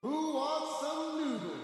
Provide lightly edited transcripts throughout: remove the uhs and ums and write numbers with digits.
Who wants some noodles?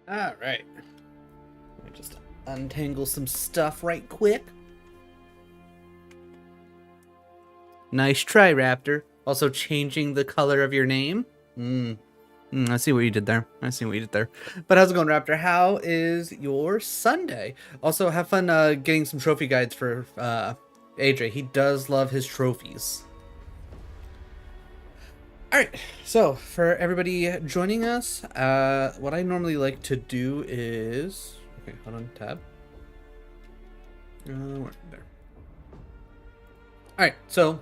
All right. Let me just untangle some stuff right quick. Nice try, Raptor. Also changing the color of your name. I see what you did there. But how's it going, Raptor? How is your Sunday? Also, have fun getting some trophy guides for AJ. He does love his trophies. Alright, so for everybody joining us, what I normally like to do is... Okay, hold on, tab. There. Alright, so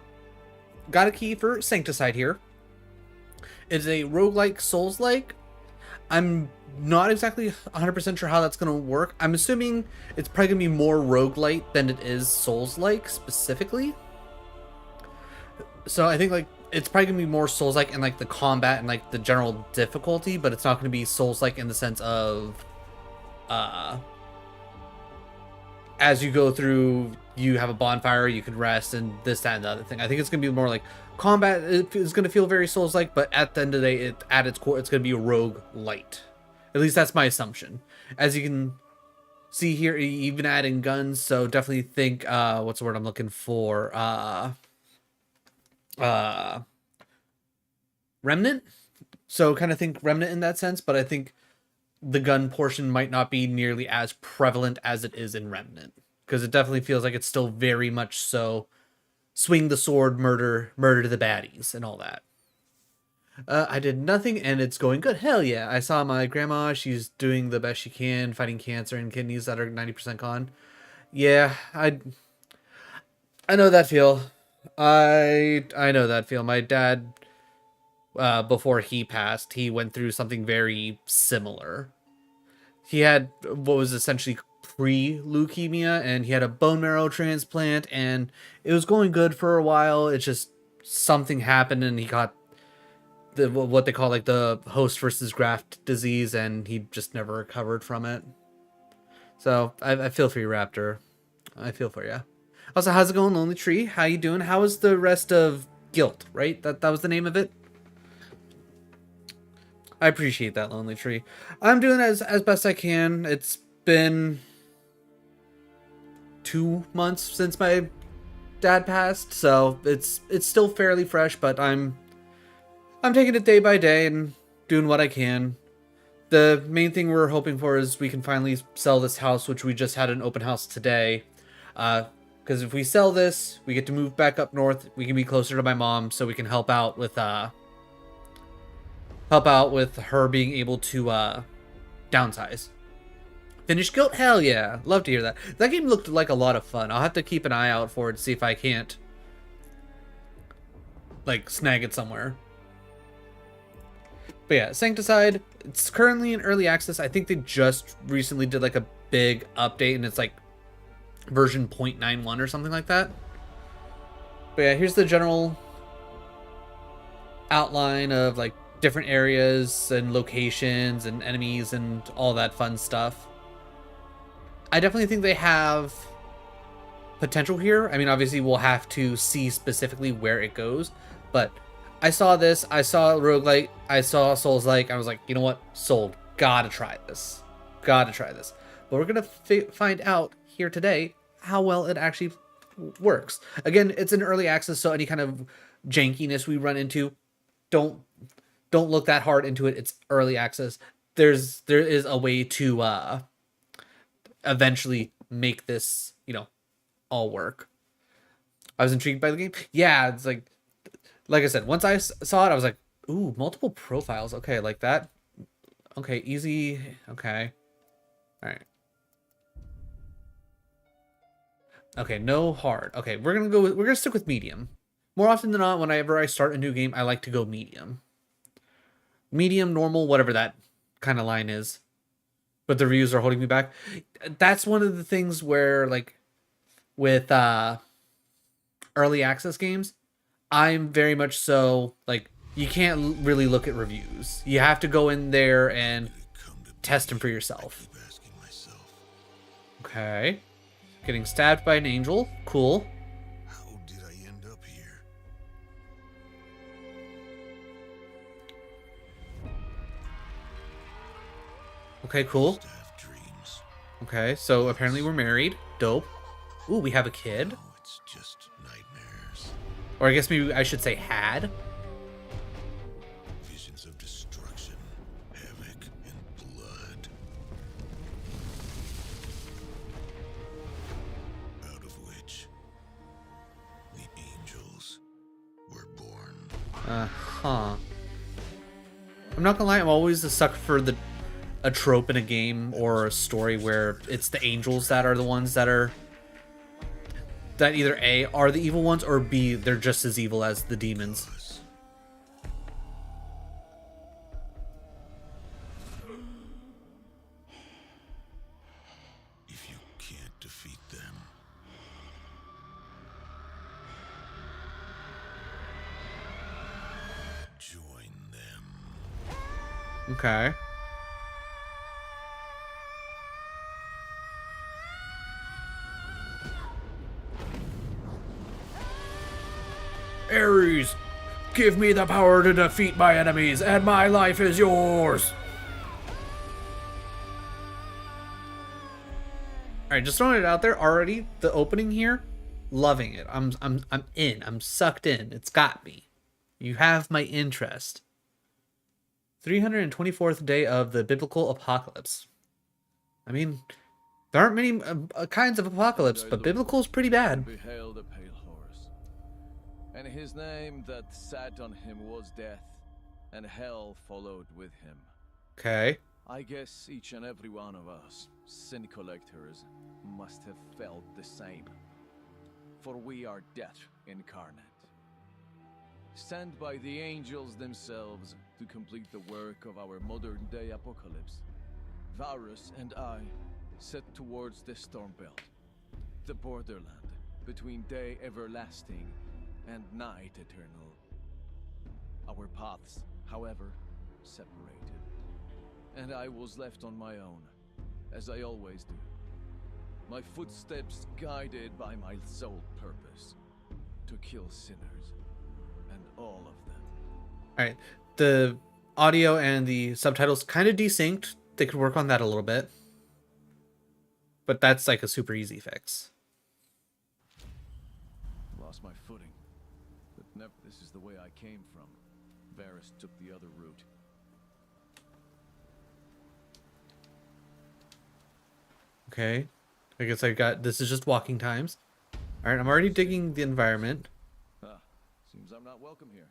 got a key for Sancticide here. It's a Roguelite Soulslike. I'm not exactly 100% sure how that's going to work. I'm assuming it's probably going to be more Roguelite than it is Souls-like specifically. So I think like it's probably gonna be more Souls-like in like the combat and like the general difficulty, but it's not gonna be Souls-like in the sense of as you go through, you have a bonfire, you can rest, and this, that, and the other thing. I think it's gonna be more like combat. It's gonna feel very Souls-like, but at the end of the day, at its core, it's gonna be a roguelite. At least that's my assumption. As you can see here, even adding guns, so definitely think what's the word I'm looking for? Remnant. So kind of think Remnant in that sense, but I think the gun portion might not be nearly as prevalent as it is in Remnant. because it definitely feels like it's still very much so swing the sword, murder the baddies, and all that. I did nothing, and it's going good. Hell yeah! I saw my grandma. She's doing the best she can, fighting cancer and kidneys that are 90% gone. Yeah, I know that feel. I know that feel. My dad, before he passed, he went through something very similar. He had what was essentially pre-leukemia, and he had a bone marrow transplant, and it was going good for a while. It's just something happened, and he got what they call like the host versus graft disease, and he just never recovered from it. So I feel for you, Raptor. I feel for you. Also, how's it going, Lonely Tree? How you doing? How is the rest of Guilt? Right, that was the name of it. I appreciate that, Lonely Tree. I'm doing as best I can. It's been 2 months since my dad passed, so it's still fairly fresh, but I'm taking it day by day and doing what I can. The main thing we're hoping for is we can finally sell this house, which we just had an open house today. Because if we sell this, we get to move back up north. We can be closer to my mom, so we can help out with her being able to downsize. Finish Guilt? Hell yeah. Love to hear that. That game looked like a lot of fun. I'll have to keep an eye out for it to see if I can't like snag it somewhere. But yeah, Sancticide, it's currently in early access. I think they just recently did like a big update, and it's like version 0.91 or something like that. But yeah, here's the general outline of like different areas and locations and enemies and all that fun stuff. I definitely think they have potential here. I mean, obviously we'll have to see specifically where it goes, but I saw this, I saw Roguelite, I saw Soulslike, I was like, you know what? Sold. Gotta try this. Gotta try this. But we're gonna find out here today how well it actually works. Again, it's in early access, so any kind of jankiness we run into, don't look that hard into it. It's early access. There is a way to eventually make this, all work. I was intrigued by the game. Yeah, it's like I said, once I saw it, I was like, ooh, multiple profiles. Okay, like that. Okay, easy. Okay. All right. Okay, no hard. Okay, we're gonna stick with medium. More often than not, whenever I start a new game, I like to go medium. Medium, normal, whatever that kind of line is. But the reviews are holding me back. That's one of the things where, like, with early access games, I'm very much so, like, you can't really look at reviews. You have to go in there and test them for yourself. Okay. Getting stabbed by an angel. Cool. How did I end up here? Okay, cool. Okay, so apparently we're married. Dope. Ooh, we have a kid. Oh, it's just nightmares. Or I guess maybe I should say had. Visions of destruction, havoc, and blood. Out of which the angels were born. Huh. I'm not gonna lie, I'm always a sucker for a trope in a game or a story where it's the angels that are the ones that either A, are the evil ones, or B, they're just as evil as the demons. If you can't defeat them, join them. Okay. Ares, give me the power to defeat my enemies, and my life is yours. All right, just throwing it out there already. The opening here, loving it. I'm in. I'm sucked in. It's got me. You have my interest. 324th day of the biblical apocalypse. I mean, There aren't many kinds of apocalypse, but biblical is pretty bad. Beheld a pale horse, and his name that sat on him was Death, and hell followed with him. Okay. I guess each and every one of us, sin collectors, must have felt the same. For we are death incarnate, sent by the angels themselves to complete the work of our modern-day apocalypse. Varus and I set towards the storm belt, the borderland between day everlasting and night eternal. Our paths, however, separated, and I was left on my own, as I always do. My footsteps guided by my sole purpose, to kill sinners, and all of them. All right. The audio and the subtitles kind of desynced. They could work on that a little bit. But that's like a super easy fix. Lost my footing, but never. This is the way I came from. Varus took the other route. Okay. I guess I got... This is just walking times. All right. I'm already digging the environment. Seems I'm not welcome here.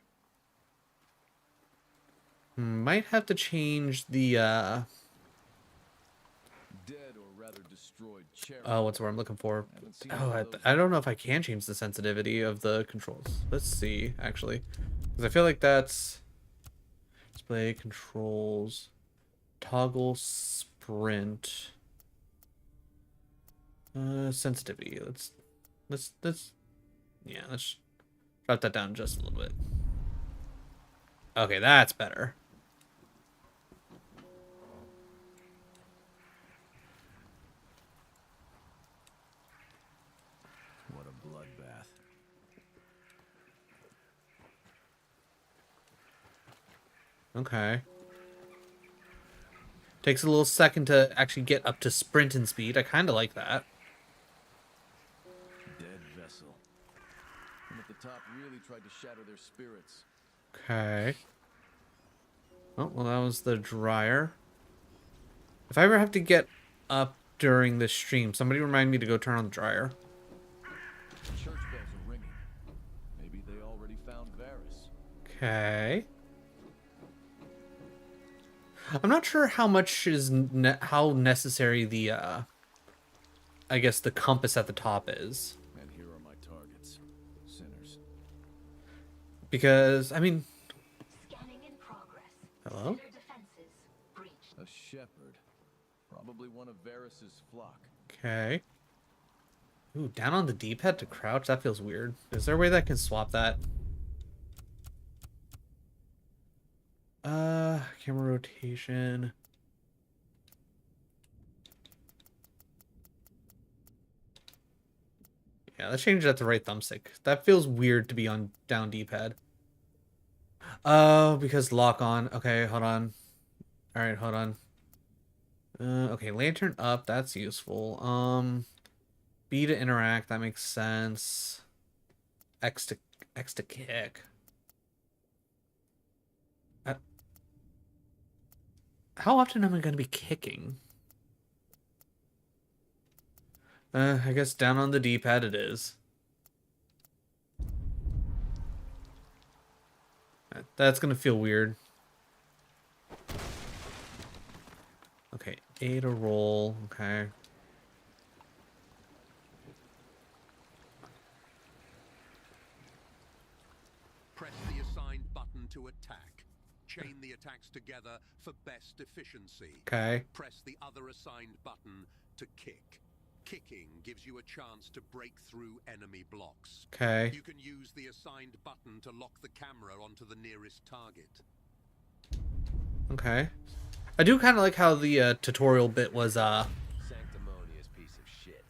Might have to change the... Dead or rather destroyed cherry. Oh, what's the word I'm looking for? Haven't seen Oh, one of those I don't know if I can change the sensitivity of the controls. Let's see, actually. Because I feel like that's... Display controls. Toggle sprint. Sensitivity. Let's drop that down just a little bit. Okay, that's better. What a bloodbath. Okay. Takes a little second to actually get up to sprinting speed. I kind of like that. Dead vessel. And at the top really tried to shatter their spirits. Okay. Oh, well, that was the dryer. If I ever have to get up during the stream, somebody remind me to go turn on the dryer. Church bells are ringing. Maybe they already found Varus. Okay. I'm not sure how much is how necessary the I guess the compass at the top is. And here are my targets. Sinners. Because I mean, Scanning in progress. hello? Sinner defenses breached. A shepherd. Probably one of Varus's flock. Okay. Ooh, down on the D-pad to crouch? That feels weird. Is there a way that I can swap that? Camera rotation. Yeah, let's change that to right thumbstick. That feels weird to be on down D-pad. Oh, because lock on. Okay, hold on. All right, hold on. Okay, lantern up. That's useful. B to interact. That makes sense. X to kick. How often am I going to be kicking? I guess down on the D-pad it is. That's going to feel weird. Okay, A to roll. Okay. Press the assigned button to attack. Chain the attacks together for best efficiency. Okay. Press the other assigned button to kick. Kicking gives you a chance to break through enemy blocks. Okay. You can use the assigned button to lock the camera onto the nearest target. Okay. I do kind of like how the tutorial bit was Sanctimonious piece of shit.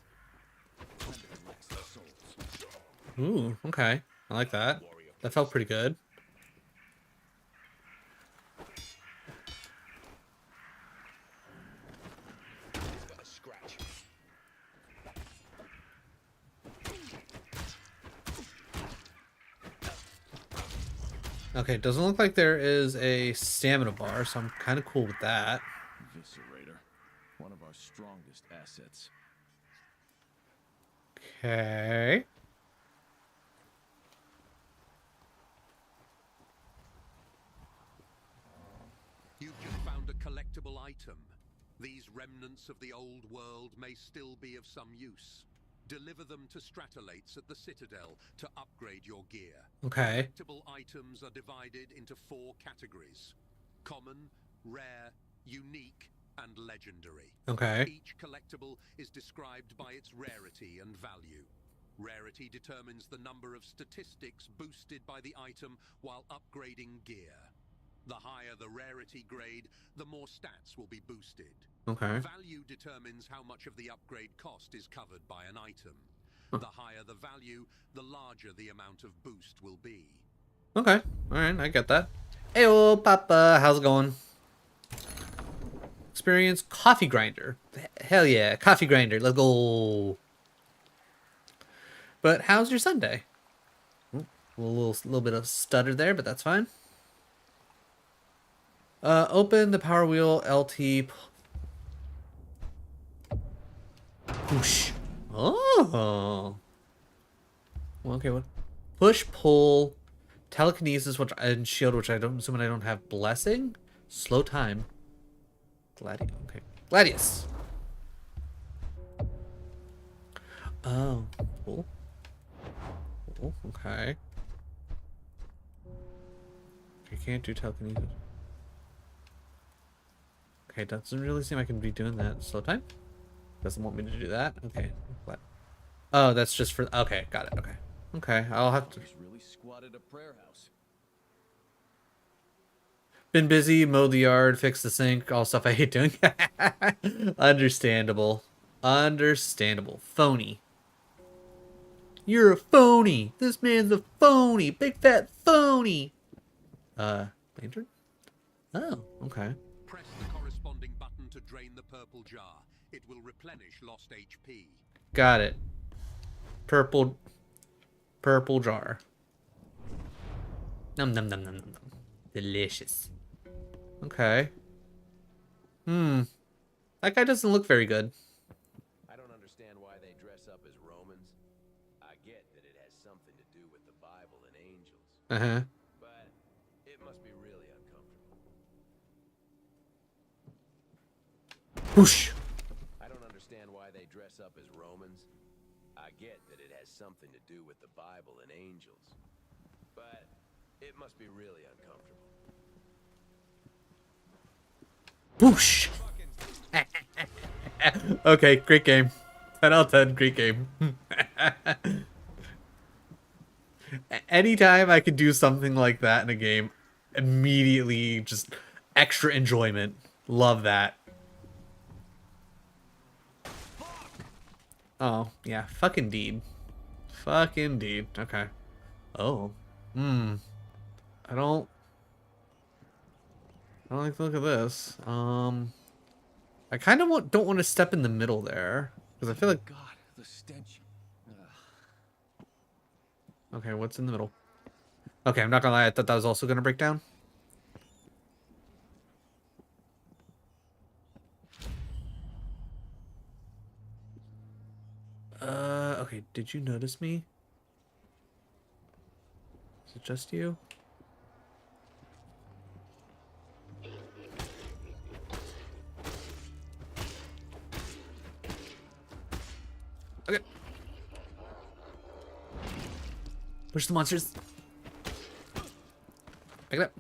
Ooh, okay. I like that. That felt pretty good. Okay, doesn't look like there is a stamina bar, so I'm kind of cool with that. Viscerator. One of our strongest assets. Okay. You've just found a collectible item. These remnants of the old world may still be of some use. Deliver them to Stratolates at the Citadel to upgrade your gear. Okay. Collectible items are divided into 4 categories: common, rare, unique, and legendary. Okay. Each collectible is described by its rarity and value. Rarity determines the number of statistics boosted by the item while upgrading gear. The higher the rarity grade, the more stats will be boosted. Okay. Value determines how much of the upgrade cost is covered by an item. The higher the value, the larger the amount of boost will be. Okay. Alright, I get that. Heyo, Papa. How's it going? Experience coffee grinder. Hell yeah, coffee grinder. Let's go. But how's your Sunday? Ooh, a little bit of stutter there, but that's fine. Open the power wheel LT. Push. Oh. Okay, what? Push, pull, telekinesis, which and shield, which I don't assume I don't have. Blessing, slow time. Gladius. Okay, Gladius. Oh, cool. Cool. Okay. I can't do telekinesis. Okay, doesn't really seem I can be doing that. Slow time? Doesn't want me to do that? Okay. What? Oh, that's just for... Okay, got it. Okay. Okay, I'll have to... Just really squatted a prayer house. Been busy, mowed the yard, fixed the sink, all stuff I hate doing. Understandable. Understandable. Phony. You're a phony. This man's a phony. Big fat phony. Lantern? Oh, okay. Press the corresponding button to drain the purple jar. It will replenish lost HP. Got it. Purple jar. Num num num num num num. Delicious. Okay. That guy doesn't look very good. I don't understand why they dress up as Romans. I get that it has something to do with the Bible and angels. Uh-huh. But it must be really uncomfortable. Whoosh. I don't understand why they dress up as Romans. I get that it has something to do with the Bible and angels. But it must be really uncomfortable. Whoosh. Okay, great game. 10 out of 10, great game. Anytime I could do something like that in a game, immediately just extra enjoyment. Love that. Oh, yeah, fucking deed. Fucking deed. Okay. Oh. I don't like the look of this. I kind of don't want to step in the middle there because I feel like... God, the stench. Okay, what's in the middle? Okay, I'm not gonna lie, I thought that was also gonna break down. Okay, did you notice me? Is it just you? Okay. Push the monsters. Pick it up.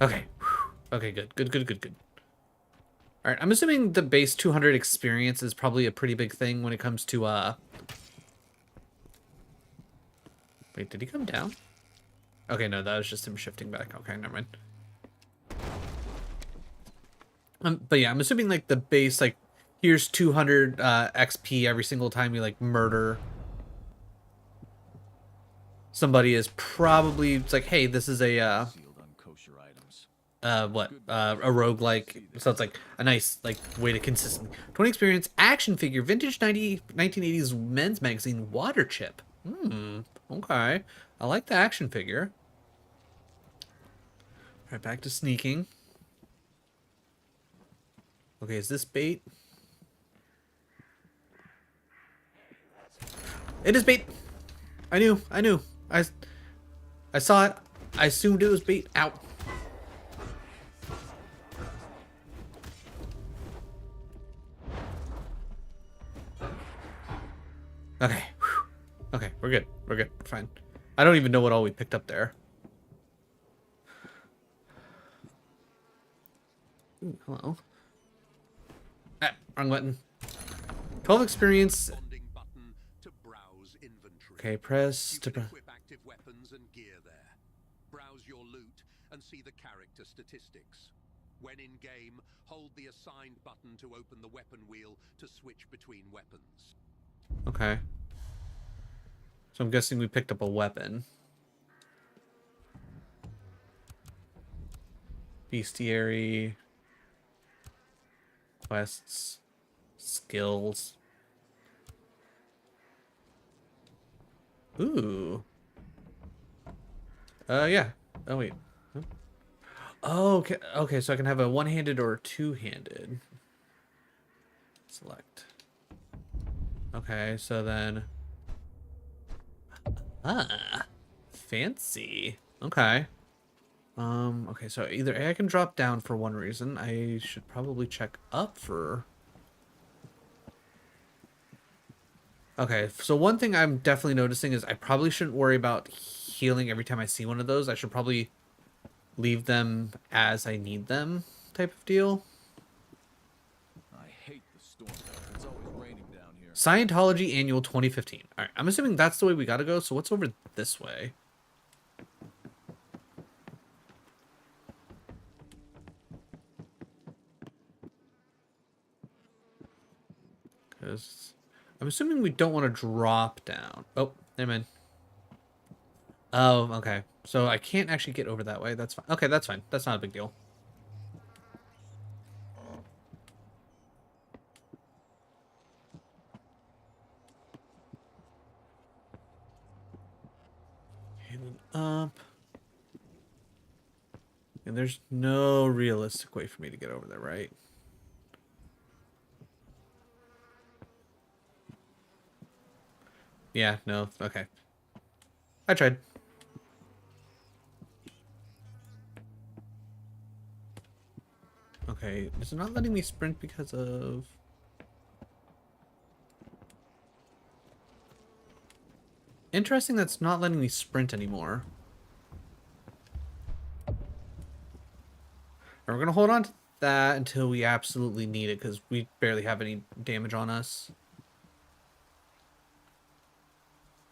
Okay. Okay, good. Good. Alright, I'm assuming the base 200 experience is probably a pretty big thing when it comes to, Wait, did he come down? Okay, no, that was just him shifting back. Okay, never mind. But yeah, I'm assuming, like, the base, like, here's 200 XP every single time you, like, murder somebody is probably... It's like, hey, this is a, Sealed unkosher items. a roguelike, so it's like a nice like way to consistently 20 experience action figure vintage 1980s men's magazine water chip. Okay, I like the action figure. All right, back to sneaking. Okay, is this bait? It is bait. I knew. I saw it. I assumed it was bait. Ow. Okay. Whew. Okay, we're good. We're good. We're fine. I don't even know what all we picked up there. Ooh, hello. Ah, wrong button. 12 experience. Corresponding button to browse inventory. Okay, press You to... can equip active weapons and gear there. Browse your loot and see the character statistics. When in game, hold the assigned button to open the weapon wheel to switch between weapons. Okay. So I'm guessing we picked up a weapon. Bestiary. Quests. Skills. Ooh. Yeah. Oh, wait. Huh? Oh, okay. Okay, so I can have a one-handed or two-handed. Select. Okay, so then... Ah. Fancy. Okay. Okay, so either A, I can drop down for one reason. I should probably check up for... Okay, so one thing I'm definitely noticing is I probably shouldn't worry about healing every time I see one of those. I should probably leave them as I need them type of deal. I hate the storm. It's always raining down here. Scientology Annual 2015. All right, I'm assuming that's the way we gotta go. So what's over this way? Because I'm assuming we don't want to drop down. Oh, never mind. Oh, okay. So I can't actually get over that way. That's fine. Okay, that's fine. That's not a big deal. And then up. And there's no realistic way for me to get over there, right? Yeah, no. Okay. I tried. Okay, is it not letting me sprint because of... Interesting that's not letting me sprint anymore. And we're going to hold on to that until we absolutely need it, because we barely have any damage on us.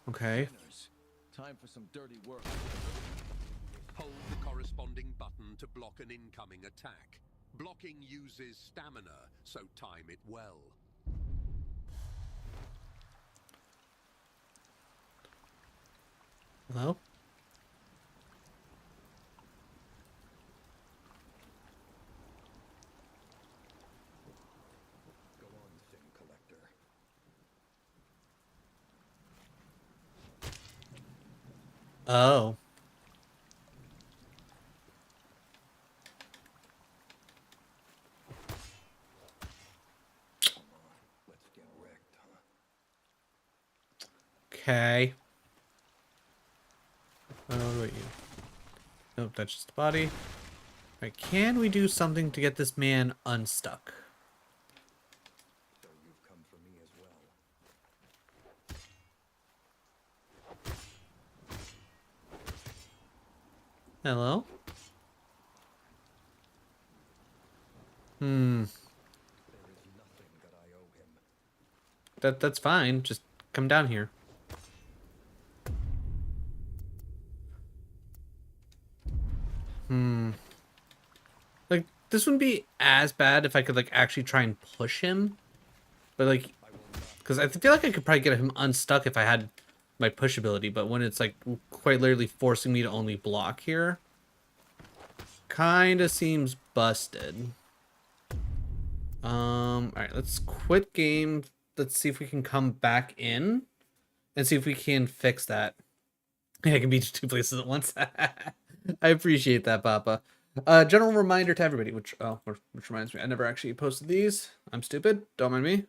Okay. Sinners. Time for some dirty work. Hold the corresponding button to block an incoming attack. Blocking uses stamina, so time it well. Hello? Go on, Sin Collector. Oh. Come on, let's get wrecked, huh? Okay. Oh, what about you? Nope, that's just the body. Alright, can we do something to get this man unstuck? So you've come for me as well. Hello? There is nothing that I owe him. That's fine. Just come down here. Like, this wouldn't be as bad if I could, like, actually try and push him. But, like, because I feel like I could probably get him unstuck if I had my push ability. But when it's, like, quite literally forcing me to only block here, kind of seems busted. Alright, let's quit game. Let's see if we can come back in and see if we can fix that. Yeah, I can be to two places at once. I appreciate that, Papa. General reminder to everybody, which reminds me, I never actually posted these. I'm stupid. Don't mind me.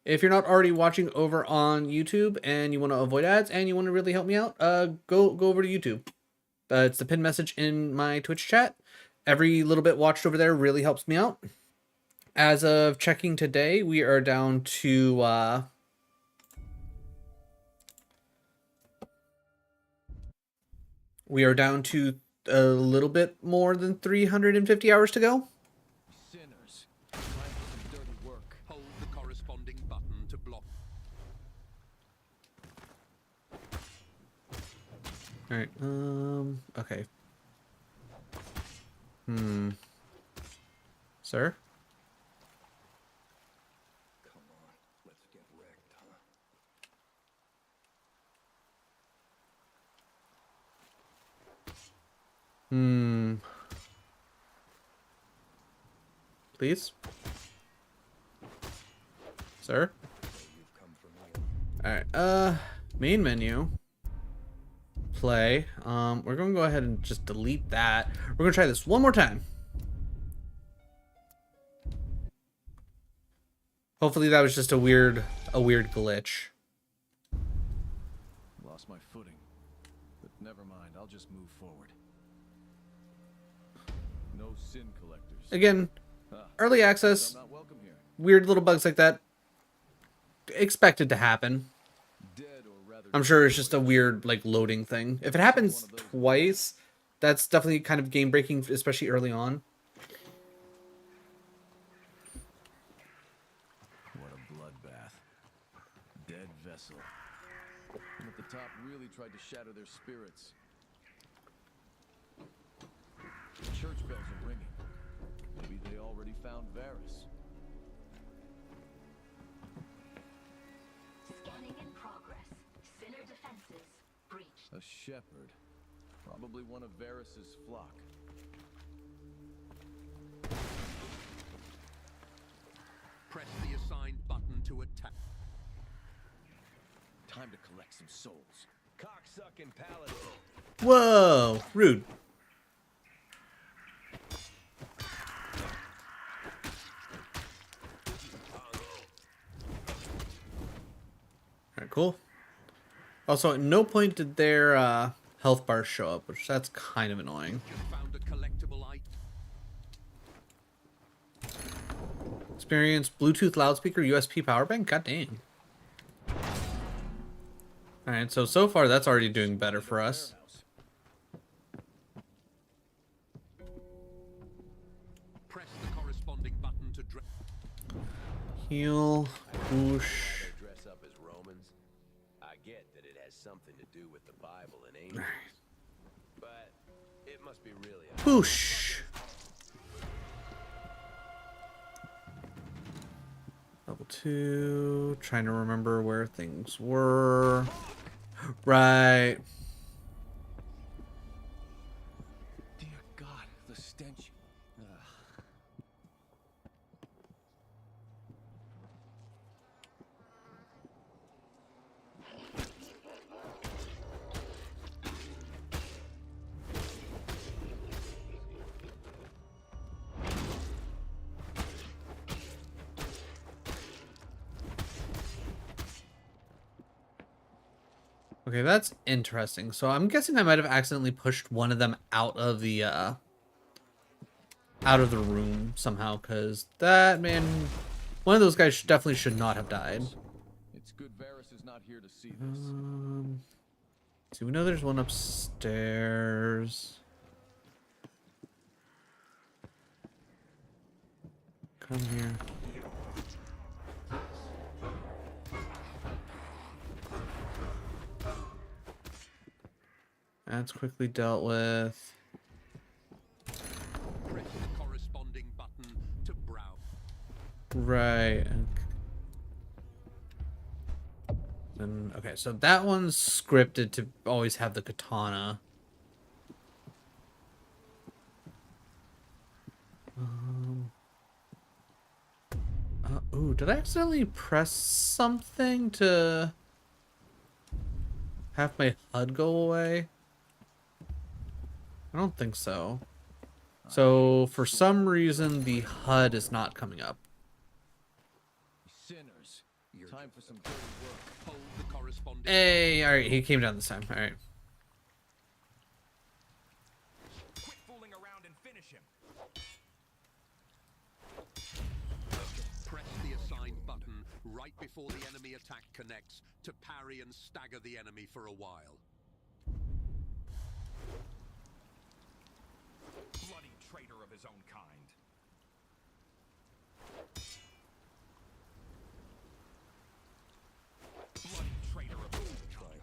If you're not already watching over on YouTube and you want to avoid ads and you want to really help me out, go over to YouTube. It's the pinned message in my Twitch chat. Every little bit watched over there really helps me out. As of checking today, we are down to a little bit more than 350 hours to go. Sinners. Time for some dirty work. Hold the corresponding button to block. All right. Okay. Sir? Come on, let's get wrecked, huh? Please? Sir? Alright, main menu. Play. We're gonna go ahead and just delete that. We're gonna try this one more time. Hopefully that was just a weird glitch. Lost my footing. But never mind, I'll just move forward. No sin collectors. Again, early I'm access, not welcome here. weird little bugs like that. Expected to happen. Dead or rather I'm sure it's just a weird, like, loading thing. If it happens twice, that's definitely kind of game breaking, especially early on. What a bloodbath. Dead vessel. And at the top really tried to shatter their spirits. The church bells are ringing. Maybe they already found Varys. Scanning in progress. Sinner defenses breached. A shepherd. Probably one of Varys's flock. Press the assigned button to attack. Time to collect some souls. Cocksucking paladin. Whoa, rude. Alright, cool. Also, at no point did their health bars show up, which that's kind of annoying. You found a collectible item. Experience Bluetooth loudspeaker USB power bank. God dang. Alright, so far that's already doing better for us. Press the corresponding button to dress. Heal. Whoosh. They dress up as Romans. I get that it has something to do with the Bible and angels. But it must be really Whoosh. Level 2. Trying to remember where things were. Right. Dear God, the stench. Ugh. Okay, that's interesting. So I'm guessing I might have accidentally pushed one of them out of the room somehow, because that man, one of those guys definitely should not have died. It's good Varys is not here to see this. So we know there's one upstairs. Come here. That's quickly dealt with. Press the corresponding button to browse. Right. And okay, so that one's scripted to always have the katana. Ooh, did I accidentally press something to have my HUD go away? I don't think so. So for some reason the HUD is not coming up. Sinners. Time for some dirty work. Hold the corresponding Hey, all right, he came down this time. All right. Quit fooling around and finish him. Press the assigned button right before the enemy attack connects to parry and stagger the enemy for a while. Bloody traitor of his own kind. Bloody traitor of his own kind.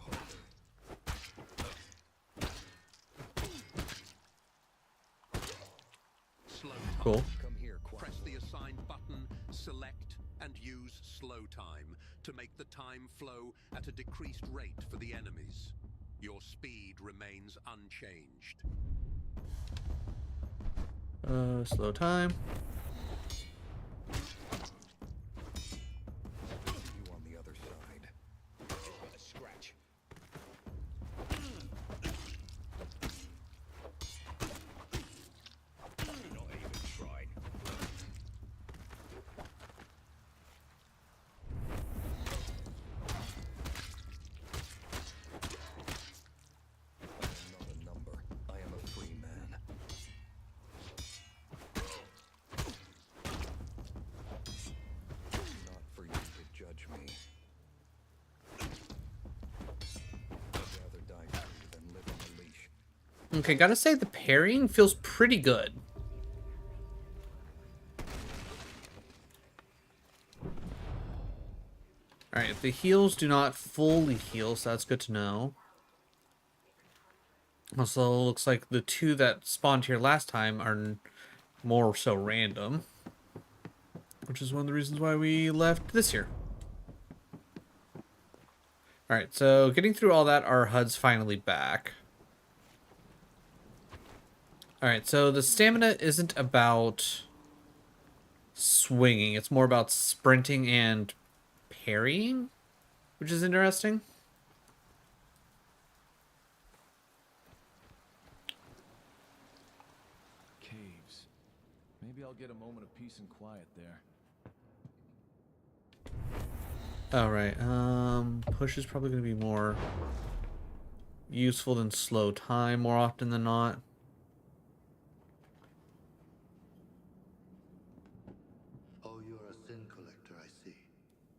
Slow time. Cool. Come here, Press the assigned button, select, and use slow time to make the time flow at a decreased rate for the enemies. Your speed remains unchanged. Slow time. you on the other side. With a scratch. Not even tried. I am not a number. I am a free man. Not for you to judge me. I'd rather die free than live on a leash. Okay, gotta say the parrying feels pretty good. Alright, the heals do not fully heal, so that's good to know. Also, looks like the two that spawned here last time are more so random. Which is one of the reasons why we left this here. Alright, so getting through all that, our HUD's finally back. Alright, so the stamina isn't about swinging. It's more about sprinting and parrying, which is interesting. Caves. Maybe I'll get a moment of peace and quiet there. Alright, push is probably going to be more useful than slow time more often than not. Oh, you're a sin collector, I see.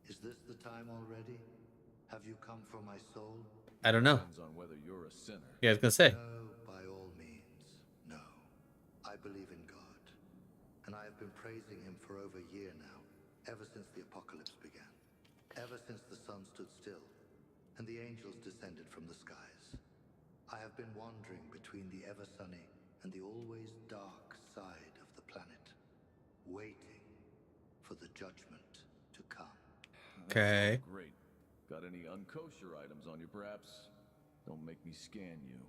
Is this the time already? Have you come for my soul? I don't know. Depends on whether you're a sinner. Yeah, I was going to say. No, by all means, no. I believe in God, and I have been praising him for over a year now, ever since the apocalypse began. Ever since the sun stood still, and the angels descended from the skies. I have been wandering between the ever-sunny and the always dark side of the planet, waiting for the judgment to come. Okay. Great. Got any unkosher items on you, perhaps? Don't make me scan you.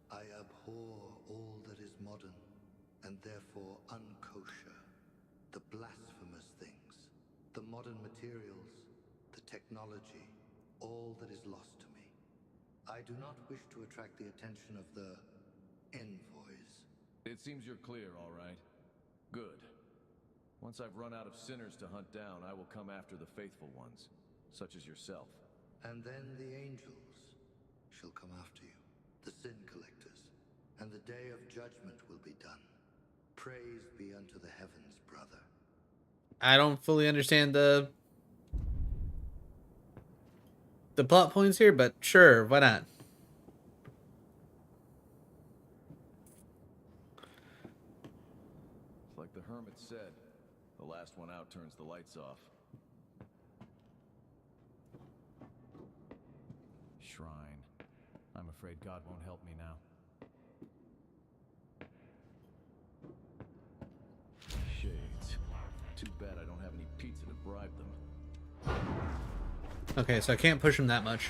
I abhor all that is modern, and therefore unkosher. The blasphemous things, the modern materials, the technology, all that is lost to me. I do not wish to attract the attention of the envoys. It seems you're clear, all right. Good. Once I've run out of sinners to hunt down, I will come after the faithful ones, such as yourself. And then the angels shall come after you, the sin collectors, and the day of judgment will be done. Praise be unto the heavens, brother. I don't fully understand the plot points here, but sure, why not? Like the hermit said, the last one out turns the lights off. Shrine. I'm afraid God won't help me now. Shades. Too bad I don't have any pizza to bribe them. Okay, so I can't push him that much.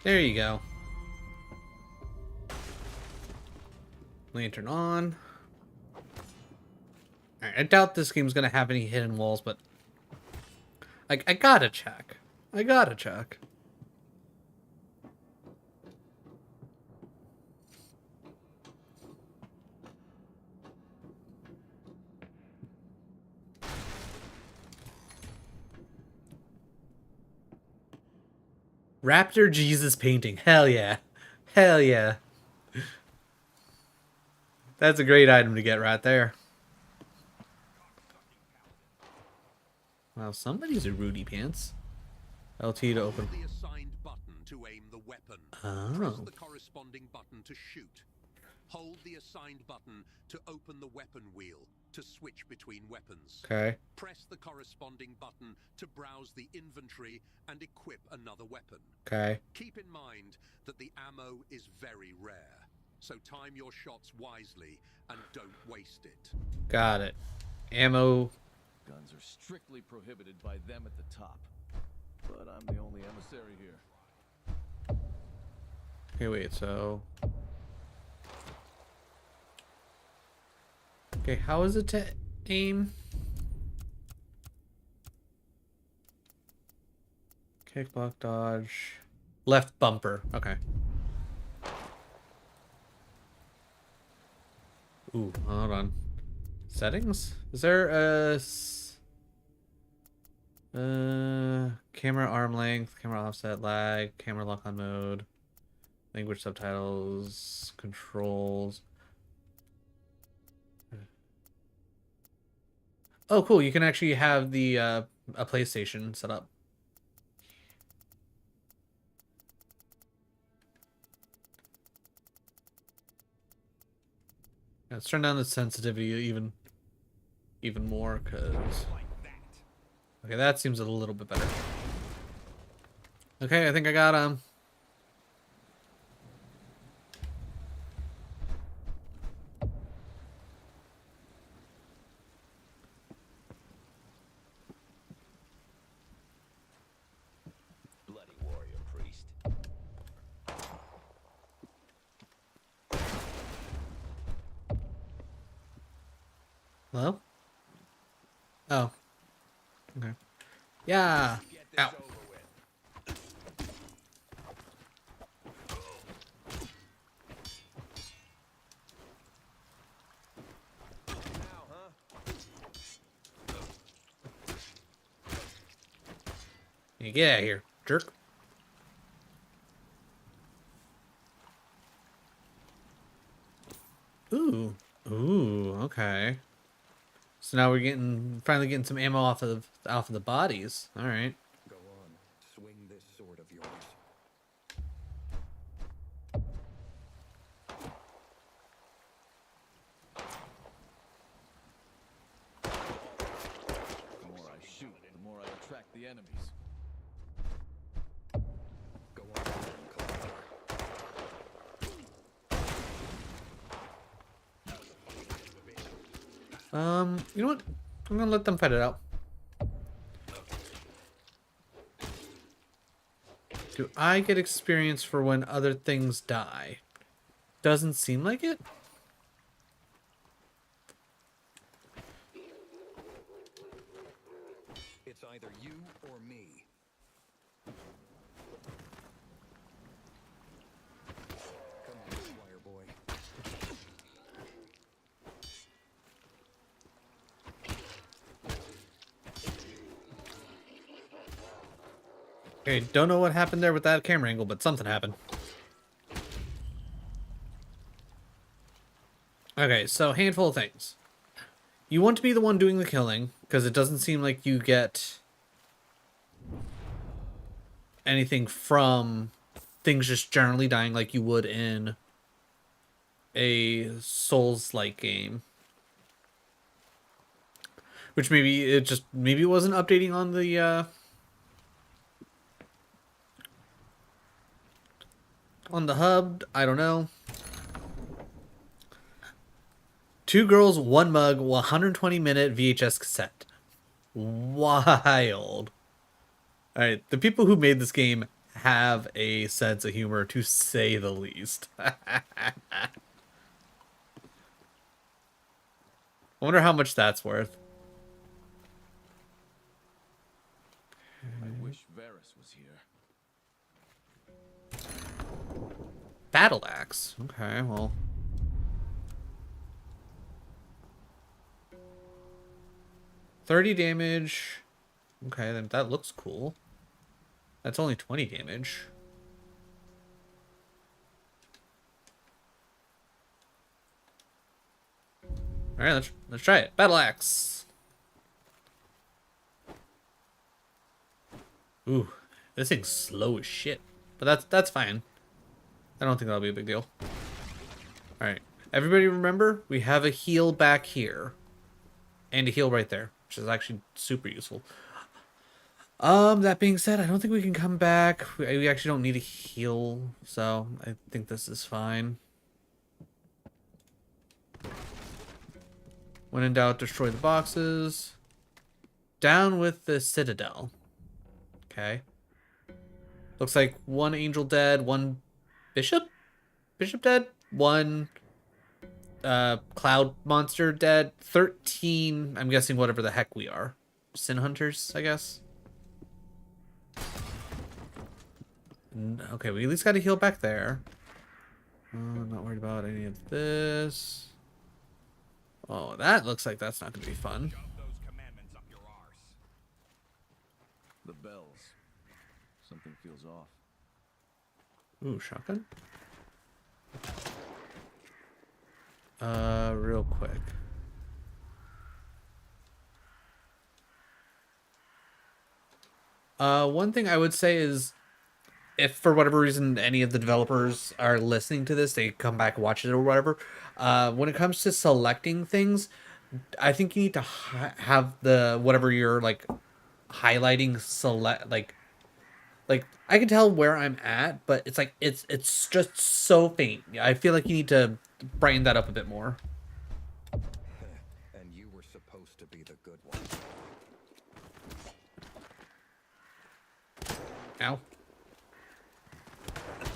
There you go. Lantern on. Alright, I doubt this game's gonna have any hidden walls, but I gotta check. I gotta check. Raptor Jesus painting. Hell yeah. Hell yeah. That's a great item to get right there. Wow, somebody's a Rudy Pants. LT to open. The assigned button to aim the weapon. Oh. Press the corresponding button to shoot. Hold the assigned button to open the weapon wheel to switch between weapons. Okay. Press the corresponding button to browse the inventory and equip another weapon. Okay. Keep in mind that the ammo is very rare, so time your shots wisely and don't waste it. Got it. Ammo. Guns are strictly prohibited by them at the top. But I'm the only emissary here. Okay, wait, so... Okay, how is it to aim? Kick, block, dodge. Left bumper. Okay. Ooh, hold on. Settings? Is there a... camera arm length, camera offset, lag, camera lock on mode, language subtitles, controls. Oh, cool. You can actually have the a PlayStation set up. Let's turn down the sensitivity even more, because... Okay, that seems a little bit better. Okay, I think I got him. Bloody warrior priest. Hello? Oh. Okay. Yeah. Ow. You get out of here, jerk. Ooh. Ooh, okay. So now we're finally getting some ammo off of the bodies. All right. Go on, swing this sword of yours. The more I shoot, the more I attract the enemies. Go on, Collector. You know what? I'm gonna let them fight it out. Do I get experience for when other things die? Doesn't seem like it. It's either you or me. Come on, Squire boy. Okay, don't know what happened there with that camera angle, but something happened. Okay, so handful of things. You want to be the one doing the killing, because it doesn't seem like you get anything from things just generally dying like you would in a Souls-like game. Which maybe it wasn't updating on the hub. I don't know. 2 girls, 1 mug, 120-minute VHS cassette. Wild. Alright, the people who made this game have a sense of humor, to say the least. I wonder how much that's worth. I wish Varus was here. Battle axe. Okay, well. $30 damage. Okay, then that looks cool. That's only 20 damage. All right, let's try it. Battle axe. Ooh, this thing's slow as shit, but that's fine. I don't think that'll be a big deal. All right, everybody, remember we have a heal back here, and a heal right there, which is actually super useful. That being said, I don't think we can come back. We actually don't need a heal, so I think this is fine. When in doubt, destroy the boxes. Down with the Citadel. Okay. Looks like one angel dead, one bishop? Bishop dead? One cloud monster dead. 13, I'm guessing whatever the heck we are. Sin hunters, I guess. Okay, we at least got to heal back there. I'm not worried about any of this. Oh, that looks like that's not going to be fun. Shove those commandments up your arse. The bells. Something feels off. Ooh, shotgun? Real quick. One thing I would say is, if for whatever reason any of the developers are listening to this, they come back and watch it or whatever. When it comes to selecting things, I think you need to have the whatever you're like highlighting select like I can tell where I'm at, but it's like it's just so faint. I feel like you need to brighten that up a bit more. And you were supposed to be the good one. Ow.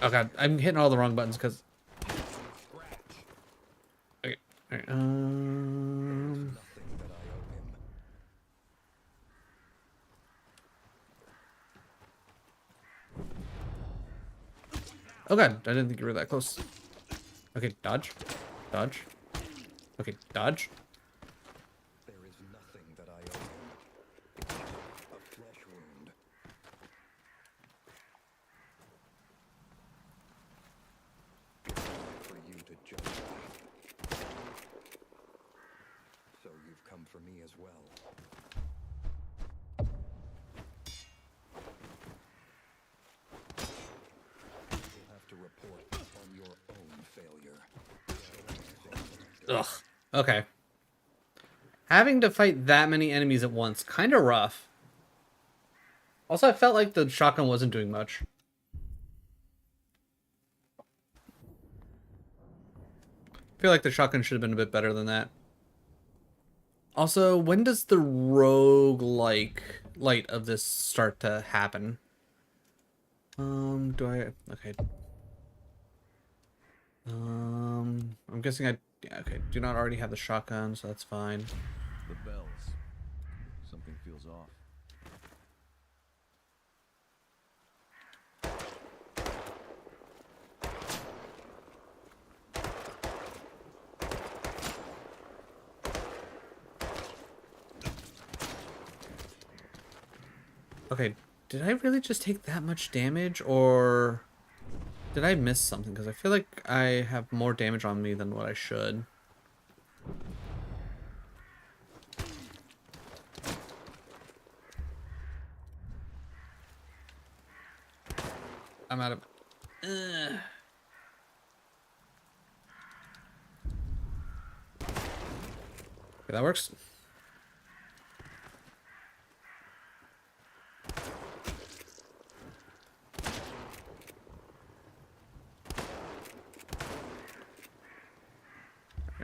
Oh god, I'm hitting all the wrong buttons because. Okay. All right. Nothing that I owe him. Oh god, I didn't think you were that close. Okay, dodge. Dodge. Okay, dodge. There is nothing that I owe him. A flesh wound. For you to judge me. So you've come for me as well. You'll have to report on your own failure. Ugh. Okay. Having to fight that many enemies at once, kind of rough. Also, I felt like the shotgun wasn't doing much. I feel like the shotgun should have been a bit better than that. Also, when does the roguelike light of this start to happen? Do I... Okay. I'm guessing yeah, okay, do not already have the shotgun, so that's fine. The bells. Something feels off. Okay, did I really just take that much damage, or did I miss something? Because I feel like I have more damage on me than what I should. I'm out of... Okay, that works.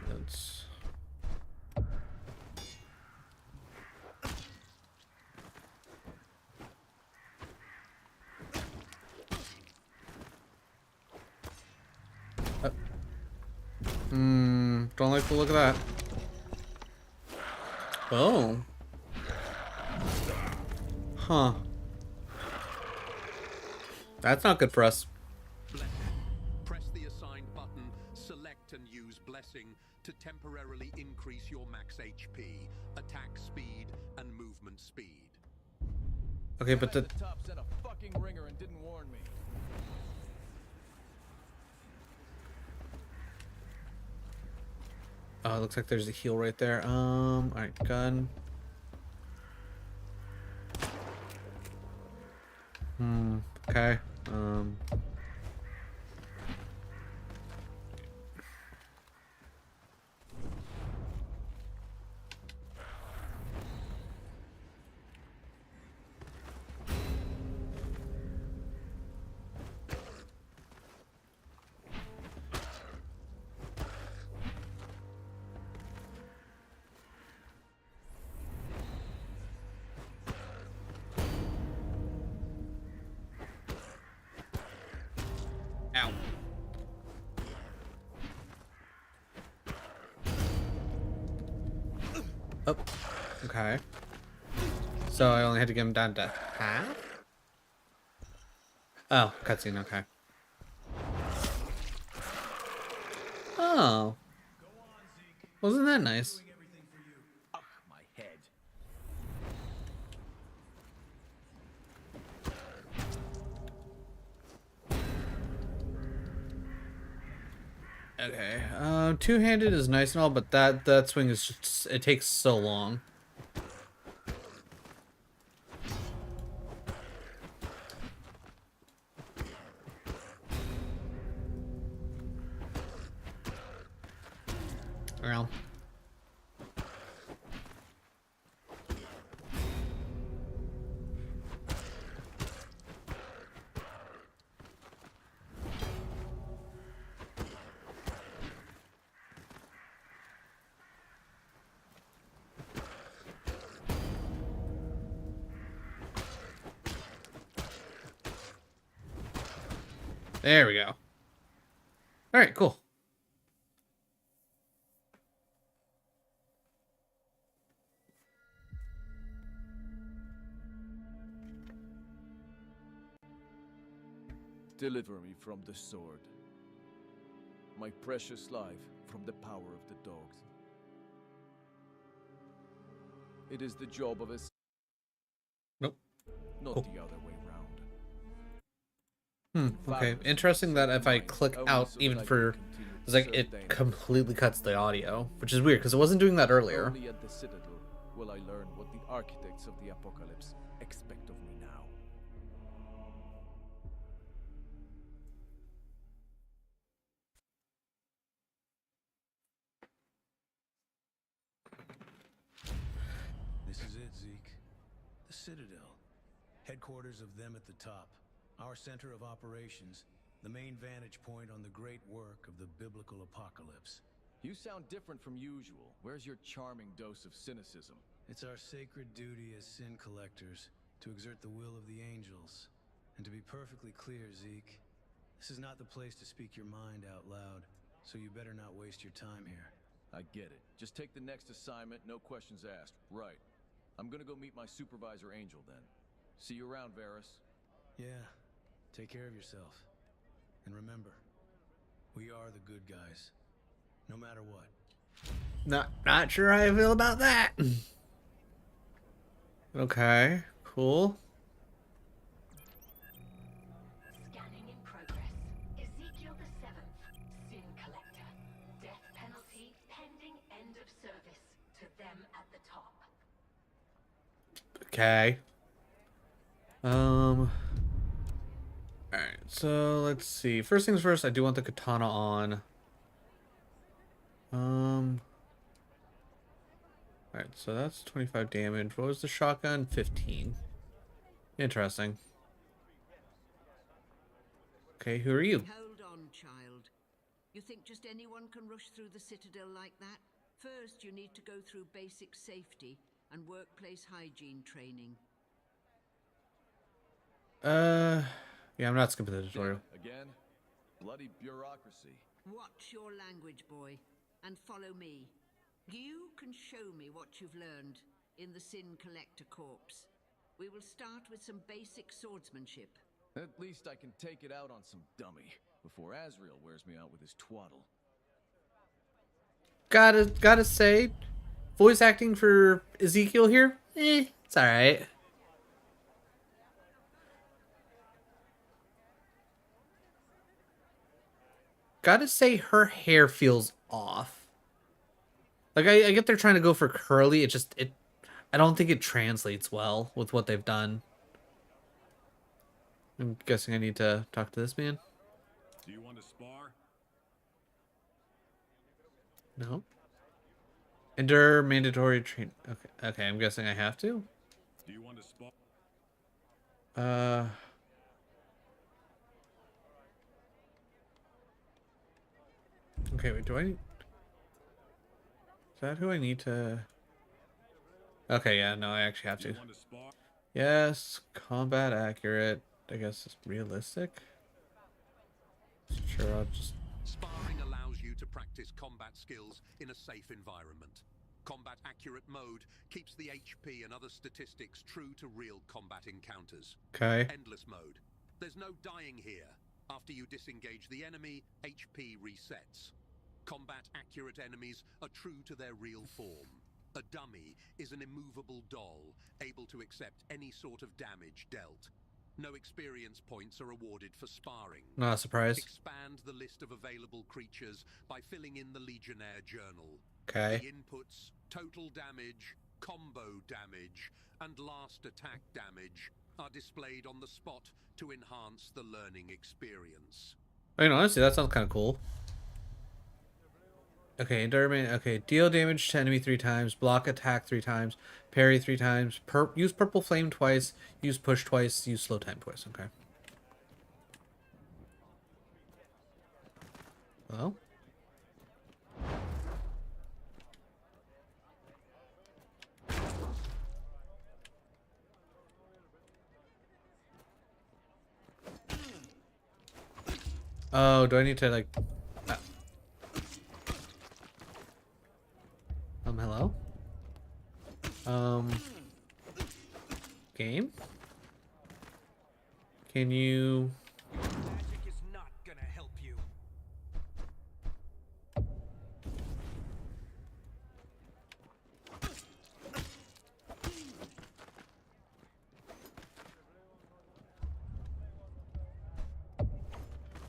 Let's... Don't like the look of that. Oh. Huh. That's not good for us. Blessing. Press the assigned button, select and use Blessing to temporarily increase your max HP, attack speed, and movement speed. Okay, but the top sent a fucking ringer and didn't warn me. oh, it looks like there's a heal right there. Alright, gun. Okay. Ow. Oh, okay. So I only had to get him down to half? Oh, cutscene, okay. Oh. Wasn't that nice? My head. Okay. Two-handed is nice and all, but that swing is just, it takes so long. Well. There we go. All right, cool. Deliver me from the sword. My precious life from the power of the dogs. It is the job of a... Nope. Not Cool. the other way round. Okay. Interesting that if I click out, even for, it's like it completely cuts the audio, which is weird because it wasn't doing that earlier. Only at the Citadel will I learn what the architects of the apocalypse expect of me now. This is it, Zeke. The Citadel. Headquarters of them at the top. Our center of operations. The main vantage point on the great work of the biblical apocalypse. You sound different from usual. Where's your charming dose of cynicism? It's our sacred duty as sin collectors to exert the will of the angels. And to be perfectly clear, Zeke, this is not the place to speak your mind out loud, so you better not waste your time here. I get it. Just take the next assignment, no questions asked. Right. I'm gonna go meet my supervisor, Angel, then. See you around, Varys. Yeah, take care of yourself. And remember, we are the good guys, no matter what. Not sure how I feel about that. Okay, cool. Scanning in progress. Ezekiel the 7th, Sin Collector. Death penalty pending end of service to them at the top. Okay. Alright, so let's see. First things first, I do want the katana on. Alright, so that's 25 damage. What was the shotgun? 15. Interesting. Okay, who are you? Hold on, child. You think just anyone can rush through the Citadel like that? First, you need to go through basic safety and workplace hygiene training. Yeah, I'm not skipping the tutorial. Again? Bloody bureaucracy. Watch your language, boy, and follow me. You can show me what you've learned in the Sin Collector Corps. We will start with some basic swordsmanship. At least I can take it out on some dummy before Azrael wears me out with his twaddle. Gotta say, voice acting for Ezekiel here, it's alright. Gotta say, her hair feels off. Like, I get they're trying to go for curly, I don't think it translates well with what they've done. I'm guessing I need to talk to this man. Do you want to spar? No. Endure mandatory train. Okay, I'm guessing I have to. Do you want to spar? Okay, wait, do I need... Is that who I need to... Okay, yeah, no, I actually have Do you to. want to spar? Yes, combat accurate. I guess it's realistic. Sure, I'll just... Sparring allows you to practice combat skills in a safe environment. Combat accurate mode keeps the HP and other statistics true to real combat encounters. Okay. Endless mode. There's no dying here. After you disengage the enemy, HP resets. Combat accurate enemies are true to their real form. A dummy is an immovable doll, able to accept any sort of damage dealt. No experience points are awarded for sparring. Not a surprise. Expand the list of available creatures by filling in the Legionnaire Journal. Okay. The inputs, total damage, combo damage, and last attack damage are displayed on the spot to enhance the learning experience. I mean, honestly, that sounds kind of cool. Okay, endurement. Okay, deal damage to enemy 3 times, block attack 3 times, parry 3 times, use purple flame twice, use push twice, use slow time twice. Okay. Well. Oh, do I need to like... hello? Game? Can you... Magic is not gonna help you.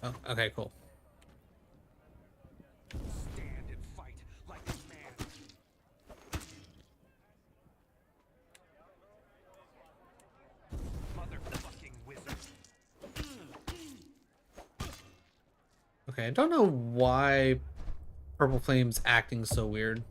Oh, okay, cool. Stand and fight like a man. Motherfucking wizard. Okay, I don't know why Purple Flame's acting so weird.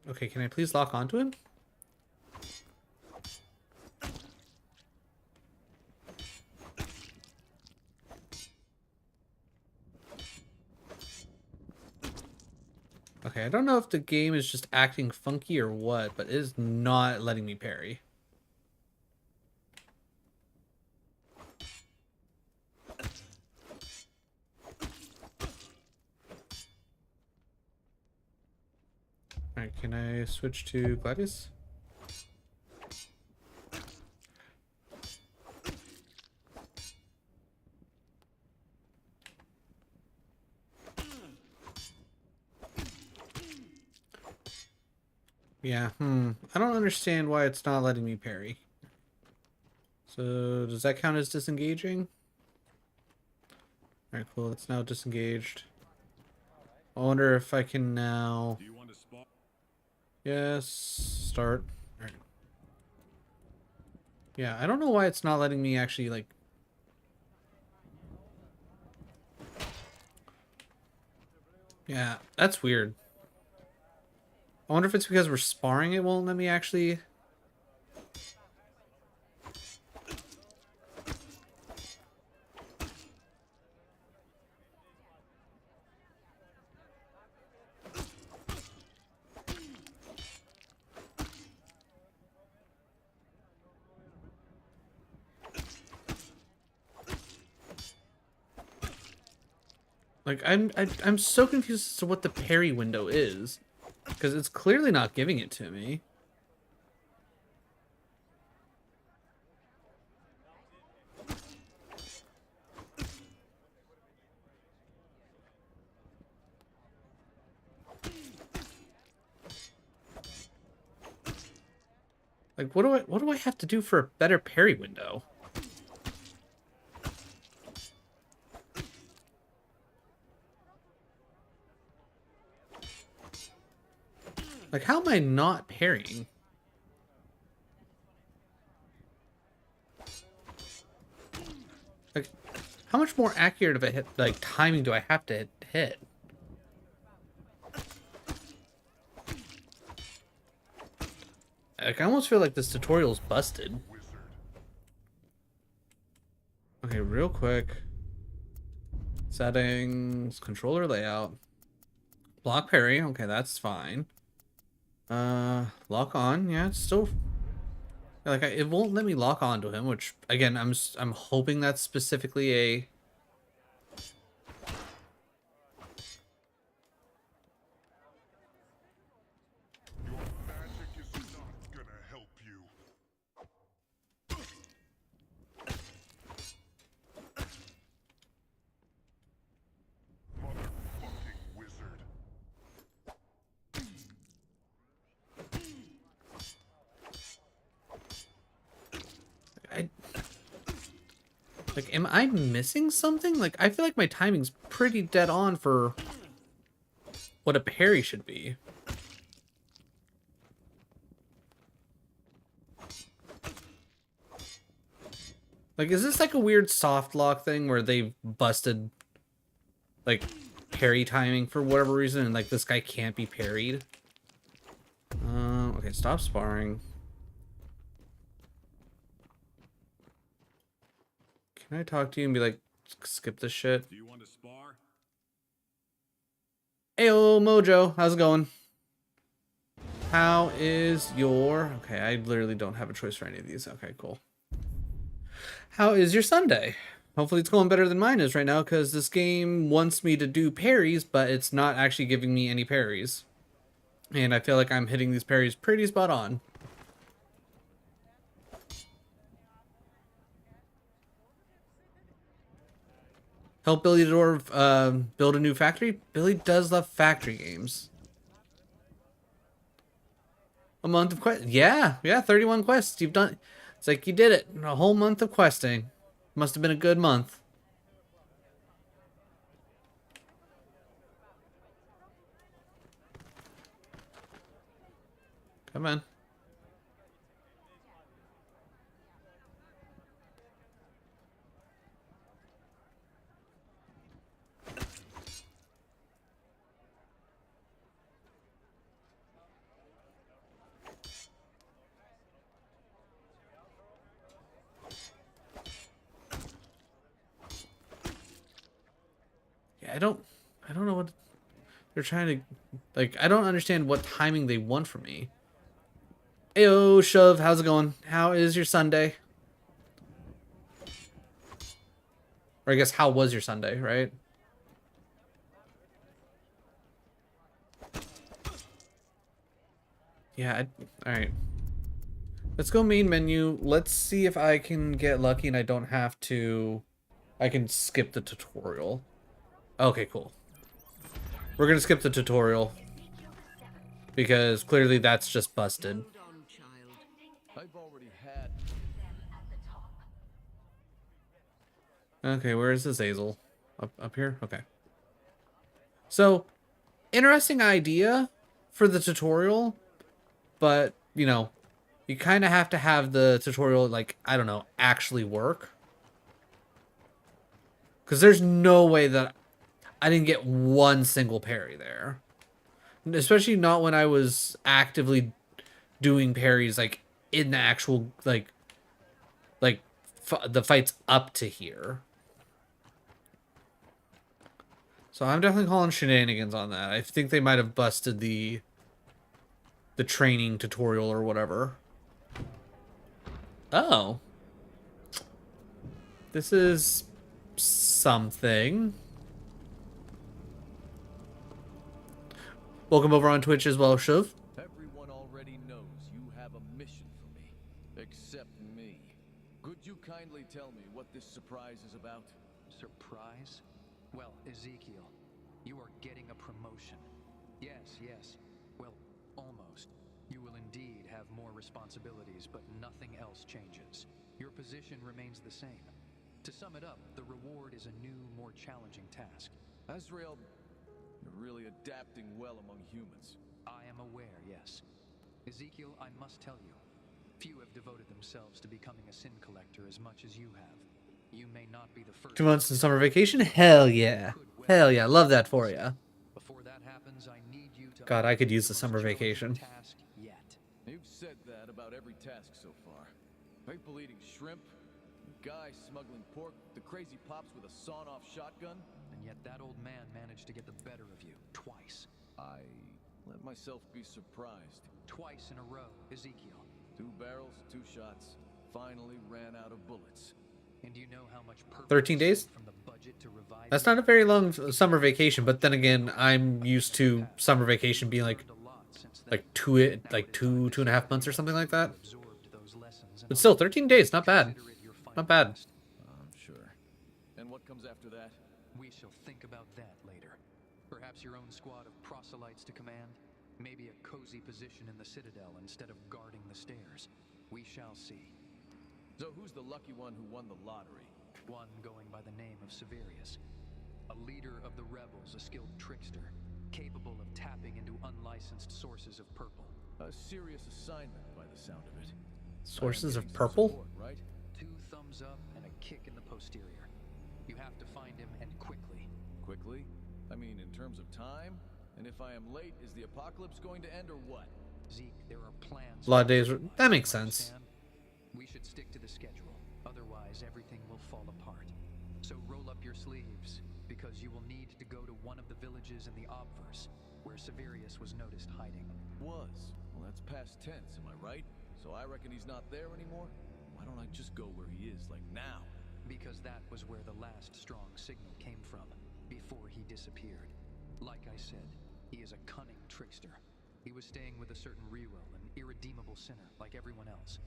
Okay, can I please lock onto him? Okay, I don't know if the game is just acting funky or what, but it is not letting me parry. Alright, can I switch to Gladius? Yeah, I don't understand why it's not letting me parry. So, does that count as disengaging? Alright, cool, it's now disengaged. I wonder if I can now... Do you want to spar? Yes, start. Alright. Yeah, I don't know why it's not letting me actually, like... Yeah, that's weird. I wonder if it's because we're sparring it won't let me actually... Like, I'm so confused as to what the parry window is. Because it's clearly not giving it to me. Like, what do I have to do for a better parry window? Like, how am I not parrying? Like, how much more accurate of a hit, like, timing do I have to hit? Like, I almost feel like this tutorial's busted. Okay, real quick. Settings, controller layout. Block parry, okay, that's fine. Lock on, yeah, it's still... Like, it won't let me lock on to him, which, again, I'm hoping that's specifically a... Your magic is not gonna help you. Motherfucking wizard. Like, am I missing something? Like, I feel like my timing's pretty dead on for what a parry should be. Like, is this like a weird soft lock thing where they've busted, like, parry timing for whatever reason, and, like, this guy can't be parried? Okay, stop sparring. Can I talk to you and be like, skip this shit? Do you want to spar? Ayo, Mojo, how's it going? How is your... Okay, I literally don't have a choice for any of these. Okay, cool. How is your Sunday? Hopefully it's going better than mine is right now, because this game wants me to do parries, but it's not actually giving me any parries. And I feel like I'm hitting these parries pretty spot on. Help Billy the Dwarf build a new factory? Billy does love factory games. A month of quest. Yeah, 31 quests. You've done... It's like you did it. A whole month of questing. Must have been a good month. Come on. Yeah, I don't know what they're trying to... Like, I don't understand what timing they want from me. Ayo, Shove, how's it going? How is your Sunday? Or I guess, how was your Sunday, right? Yeah, alright. Let's go main menu. Let's see if I can get lucky and I don't have to... I can skip the tutorial. Okay, cool. We're gonna skip the tutorial. Because clearly that's just busted. I've already had... Okay, where is this Azazel? Up here? Okay. So, interesting idea for the tutorial, but, you know, you kind of have to have the tutorial, like, I don't know, actually work. Because there's no way that... I didn't get one single parry there. Especially not when I was actively doing parries, like, in the actual, like the fights up to here. So I'm definitely calling shenanigans on that. I think they might have busted the training tutorial or whatever. Oh. This is something. Welcome over on Twitch as well, Shuv. Everyone already knows you have a mission for me, except me. Could you kindly tell me what this surprise is about? Surprise? Well, Ezekiel, you are getting a promotion. Yes, yes. Well, almost. You will indeed have more responsibilities, but nothing else changes. Your position remains the same. To sum it up, the reward is a new, more challenging task. Azrael, you're really adapting well among humans. I am aware, yes. Ezekiel, I must tell you, few have devoted themselves to becoming a sin collector as much as you have. You may not be the first. 2 months in summer vacation? Hell yeah. Hell yeah. Love that for you. Before that happens, I need you to God, I could use the summer vacation. task yet. You've said that about every task so far. People eating shrimp, the guy smuggling pork, the crazy pops with a sawn-off shotgun. And yet that old man managed to get the better of you twice. I let myself be surprised. Twice in a row, Ezekiel. 2 barrels, 2 shots. Finally ran out of bullets. And do you know how much 13 days? from the budget to revive That's not a very long summer vacation, but then again, I'm used to summer vacation being like two and a half months or something like that. But still, 13 days, not bad. Not bad. I'm sure. And what comes after that? We shall think about that later. Perhaps your own squad of proselytes to command? Maybe a cozy position in the Citadel instead of guarding the stairs. We shall see. So who's the lucky one who won the lottery? One going by the name of Severius. A leader of the rebels, a skilled trickster, capable of tapping into unlicensed sources of purple. A serious assignment by the sound of it. Sources of purple? Support, right? 2 thumbs up and a kick in the posterior. You have to find him, and quickly. Quickly? I mean, in terms of time? And if I am late, is the apocalypse going to end or what? Zeke, there are plans. A lot of days. That makes sense. We should stick to the schedule. Otherwise, everything will fall apart. So roll up your sleeves, because you will need to go to one of the villages in the Obverse, where Severius was noticed hiding. Was? Well, that's past tense, am I right? So I reckon he's not there anymore? Why don't I just go where he is, like now? Because that was where the last strong signal came from, before he disappeared. Like I said, he is a cunning trickster. He was staying with a certain Rewell, an irredeemable sinner, like everyone else.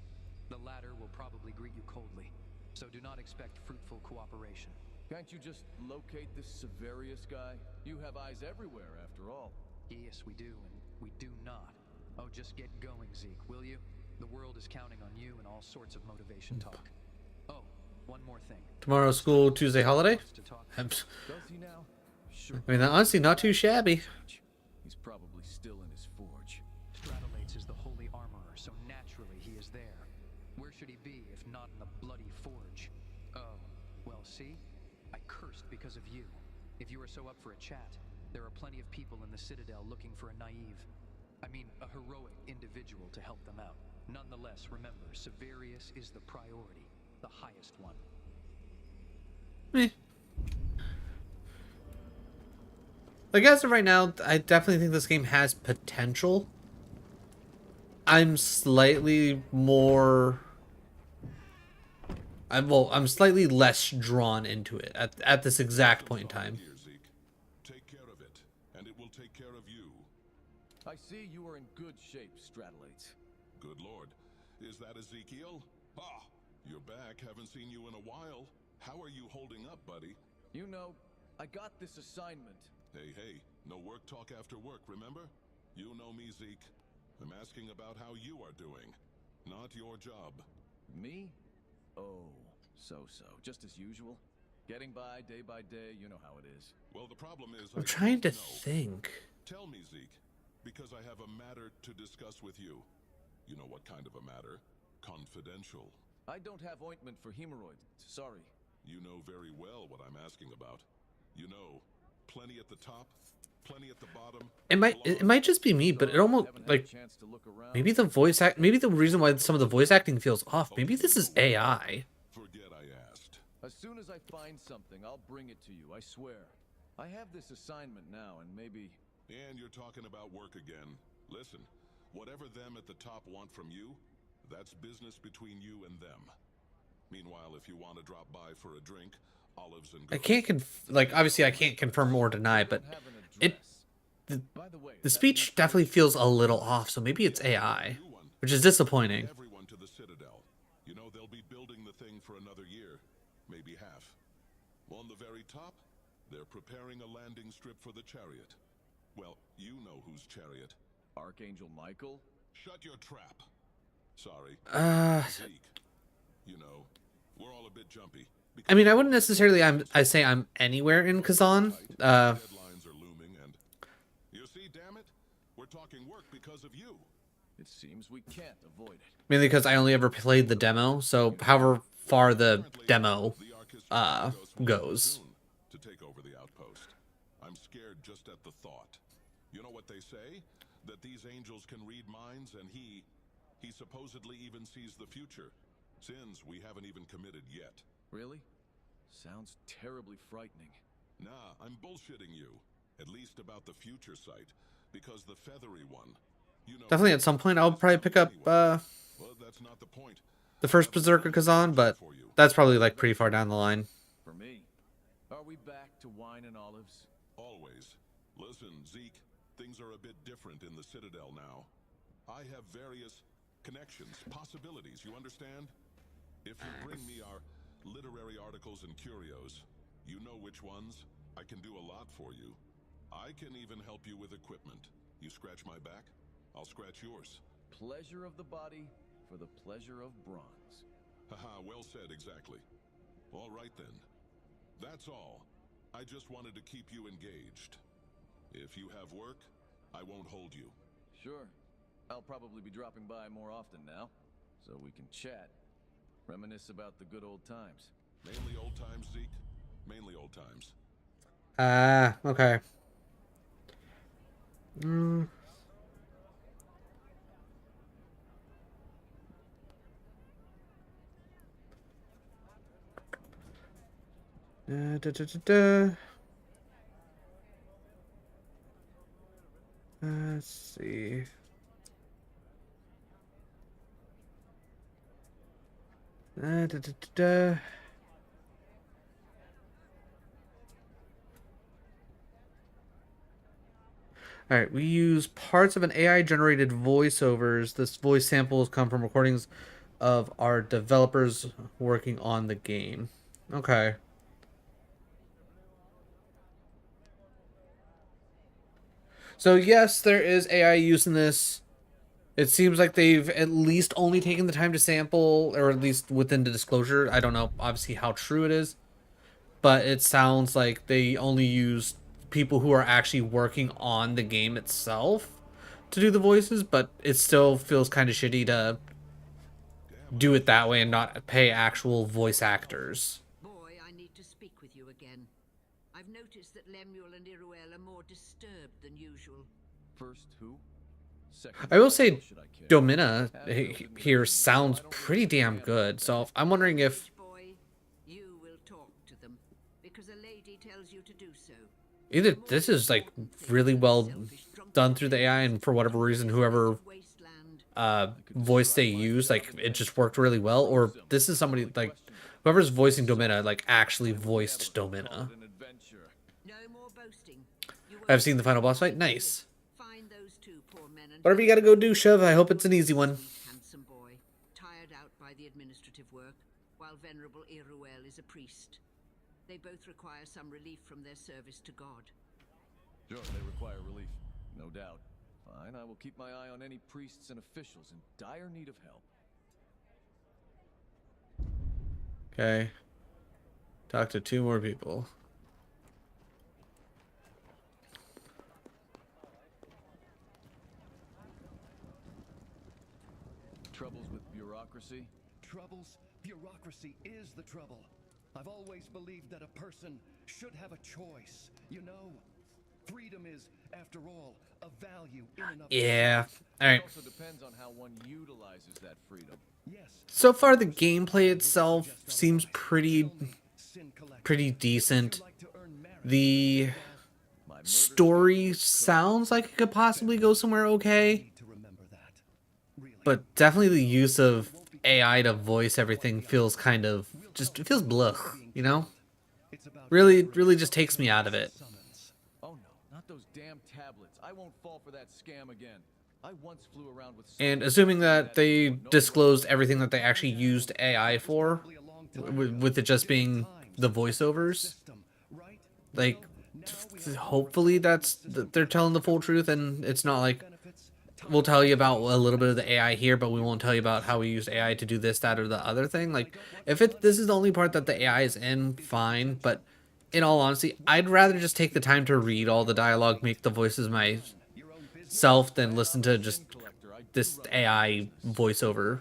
The latter will probably greet you coldly, so do not expect fruitful cooperation. Can't you just locate this Severius guy? You have eyes everywhere, after all. Yes, we do, and we do not. Oh, just get going, Zeke, will you? The world is counting on you and all sorts of motivation talk. Oh, one more thing. Tomorrow school, Tuesday holiday? Does he now? Sure. I mean, honestly, not too shabby. He's probably still in his forge. Stratolates is the holy armorer, so naturally he is there. Where should he be if not in the bloody forge? Oh, well, see? I cursed because of you. If you are so up for a chat, there are plenty of people in the Citadel looking for a a heroic individual to help them out. Nonetheless, remember, Severius is the priority, the highest one. Like, as of right now, I definitely think this game has potential. I'm slightly more... I'm slightly less drawn into it at this exact point in time. Take care of it, and it will take care of you. I see you are in good shape, Stratolates. Good lord. Is that Ezekiel? Ah, you're back. Haven't seen you in a while. How are you holding up, buddy? You know, I got this assignment. Hey, no work talk after work, remember? You know me, Zeke. I'm asking about how you are doing, not your job. Me? Oh, so. Just as usual. Getting by day, you know how it is. Well, the problem is... I'm trying to think. Tell me, Zeke, because I have a matter to discuss with you. You know what kind of a matter? Confidential. I don't have ointment for hemorrhoids, sorry. You know very well what I'm asking about. You know, plenty at the top, plenty at the bottom. It might just be me, but it almost like maybe maybe the reason why some of the voice acting feels off. Maybe this is AI. Forget I asked. As soon as I find something, I'll bring it to you, I swear. I have this assignment now, and maybe... And you're talking about work again. Listen, whatever them at the top want from you, that's business between you and them. Meanwhile, if you want to drop by for a drink, olives and... I can't like obviously I can't confirm or deny, but the speech definitely feels a little off. So maybe it's AI, which is disappointing. Everyone to the Citadel. You know they'll be building the thing for another year, maybe half. On the very top, they're preparing a landing strip for the chariot. Well, you know whose chariot. Archangel Michael? Shut your trap. Sorry. Zeke. You know, we're all a bit jumpy. I mean, I wouldn't necessarily I say I'm anywhere in Kazan. Deadlines are looming and you see, damn it, we're talking work because of you. It seems we can't avoid it. Mainly because I only ever played the demo, so however far the demo goes. To take over the outpost. I'm scared just at the thought. You know what they say? That these angels can read minds, and he supposedly even sees the future. Sins we haven't even committed yet. Really? Sounds terribly frightening. Nah, I'm bullshitting you. At least about the future sight. Because the feathery one, you know... Definitely at some point I'll probably pick up well, that's not the point. the first Berserker Kazan, but that's probably like pretty far down the line. For me. Are we back to wine and olives? Always. Listen, Zeke, things are a bit different in the Citadel now. I have various connections, possibilities, you understand? If you bring me our literary articles and curios, you know which ones. I can do a lot for you. I can even help you with equipment. You scratch my back, I'll scratch yours. Pleasure of the body for the pleasure of bronze. Haha, well said, exactly. All right then. That's all. I just wanted to keep you engaged. If you have work, I won't hold you. Sure. I'll probably be dropping by more often now, so we can chat. Reminisce about the good old times. Mainly old times, Zeke. Mainly old times. Okay. Let's see. All right, we use parts of an AI-generated voiceovers. This voice samples come from recordings of our developers working on the game. Okay. So yes, there is AI use in this. It seems like they've at least only taken the time to sample, or at least within the disclosure. I don't know, obviously, how true it is. But it sounds like they only used people who are actually working on the game itself to do the voices, but it still feels kind of shitty to do it that way and not pay actual voice actors. Boy, I need to speak with you again. I've noticed that Lemuel and Iruel are more disturbed than usual. First who? Second, I will say should I care? Domina here sounds pretty damn good, so I'm wondering if Boy, you will talk to them because a lady tells you to do so. either this is like really well done through the AI, and for whatever reason whoever voice they use, like it just worked really well, or this is somebody like whoever's voicing Domina like actually voiced Domina. No more boasting. I've seen the final boss fight. Nice. Find those two poor men and Whatever you gotta go do, Shove. I hope it's an easy one. handsome boy, tired out by the administrative work, while venerable Iruel is a priest. They both require some relief from their service to God. Sure, they require relief. No doubt. Fine, I will keep my eye on any priests and officials in dire need of help. Okay. Talk to 2 more people. Troubles with bureaucracy? Troubles? Bureaucracy is the trouble. I've always believed that a person should have a choice, you know? Freedom is, after all, a value in and of Yeah. itself. All right. It also depends on how one utilizes that freedom. Yes. So far, the gameplay itself seems pretty decent. The story sounds like it could possibly go somewhere okay, but definitely the use of AI to voice everything feels kind of it feels blah, you know? Really just takes me out of it. Oh no, not those damn tablets. I won't fall for that scam again. I once flew around with And assuming that they disclosed everything that they actually used AI for, with it just being the voiceovers, like, hopefully they're telling the full truth, and it's not like, we'll tell you about a little bit of the AI here, but we won't tell you about how we used AI to do this, that, or the other thing. Like, if this is the only part that the AI is in, fine, but in all honesty, I'd rather just take the time to read all the dialogue, make the voices myself, than listen to just this AI voiceover.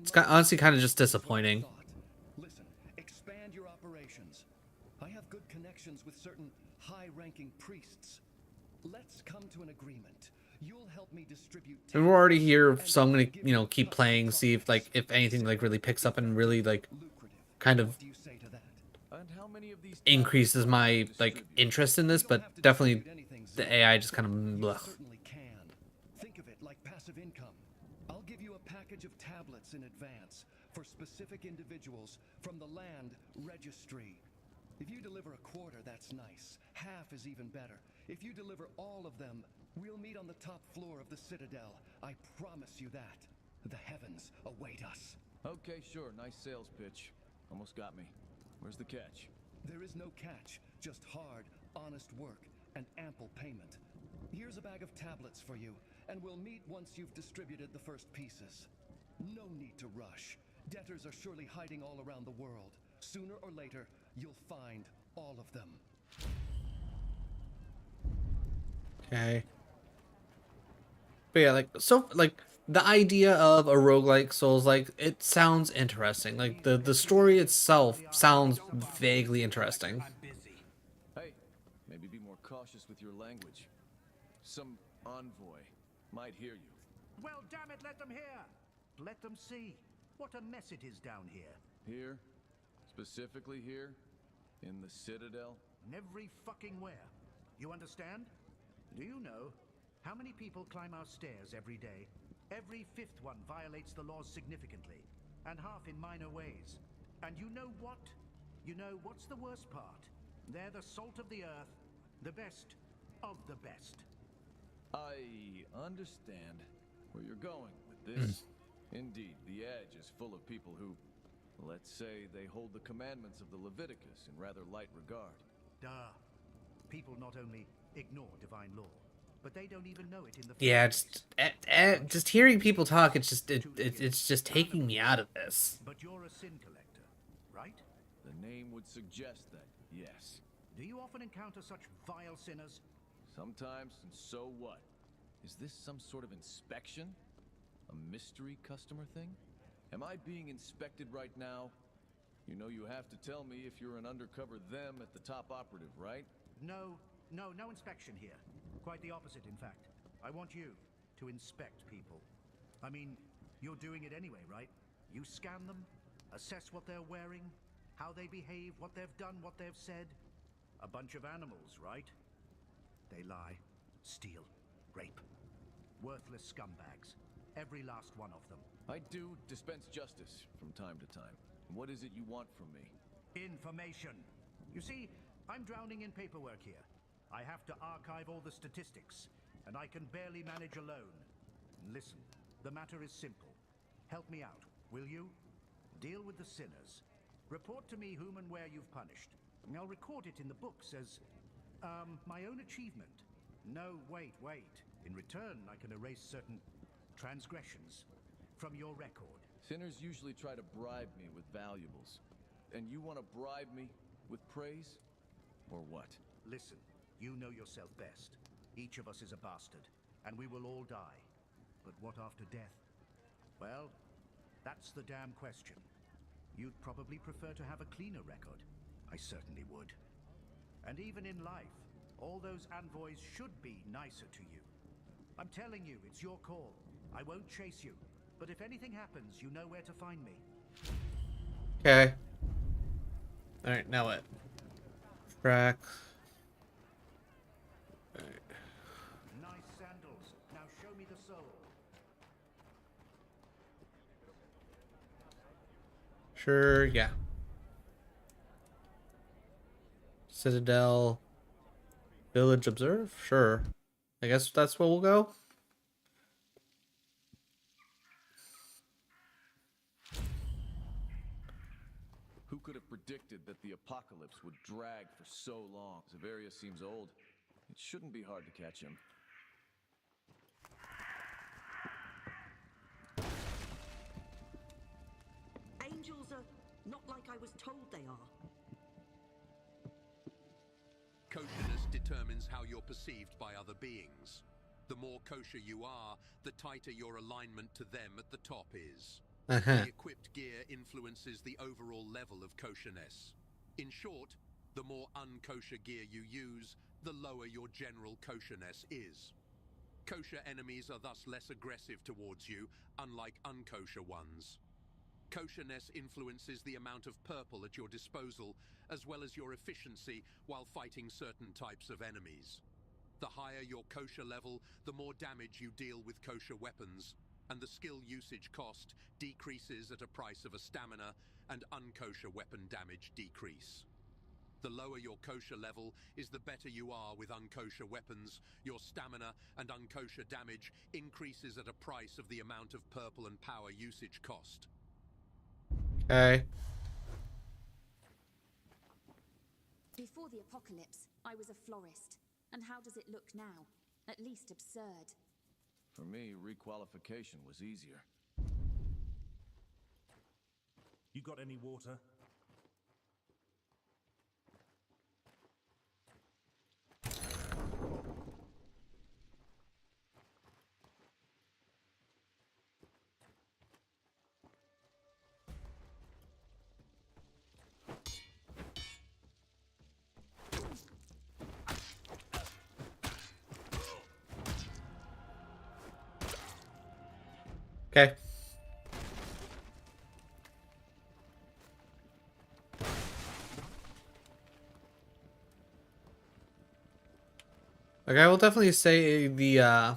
It's honestly kind of just disappointing. Listen, expand your operations. I have good connections with certain high-ranking priests. Let's come to an agreement. You'll help me distribute. And we're already here, so I'm gonna, keep playing, see if anything really picks up and really kind of increases my interest in this. But definitely, the AI just kind of blech. Certainly can. Think of it like passive income. I'll give you a package of tablets in advance for specific individuals from the land registry. If you deliver a quarter, that's nice. Half is even better. If you deliver all of them, we'll meet on the top floor of the Citadel. I promise you that. The heavens await us. Okay, sure. Nice sales pitch. Almost got me. Where's the catch? There is no catch, just hard, honest work and ample payment. Here's a bag of tablets for you, and we'll meet once you've distributed the first pieces. No need to rush. Debtors are surely hiding all around the world. Sooner or later, you'll find all of them. Okay. But yeah, the idea of a roguelike Souls-like, it sounds interesting. Like the story itself sounds vaguely interesting. Hey, maybe be more cautious with your language. Some envoy might hear you. Well, damn it, let them hear. Let them see what a mess it is down here. Here? Specifically here? In the Citadel? In every fucking where. You understand? Do you know how many people climb our stairs every day? Every fifth one violates the laws significantly, and half in minor ways. And you know what? You know what's the worst part? They're the salt of the earth, the best of the best. I understand where you're going with this. Indeed, the Edge is full of people who, let's say, they hold the commandments of the Leviticus in rather light regard. Duh. People not only ignore divine law, but they don't even know it in the Yeah, just hearing people talk, it's just taking me out of this. But you're a sin collector, right? The name would suggest that, yes. Do you often encounter such vile sinners? Sometimes, and so what? Is this some sort of inspection? A mystery customer thing? Am I being inspected right now? You know you have to tell me if you're an undercover them at the top operative, right? No inspection here. Quite the opposite, in fact. I want you to inspect people. I mean, you're doing it anyway, right? You scan them, assess what they're wearing, how they behave, what they've done, what they've said. A bunch of animals, right? They lie, steal, rape. Worthless scumbags. Every last one of them. I do dispense justice from time to time. What is it you want from me? Information. You see, I'm drowning in paperwork here. I have to archive all the statistics, and I can barely manage alone. Listen, the matter is simple. Help me out, will you? Deal with the sinners. Report to me whom and where you've punished. I'll record it in the books as, my own achievement. No, wait. In return, I can erase certain transgressions from your record. Sinners usually try to bribe me with valuables. And you want to bribe me with praise? Or what? Listen, you know yourself best. Each of us is a bastard, and we will all die. But what after death? Well, that's the damn question. You'd probably prefer to have a cleaner record. I certainly would. And even in life, all those envoys should be nicer to you. I'm telling you, it's your call. I won't chase you. But if anything happens, you know where to find me. Okay. Alright, now what? Track. Alright. Nice sandals. Now show me the sole. Sure, yeah. Citadel. Village Observe? Sure. I guess that's where we'll go. Who could have predicted that the apocalypse would drag for so long? Severia seems old. It shouldn't be hard to catch him. Angels are not like I was told they are. Kosherness determines how you're perceived by other beings. The more kosher you are, the tighter your alignment to them at the top is. The equipped gear influences the overall level of kosherness. In short, the more unkosher gear you use, the lower your general kosherness is. Kosher enemies are thus less aggressive towards you, unlike unkosher ones. Kosherness influences the amount of purple at your disposal, as well as your efficiency while fighting certain types of enemies. The higher your kosher level, the more damage you deal with kosher weapons, and the skill usage cost decreases at a price of a stamina, and unkosher weapon damage decrease. The lower your kosher level is, the better you are with unkosher weapons. Your stamina and unkosher damage increases at a price of the amount of purple and power usage cost. Okay. Before the apocalypse, I was a florist. And how does it look now? At least absurd. For me, requalification was easier. You got any water? Okay. Okay, I will definitely say the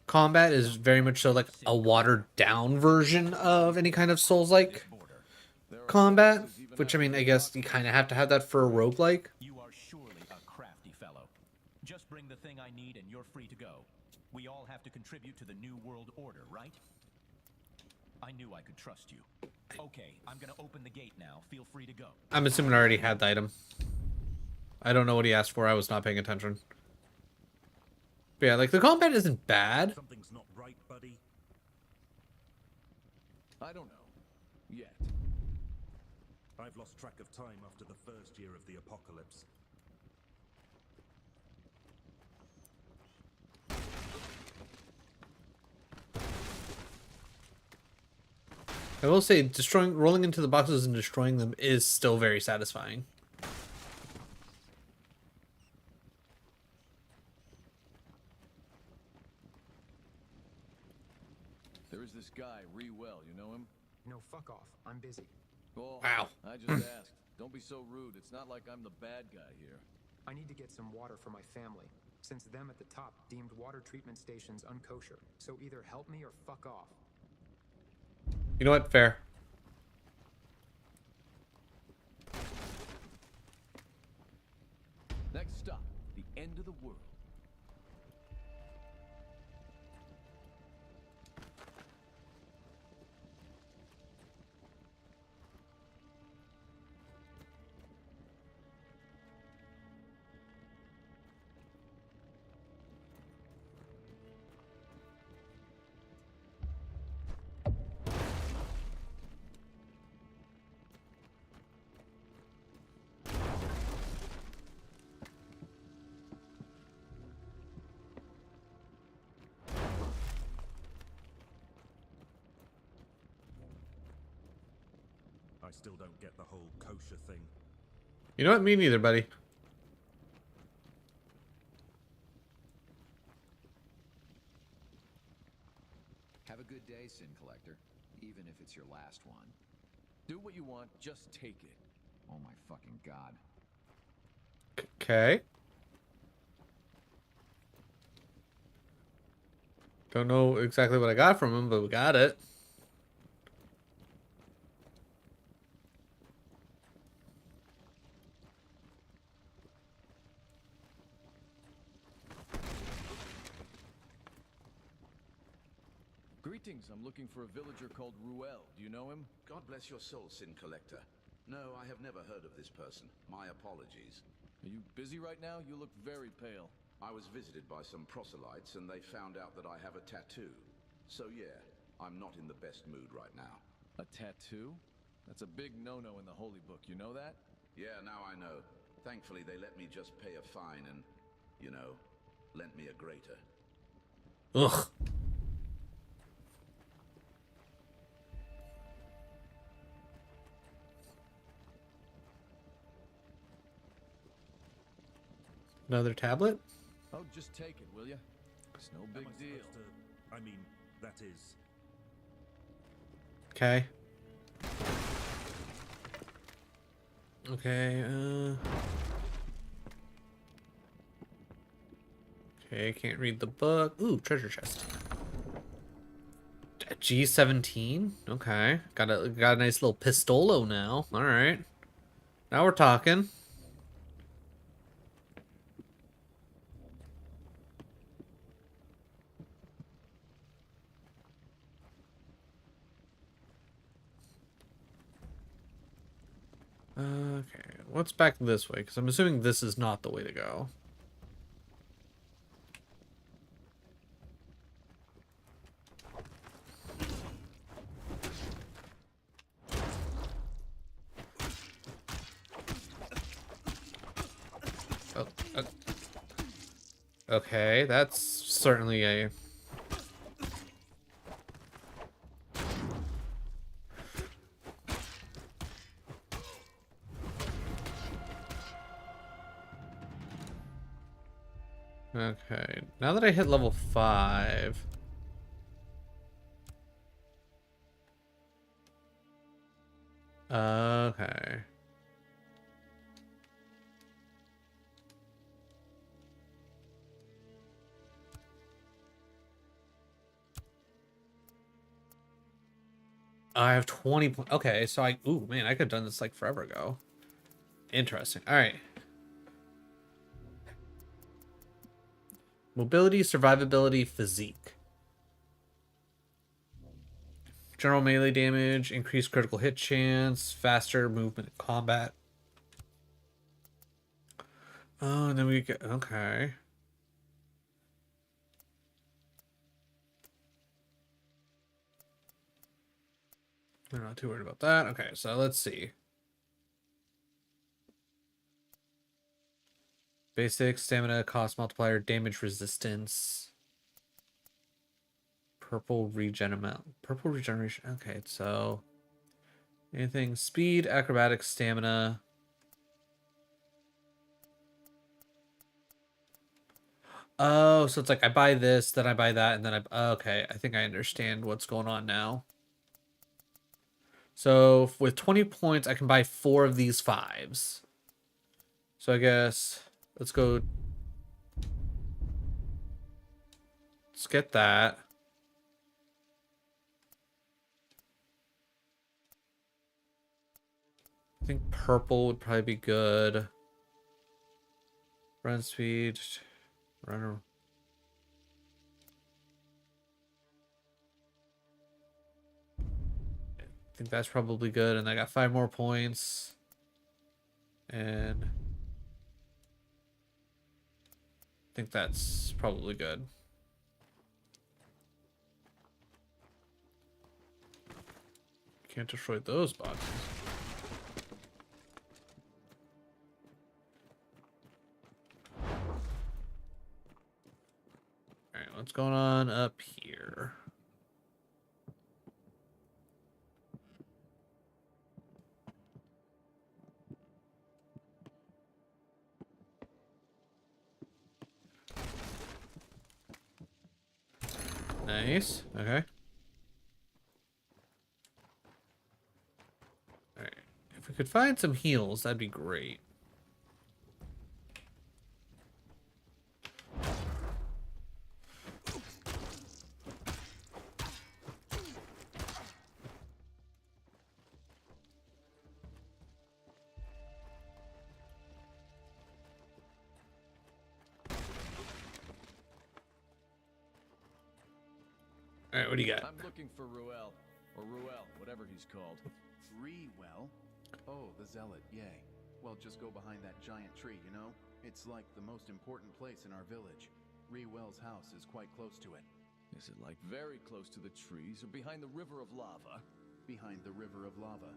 combat is very much so like a watered down version of any kind of Souls-like combat, which I mean, I guess you kind of have to have that for a roguelike. You are surely a crafty fellow. Just bring the thing I need and you're free to go. We all have to contribute to the New World Order, right? I knew I could trust you. Okay, I'm gonna open the gate now. Feel free to go. I'm assuming I already had the item. I don't know what he asked for. I was not paying attention. But yeah, like the combat isn't bad. Something's not right, buddy. I don't know. Yet. I've lost track of time after the first year of the apocalypse. I will say, rolling into the boxes and destroying them is still very satisfying. There is this guy, Rewell, you know him? No, fuck off. I'm busy. Oh, wow. I just asked. Don't be so rude. It's not like I'm the bad guy here. I need to get some water for my family, since them at the top deemed water treatment stations unkosher. So either help me or fuck off. You know what? Fair. Next stop, the end of the world. I still don't get the whole kosher thing. You know what? Me neither, buddy. Have a good day, Sin Collector. Even if it's your last one. Do what you want, just take it. Oh my fucking god. Okay. Don't know exactly what I got from him, but we got it. Greetings, I'm looking for a villager called Ruel. Do you know him? God bless your soul, Sin Collector. No, I have never heard of this person. My apologies. Are you busy right now? You look very pale. I was visited by some proselytes and they found out that I have a tattoo. So yeah, I'm not in the best mood right now. A tattoo? That's a big no-no in the holy book, you know that? Yeah, now I know. Thankfully they let me just pay a fine and, you know, lent me a grater. Ugh. Another tablet? Oh, just take it, will you? It's no big deal. I mean, that is... Okay. Okay, okay, can't read the book. Ooh, treasure chest. G17? Okay. Got a nice little pistolo now. Alright. Now we're talking. Okay, what's back this way? Because I'm assuming this is not the way to go. Oh, okay, that's certainly a... Okay, now that I hit level 5... Okay. I have 20 points. Okay, so ooh, man, I could have done this like forever ago. Interesting. All right. Mobility, survivability, physique. General melee damage, increased critical hit chance, faster movement in combat. Oh, and then we get... Okay. I'm not too worried about that. Okay, so let's see. Basic, stamina, cost multiplier, damage resistance. Purple regeneration. Okay, so... Anything, speed, acrobatics, stamina... Oh, so it's like I buy this, then I buy that, and then okay, I think I understand what's going on now. So with 20 points, I can buy 4 of these 5s. So I guess let's go. Let's get that. I think purple would probably be good. Run speed. Runner. I think that's probably good. And I got 5 more points. And I think that's probably good. Can't destroy those boxes. Alright, what's going on up here? Nice. Okay. Alright. If we could find some heals, that'd be great. Alright, what do you got? I'm looking for Ruel. Or Ruel, whatever he's called. Rewell? Oh, the Zealot, yay. Well, just go behind that giant tree, you know? It's like the most important place in our village. Rewell's house is quite close to it. Is it like very close to the trees or behind the river of lava? Behind the river of lava.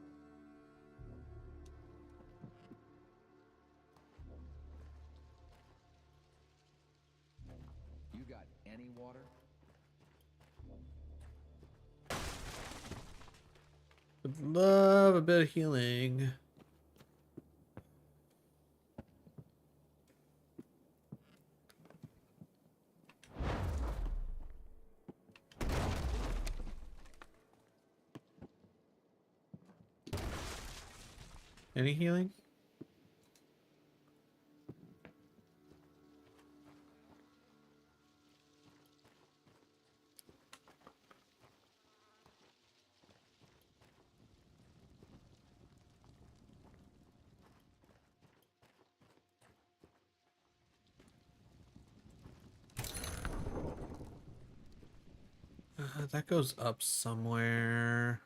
You got any water? Would love a bit of healing. Any healing? That goes up somewhere.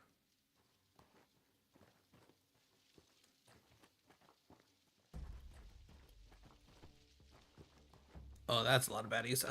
Oh, that's a lot of baddies.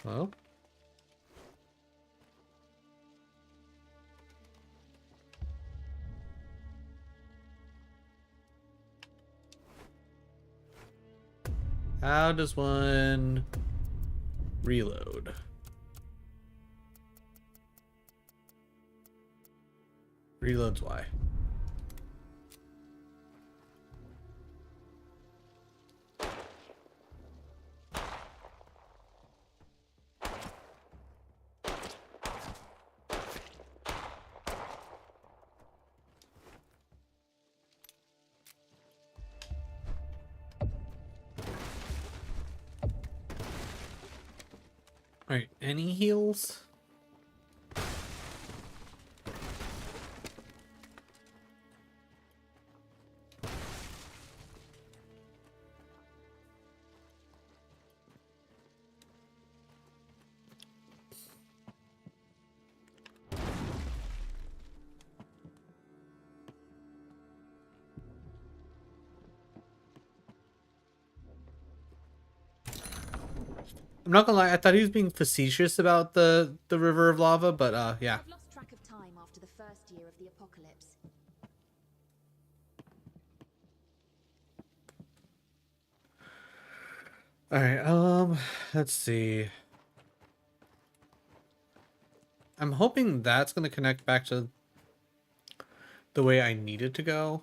Well. How does one reload? Reloads Y. Alright, any heals? I'm not gonna lie, I thought he was being facetious about the river of lava, but yeah. I've lost track of time after the first year of the apocalypse. Alright, let's see. I'm hoping that's gonna connect back to the way I need it to go.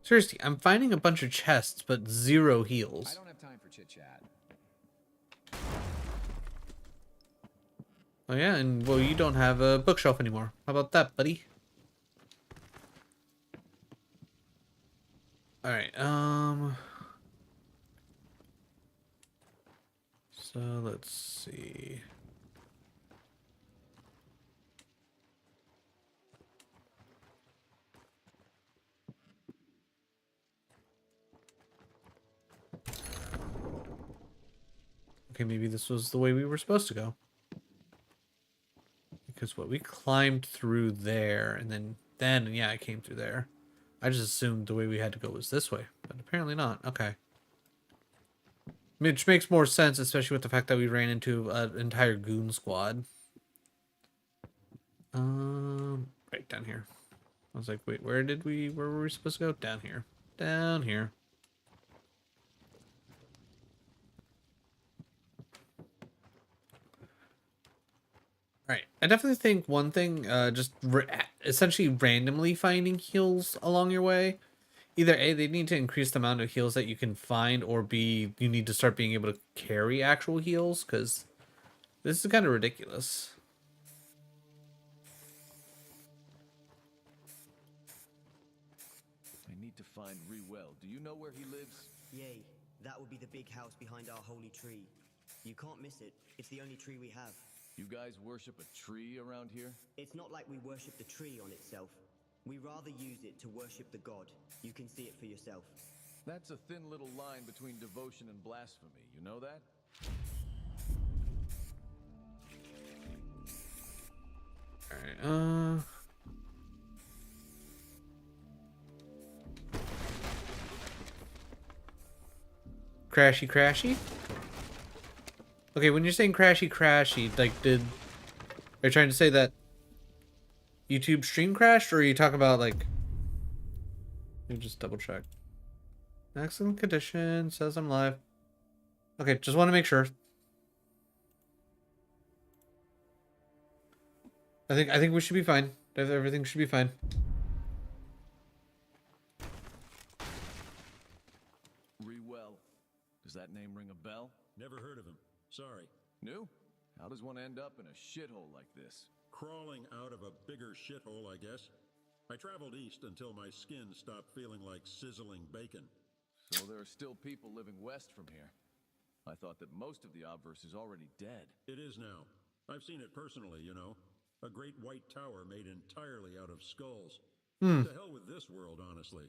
Seriously, I'm finding a bunch of chests, but 0 heals. I don't have time for chit-chat. Oh yeah, and well, you don't have a bookshelf anymore. How about that, buddy? Alright, so let's see. okay, maybe this was the way we were supposed to go. Because what we climbed through there, and then yeah, I came through there. I just assumed the way we had to go was this way, but apparently not. Okay. Which makes more sense, especially with the fact that we ran into an entire goon squad. Right down here. I was like, wait, where were we supposed to go? Down here. Down here. Alright, I definitely think one thing, essentially randomly finding heals along your way. Either A, they need to increase the amount of heals that you can find, or B, you need to start being able to carry actual heals, because this is kind of ridiculous. I need to find Rewell. Do you know where he lives? Yay, that would be the big house behind our holy tree. You can't miss it. It's the only tree we have. You guys worship a tree around here? It's not like we worship the tree on itself. We rather use it to worship the god. You can see it for yourself. That's a thin little line between devotion and blasphemy. You know that? Alright, Crashy? Okay, when you're saying crashy, like, are you trying to say that YouTube stream crashed, or are you talking about, like... Let me just double check. Excellent condition, says I'm live. Okay, just want to make sure. I think we should be fine. Everything should be fine. Rewell. Does that name ring a bell? Never heard of him. Sorry. New? How does one end up in a shithole like this? Crawling out of a bigger shithole, I guess. I traveled east until my skin stopped feeling like sizzling bacon. So there are still people living west from here. I thought that most of the obverse is already dead. It is now. I've seen it personally, you know. A great white tower made entirely out of skulls. To hell with this world, honestly.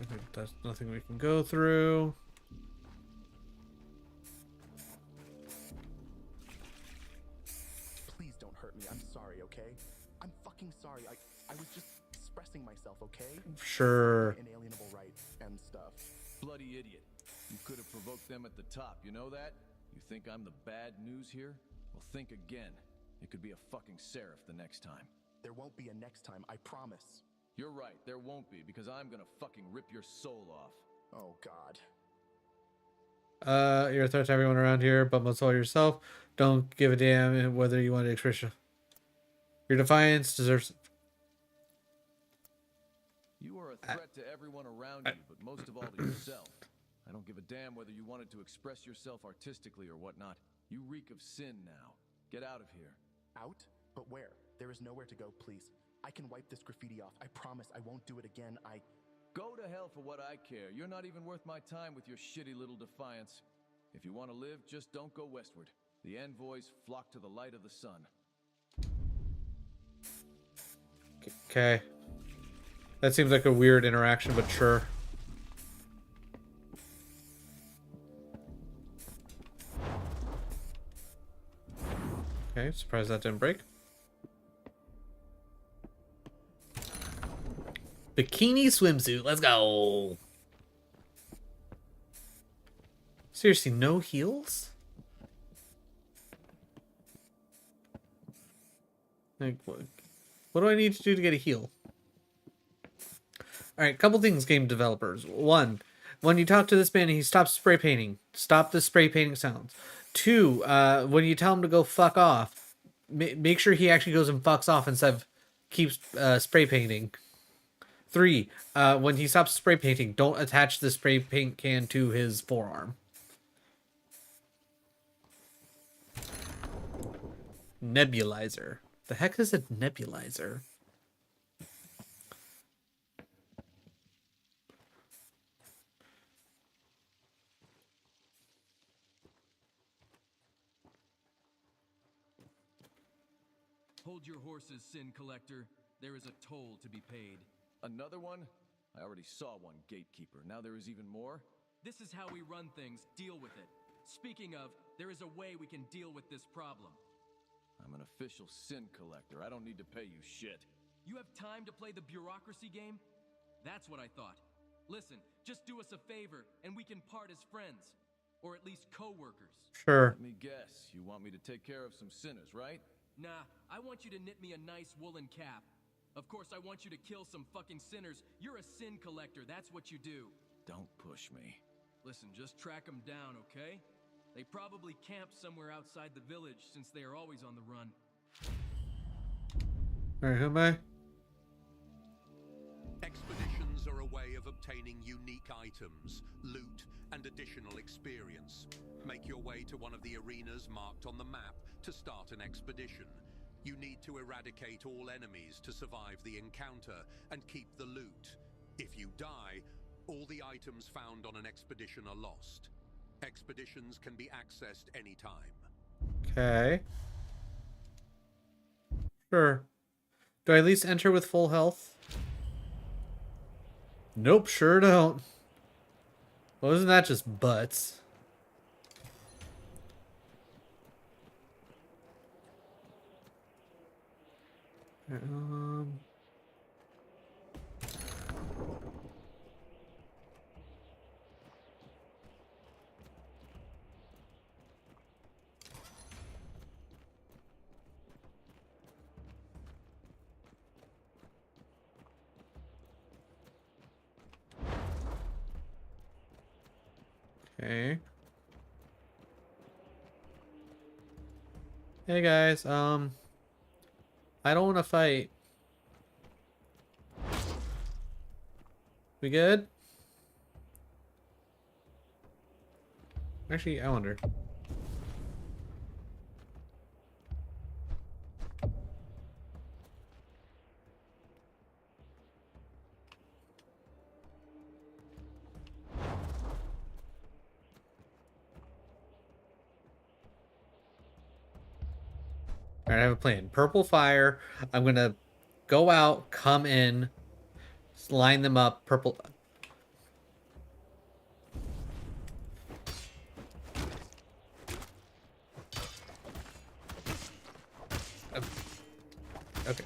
I think that's nothing we can go through. Please don't hurt me. I'm sorry, okay? I'm fucking sorry. I was just expressing myself, okay? Sure. Inalienable rights and stuff. Bloody idiot. You could have provoked them at the top, you know that? You think I'm the bad news here? Well, think again. It could be a fucking seraph the next time. There won't be a next time, I promise. You're right, there won't be, because I'm gonna fucking rip your soul off. Oh, God. You're a threat to everyone around here, but most of all yourself. Don't give a damn whether you want to express your defiance deserves... You are a threat to everyone around you, but most of all to yourself. I don't give a damn whether you wanted to express yourself artistically or whatnot. You reek of sin now. Get out of here. Out? But where? There is nowhere to go, please. I can wipe this graffiti off. I promise I won't do it again. Go to hell for what I care. You're not even worth my time with your shitty little defiance. If you want to live, just don't go westward. The envoys flock to the light of the sun. Okay. That seems like a weird interaction, but sure. Okay, surprised that didn't break. Bikini swimsuit, let's go. Seriously, no heals? Like, what do I need to do to get a heal? Alright, couple things, game developers. One, when you talk to this man, he stops spray painting. Stop the spray painting sounds. Two, when you tell him to go fuck off, make sure he actually goes and fucks off instead of keeps spray painting. Three, when he stops spray painting, don't attach the spray paint can to his forearm. Nebulizer. The heck is a nebulizer? Hold your horses, Sin Collector. There is a toll to be paid. Another one? I already saw one gatekeeper. Now there is even more? This is how we run things. Deal with it. Speaking of, there is a way we can deal with this problem. I'm an official sin collector. I don't need to pay you shit. You have time to play the bureaucracy game? That's what I thought. Listen, just do us a favor, and we can part as friends. Or at least co-workers. Sure. Let me guess. You want me to take care of some sinners, right? Nah, I want you to knit me a nice woolen cap. Of course, I want you to kill some fucking sinners. You're a sin collector, that's what you do. Don't push me. Listen, just track them down, okay? They probably camp somewhere outside the village, since they are always on the run. Alright, who am I? Expeditions are a way of obtaining unique items, loot, and additional experience. Make your way to one of the arenas marked on the map to start an expedition. You need to eradicate all enemies to survive the encounter and keep the loot. If you die, all the items found on an expedition are lost. Expeditions can be accessed anytime. Okay. Sure. Do I at least enter with full health? Nope, sure don't. Well, isn't that just butts? Okay. Hey guys, I don't want to fight. We good? Actually, I wonder. Alright, I have a plan. Purple fire. I'm gonna go out, come in, line them up. Purple. Okay.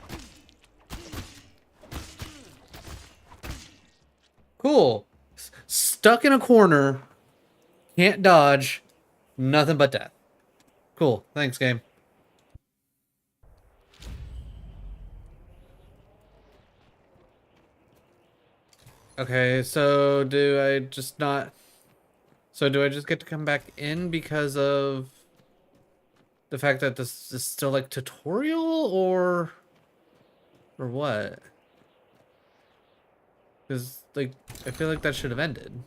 Cool. Stuck in a corner. Can't dodge. Nothing but death. Cool. Thanks, game. Okay, so do I just not... So do I just get to come back in because of the fact that this is still like tutorial or what? Because like I feel like that should have ended.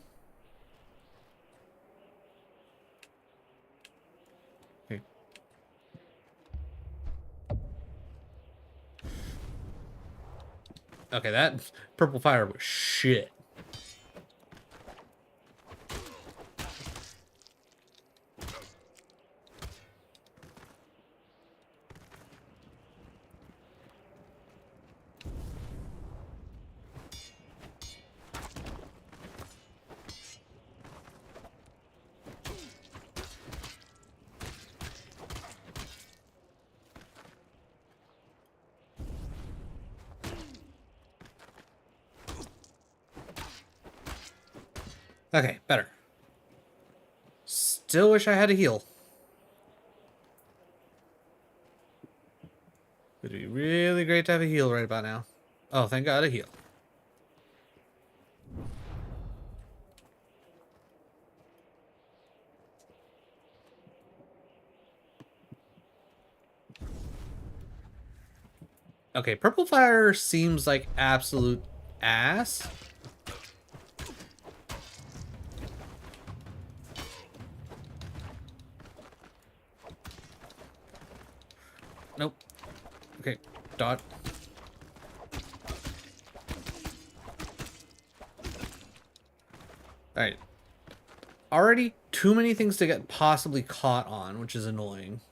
Okay. Okay, that purple fire was shit. Okay, better. Still wish I had a heal. Would be really great to have a heal right about now. Oh, thank God, a heal. Okay, purple fire seems like absolute ass. Nope. Okay, dot. Alright. Already too many things to get possibly caught on, which is annoying.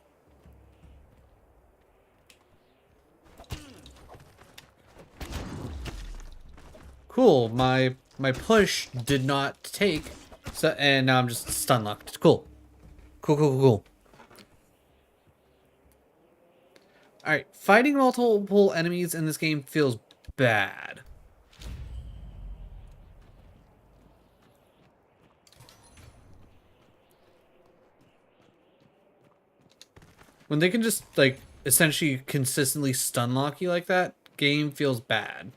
Cool. My push did not take, so and now I'm just stun locked. Cool. Cool. All right, fighting multiple enemies in this game feels bad. When they can just like essentially consistently stun lock you like that, game feels bad.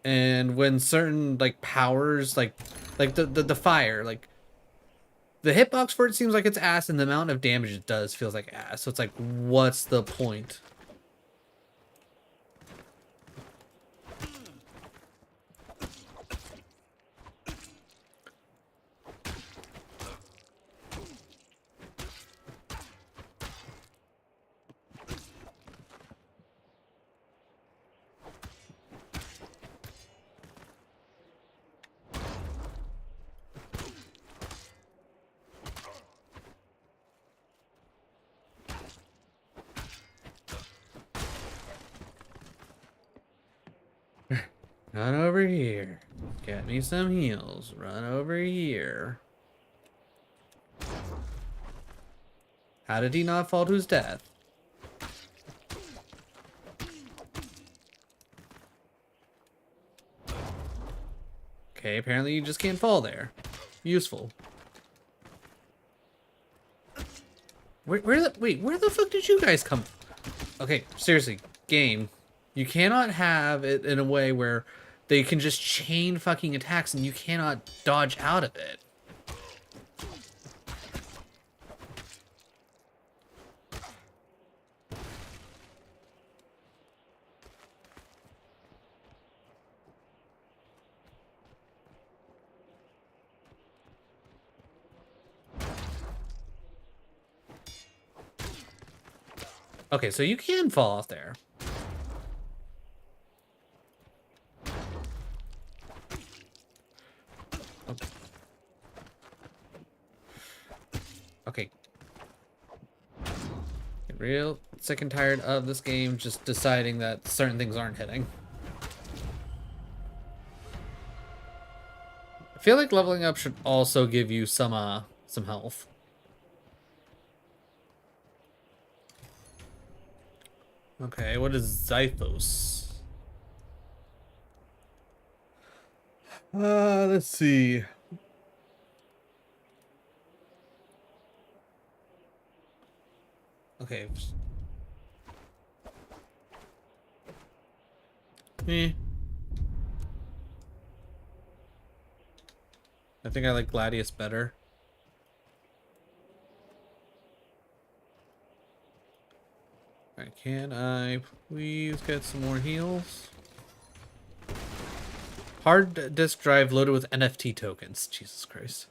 And when certain like powers like the fire, like the hitbox for it seems like it's ass, and the amount of damage it does feels like ass. So it's like, what's the point? Run over here. Get me some heals. Run over here. How did he not fall to his death? Okay, apparently you just can't fall there. Useful. Wait, where the fuck did you guys come? Okay, seriously, game. You cannot have it in a way where they can just chain fucking attacks and you cannot dodge out of it. Okay, so you can fall off there. Okay. Get real sick and tired of this game just deciding that certain things aren't hitting. I feel like leveling up should also give you some health. Okay, what is Zythos? Let's see. Okay. I think I like Gladius better. Alright, can I please get some more heals? Hard disk drive loaded with NFT tokens. Jesus Christ.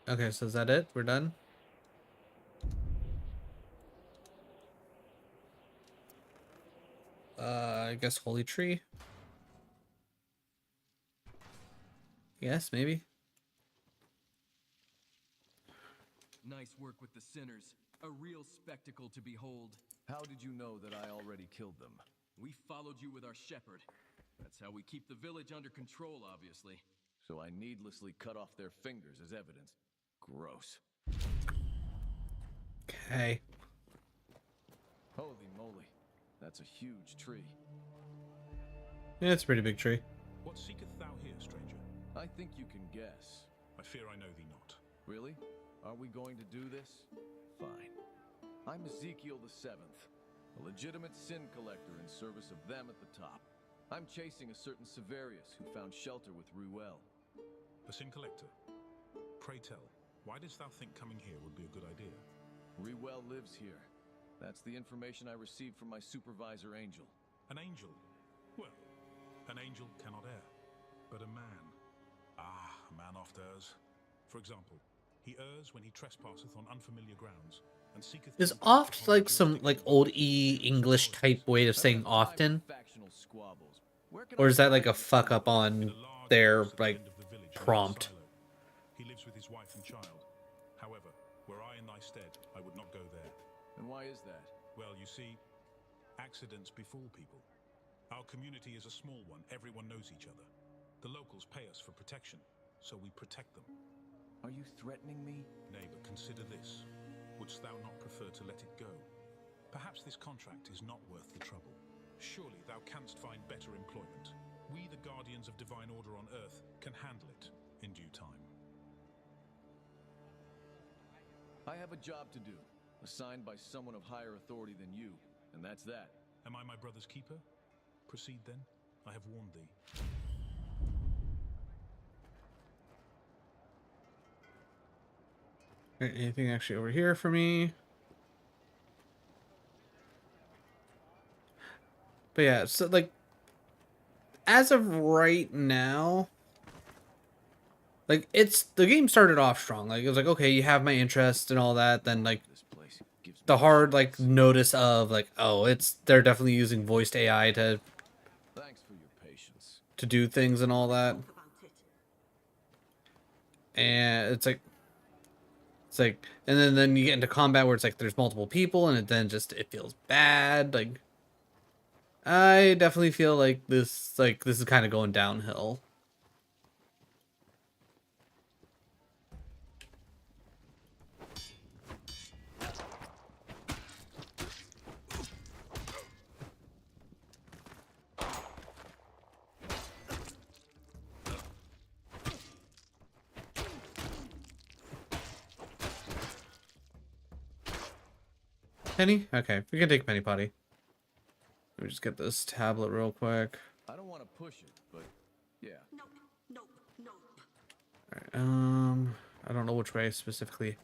Okay, so is that it? We're done? I guess Holy Tree? Yes, maybe. Nice work with the sinners. A real spectacle to behold. How did you know that I already killed them? We followed you with our shepherd. That's how we keep the village under control, obviously. So I needlessly cut off their fingers as evidence. Gross. Okay. Holy moly. That's a huge tree. Yeah, it's a pretty big tree. What seeketh thou here, stranger? I think you can guess. I fear I know thee not. Really? Are we going to do this? Fine. I'm Ezekiel the Seventh, a legitimate sin collector in service of them at the top. I'm chasing a certain Severius who found shelter with Ruel. A sin collector? Pray tell, why didst thou think coming here would be a good idea? Ruel lives here. That's the information I received from my supervisor, Angel. An angel? Well, an angel cannot err. But a man. A man oft errs. For example, he errs when he trespasseth on unfamiliar grounds, and seeketh... Is oft like some like old English type way of saying often? Or is that like a fuck up on their like prompt? He lives with his wife and child. However, were I in thy stead, I would not go there. And why is that? Well, you see, accidents befall people. Our community is a small one. Everyone knows each other. The locals pay us for protection, so we protect them. Are you threatening me? Neighbor, consider this. Wouldst thou not prefer to let it go? Perhaps this contract is not worth the trouble. Surely thou canst find better employment. We, the guardians of divine order on Earth, can handle it in due time. I have a job to do, assigned by someone of higher authority than you, and that's that. Am I my brother's keeper? Proceed then. I have warned thee. Anything actually over here for me? But yeah, so like, as of right now, like the game started off strong. Like it was like, okay, you have my interest and all that. Then like the hard like notice of like, oh, they're definitely using voiced AI to do things and all that. And it's like, and then you get into combat where it's like there's multiple people and it feels bad. Like I definitely feel like this is kind of going downhill. Penny? Okay, we can take Penny Potty. Let me just get this tablet real quick. I don't want to push it, but yeah. Alright, I don't know which way I specifically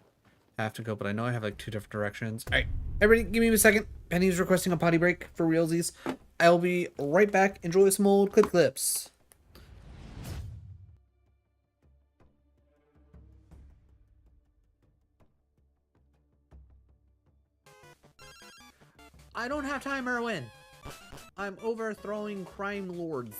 have to go, but I know I have like 2 different directions. Alright, everybody give me a second. Penny's requesting a potty break for realsies. I'll be right back. Enjoy some old clips. I don't have time, Erwin. I'm overthrowing crime lords.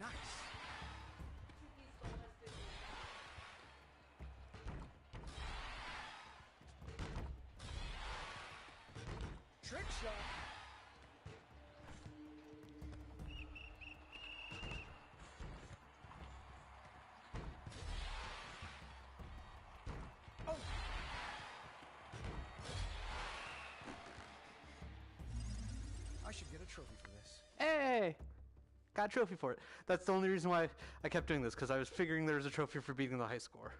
Nice. Trick shot. I should get a trophy for this. Hey! Got a trophy for it. That's the only reason why I kept doing this, because I was figuring there was a trophy for beating the high score.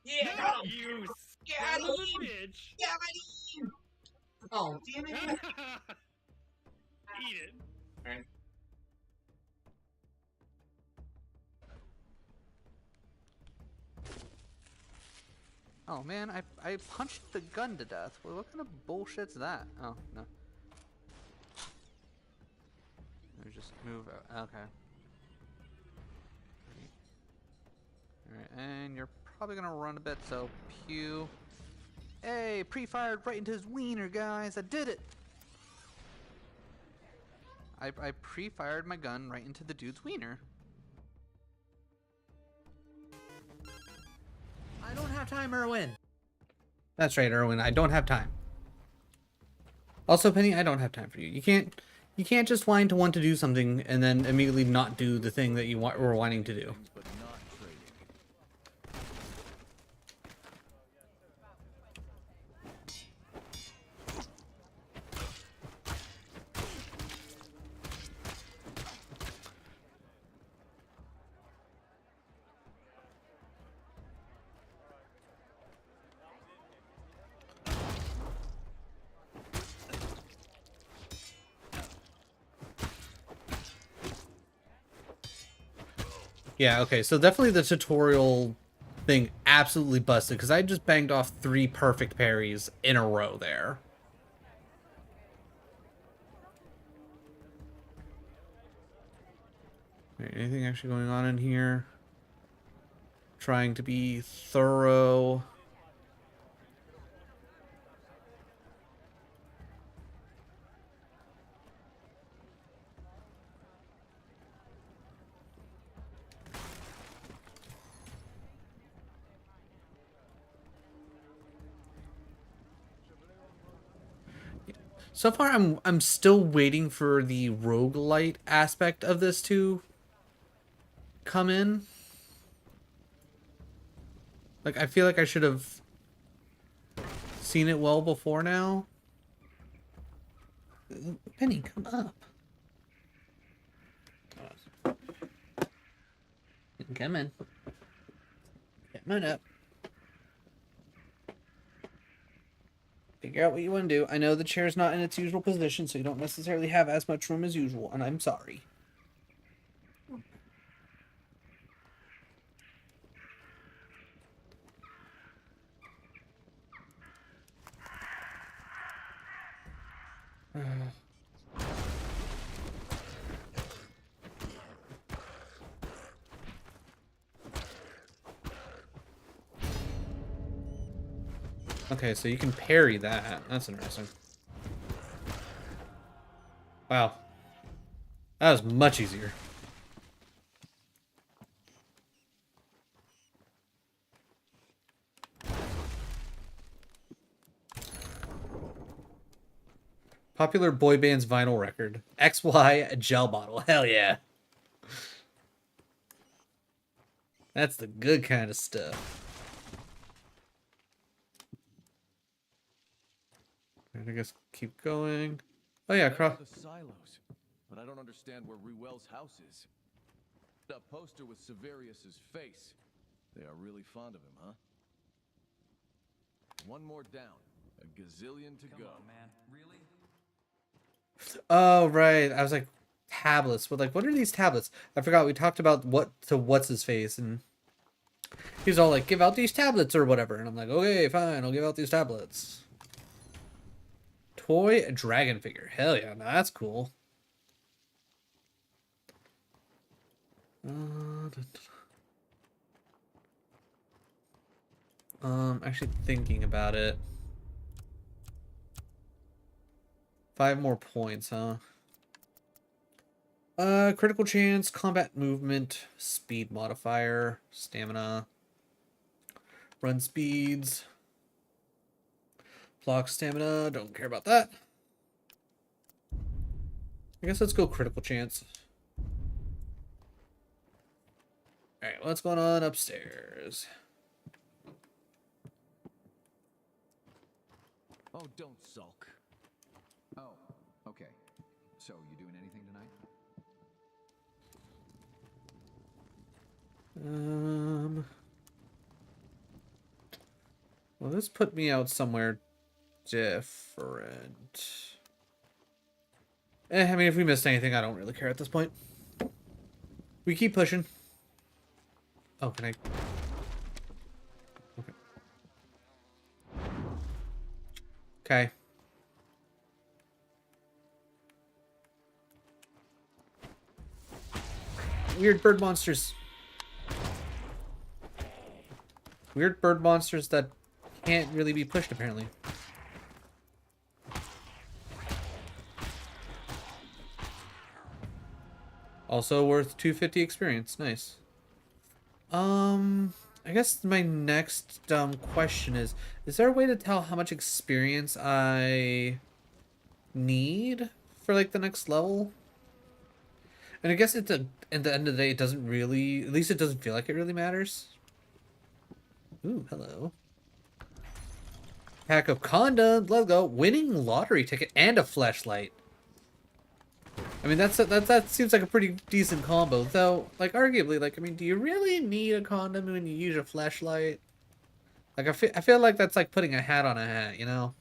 Yeah, no, you son of a bitch! Oh, damn it! Eat it. Alright. Oh man, I punched the gun to death. Well, what kind of bullshit's that? Oh, no. Let me just move out. Okay. Alright, and you're probably gonna run a bit, so pew. Hey, pre-fired right into his wiener, guys. I did it! I pre-fired my gun right into the dude's wiener. I don't have time, Erwin. That's right, Erwin. I don't have time. Also, Penny, I don't have time for you. You can't just whine to want to do something and then immediately not do the thing that you were wanting to do. Yeah, okay, so definitely the tutorial thing absolutely busted, because I just banged off 3 perfect parries in a row there. Right, anything actually going on in here? Trying to be thorough. So far, I'm still waiting for the roguelite aspect of this to come in. Like, I feel like I should have seen it well before now. Penny, come up. Come in. Come on up. Figure out what you want to do. I know the chair's not in its usual position, so you don't necessarily have as much room as usual, and I'm sorry. Okay, so you can parry that. That's interesting. Wow. That was much easier. Popular boy band's vinyl record. XY gel bottle. Hell yeah. That's the good kind of stuff. I guess keep going. Oh yeah, cross. The silos, but I don't understand where Ruel's house is. That poster with Severius's face. They are really fond of him, huh? One more down. A gazillion to go. Come on, man. Really? Oh right. I was like, tablets. But like, what are these tablets? I forgot we talked about what's his face, and he was all like, give out these tablets or whatever. And I'm like, okay, fine, I'll give out these tablets. Toy dragon figure. Hell yeah, now that's cool. Actually thinking about it. 5 more points, huh? Critical chance, combat movement, speed modifier, stamina, run speeds. Block stamina, don't care about that. I guess let's go critical chance. Alright, what's going on upstairs? Oh, don't sulk. Oh, okay. So, you doing anything tonight? Well, this put me out somewhere different. I mean, if we missed anything, I don't really care at this point. We keep pushing. Oh, can I? Okay. Okay. Weird bird monsters. Weird bird monsters that can't really be pushed, apparently. Also worth 250 experience. Nice. I guess my next question is there a way to tell how much experience I need for like the next level? And I guess at the end of the day, it doesn't really, at least it doesn't feel like it really matters. Ooh, hello. Pack of condoms. Let's go. Winning lottery ticket and a fleshlight. I mean, that seems like a pretty decent combo, though. Like, arguably, like, I mean, do you really need a condom when you use a fleshlight? Like, I feel like that's like putting a hat on a hat, you know?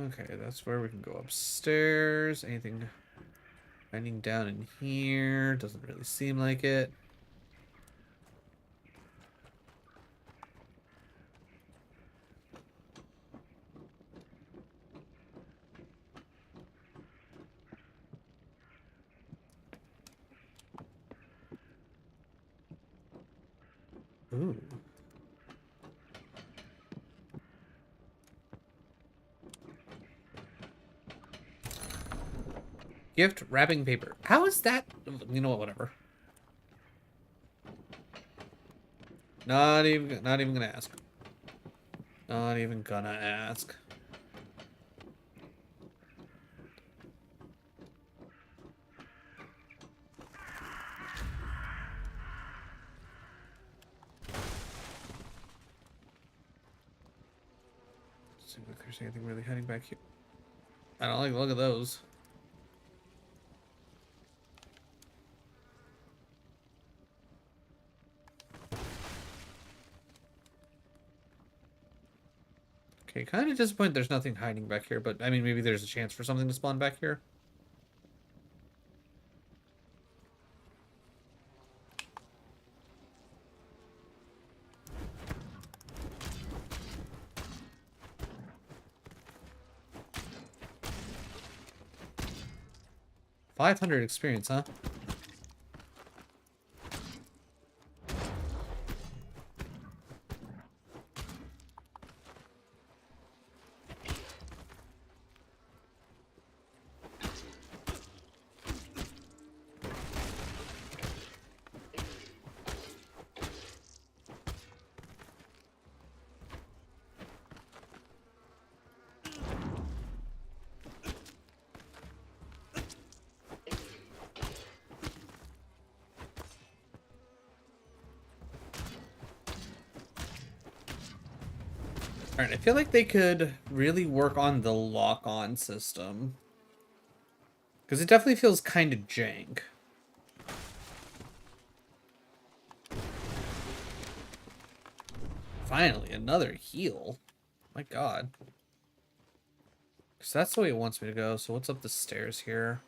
Okay, that's where we can go upstairs. Anything finding down in here? Doesn't really seem like it. Ooh. Gift wrapping paper. How is that? You know what, whatever. Not even gonna ask. Not even gonna ask. See if there's anything really hiding back here. I don't like the look of those. Okay, kind of disappointed there's nothing hiding back here, but I mean, maybe there's a chance for something to spawn back here. $500 experience, huh? Alright, I feel like they could really work on the lock-on system. Because it definitely feels kind of jank. Finally, another heal. My god. Because that's the way it wants me to go, so what's up the stairs here?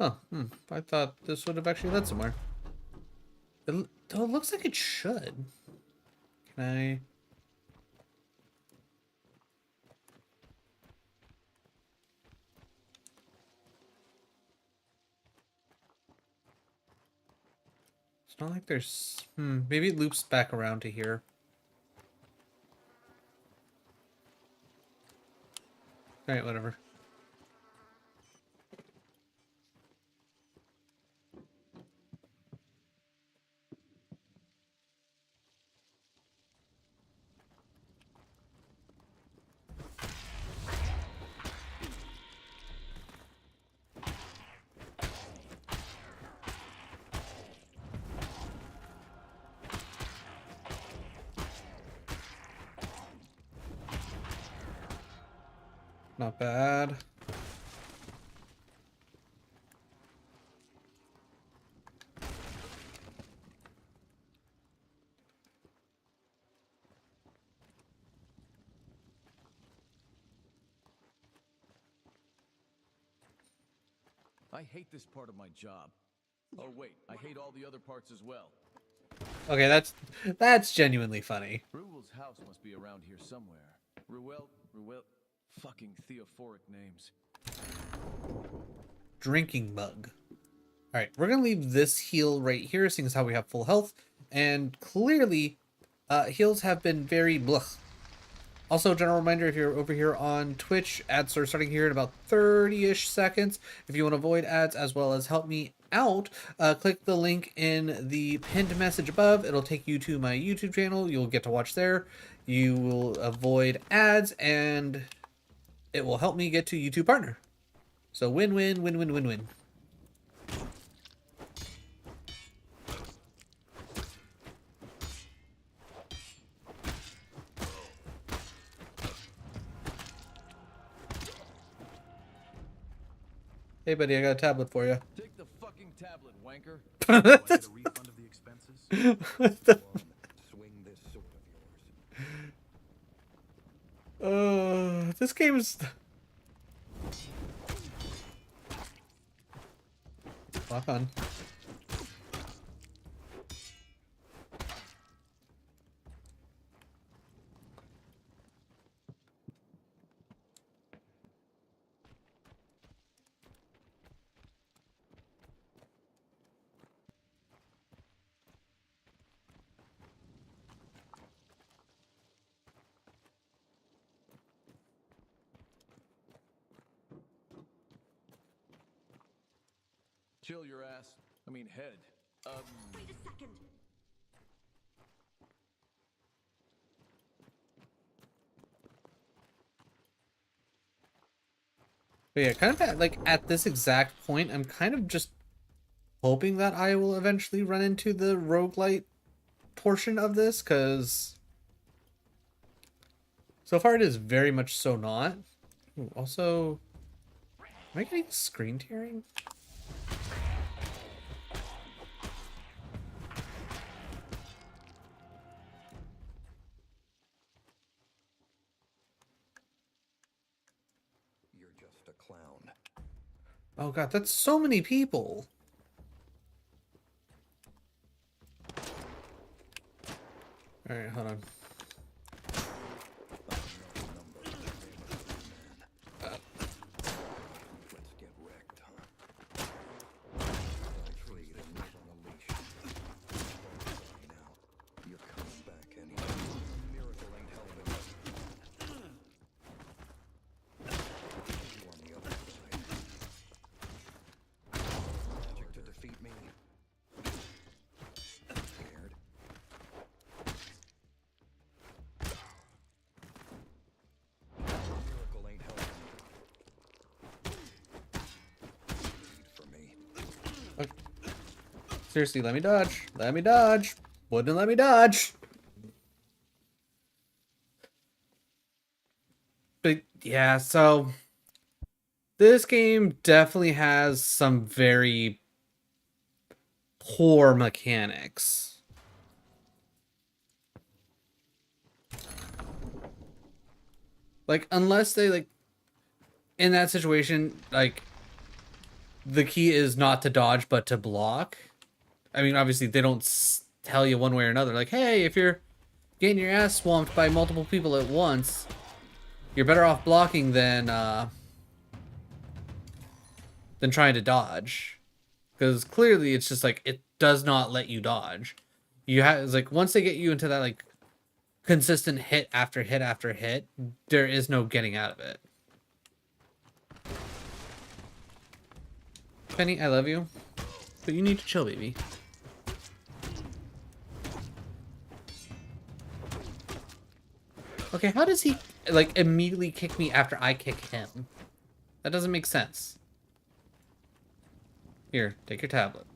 Oh, I thought this would have actually led somewhere. Though it looks like it should. Can I... It's not like there's... maybe it loops back around to here. Alright, whatever. Not bad. I hate this part of my job. Oh wait, I hate all the other parts as well. Okay, that's genuinely funny. Ruel's house must be around here somewhere. Ruel, fucking theophoric names. Drinking mug. Alright, we're gonna leave this heal right here, seeing as how we have full health. And clearly, heals have been very blech. Also, general reminder, if you're over here on Twitch, ads are starting here in about 30-ish seconds. If you want to avoid ads as well as help me out, click the link in the pinned message above. It'll take you to my YouTube channel. You'll get to watch there. You will avoid ads, and it will help me get to YouTube Partner. So win-win, win-win, win-win. Hey, buddy, I got a tablet for you. Take the fucking tablet, wanker. That's... refund of the expenses? What the... Swing this sword of yours. This game is... Lock on. Chill your ass. I mean head. Wait a second. But yeah, kind of at this exact point, I'm kind of just hoping that I will eventually run into the roguelite portion of this, because so far it is very much so not. Ooh, also, am I getting screen tearing? You're just a clown. Oh god, that's so many people. Alright, hold on. Let's get wrecked, huh? Actually, you didn't live on a leash. Now, you're coming back anyway. Miracle ain't helping. You on the other side. Magic to defeat me. Scared? Miracle ain't helping. Lead for me. Seriously, let me dodge. Let me dodge. Wouldn't let me dodge. But yeah, so this game definitely has some very poor mechanics. Like, unless they, like, in that situation, like, the key is not to dodge, but to block. I mean, obviously, they don't tell you one way or another. Like, hey, if you're getting your ass swamped by multiple people at once, you're better off blocking than trying to dodge. Because clearly, it's just, like, it does not let you dodge. You have, it's like, once they get you into that, like, consistent hit after hit after hit, there is no getting out of it. Penny, I love you, but you need to chill, baby. Okay, how does he, like, immediately kick me after I kick him? That doesn't make sense. Here, take your tablet.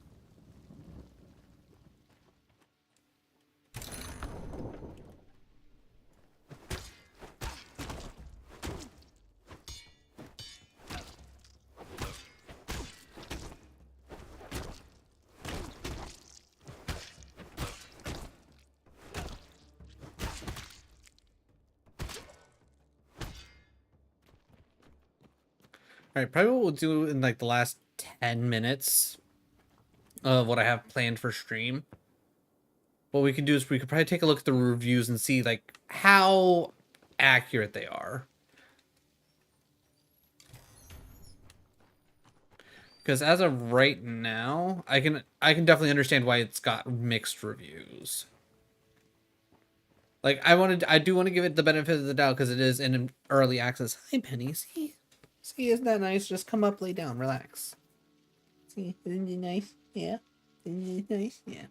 Alright, probably what we'll do in like the last 10 minutes of what I have planned for stream. What we can do is we could probably take a look at the reviews and see like how accurate they are. Because as of right now, I can definitely understand why it's got mixed reviews. Like I do want to give it the benefit of the doubt because it is in early access. Hi Penny, see, isn't that nice? Just come up, lay down, relax. See, isn't it nice? Yeah, isn't it nice? Yeah.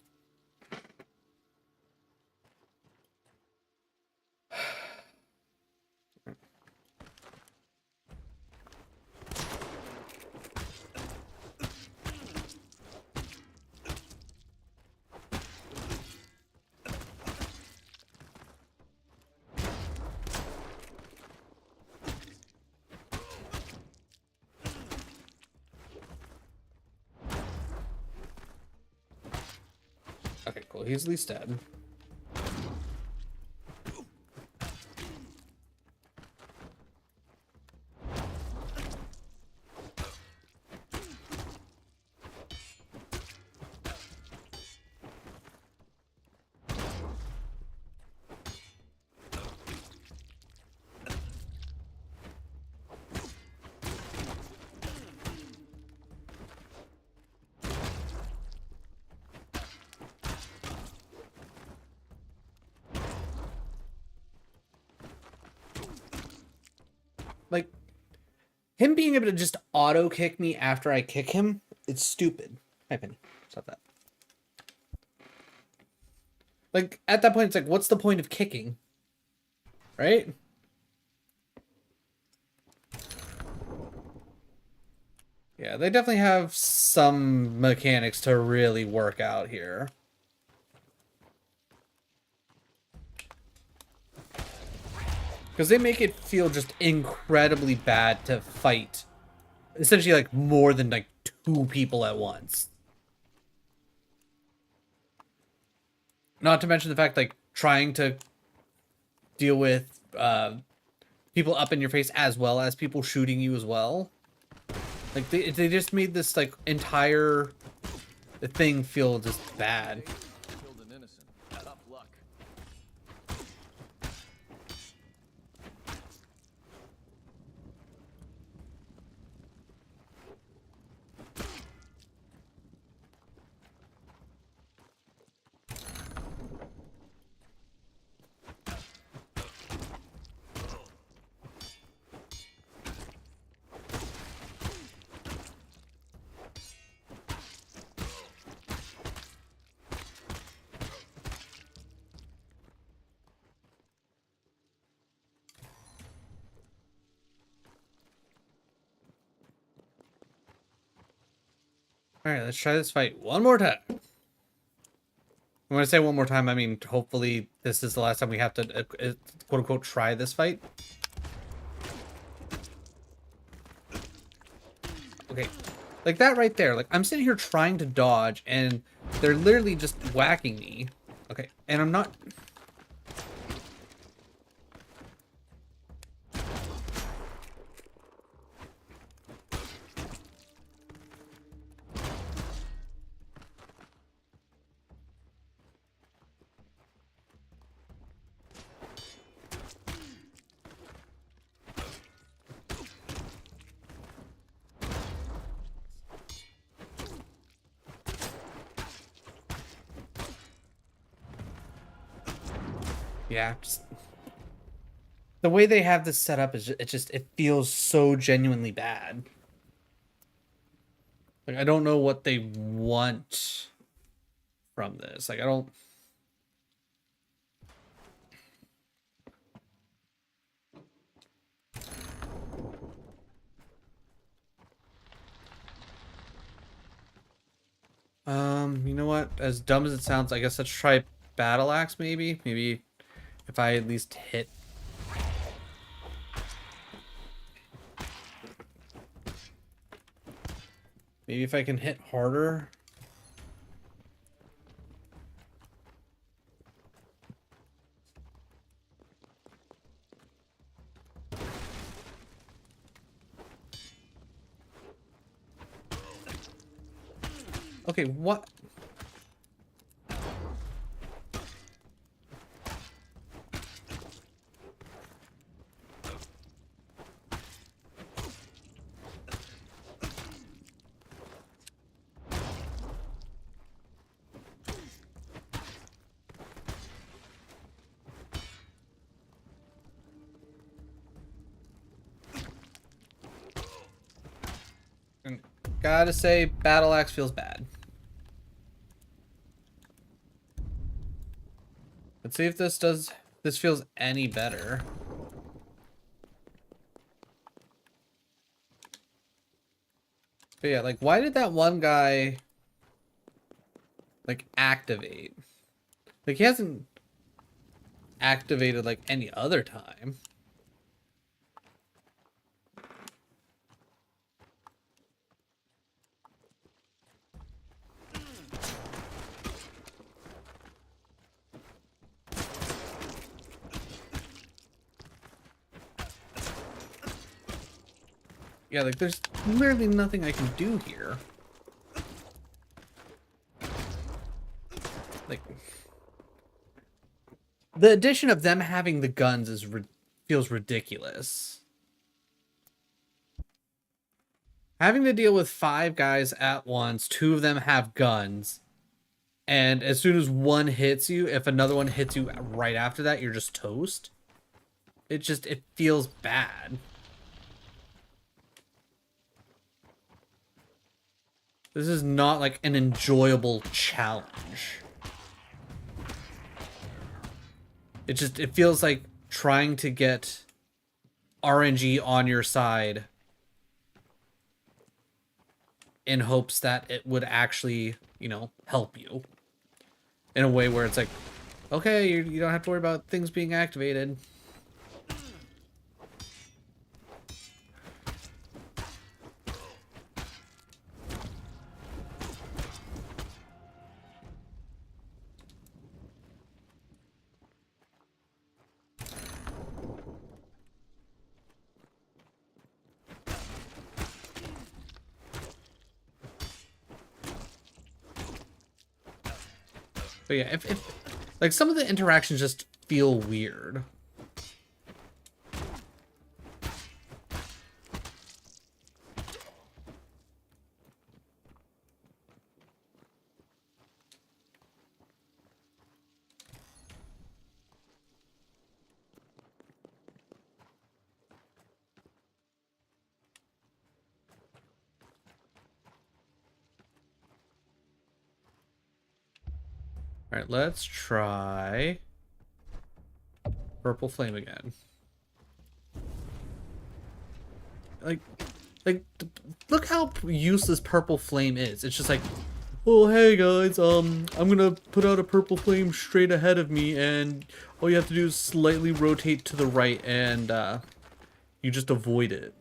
Okay, cool. He's at least dead. Like, him being able to just auto kick me after I kick him It's stupid. Hi, Penny. Stop that. Like, at that point, it's like, what's the point of kicking? Right? Yeah, they definitely have some mechanics to really work out here. Because they make it feel just incredibly bad to fight. Essentially, like, more than, like, 2 people at once. Not to mention the fact, like, trying to deal with people up in your face as well as people shooting you as well. Like, they just made this, like, entire thing feel just bad. Killed an innocent. Tough luck. Alright, let's try this fight one more time. When I say one more time, I mean, hopefully this is the last time we have to, quote-unquote, try this fight. Okay, like that right there. Like, I'm sitting here trying to dodge, and they're literally just whacking me. Okay, and I'm not... Yeah, just... the way they have this set up is it feels so genuinely bad. Like, I don't know what they want from this. Like, I don't... You know what? As dumb as it sounds, I guess let's try Battle Axe, maybe? Maybe if I at least hit... maybe if I can hit harder... Okay, what? Gotta say, Battle Axe feels bad. Let's see if this feels any better. But yeah, like, why did that one guy, like, activate? Like, he hasn't activated, like, any other time. Yeah, like, there's literally nothing I can do here. Like, the addition of them having the guns is feels ridiculous. Having to deal with 5 guys at once, 2 of them have guns, and as soon as one hits you, if another one hits you right after that, you're just toast. It feels bad. This is not like an enjoyable challenge. It feels like trying to get RNG on your side in hopes that it would actually, you know, help you. In a way where it's like, okay, you don't have to worry about things being activated. But yeah, if like some of the interactions just feel weird. All right, let's try Purple Flame again. Like, look how useless Purple Flame is. It's just like, oh, hey guys, I'm gonna put out a Purple Flame straight ahead of me, and all you have to do is slightly rotate to the right, and you just avoid it.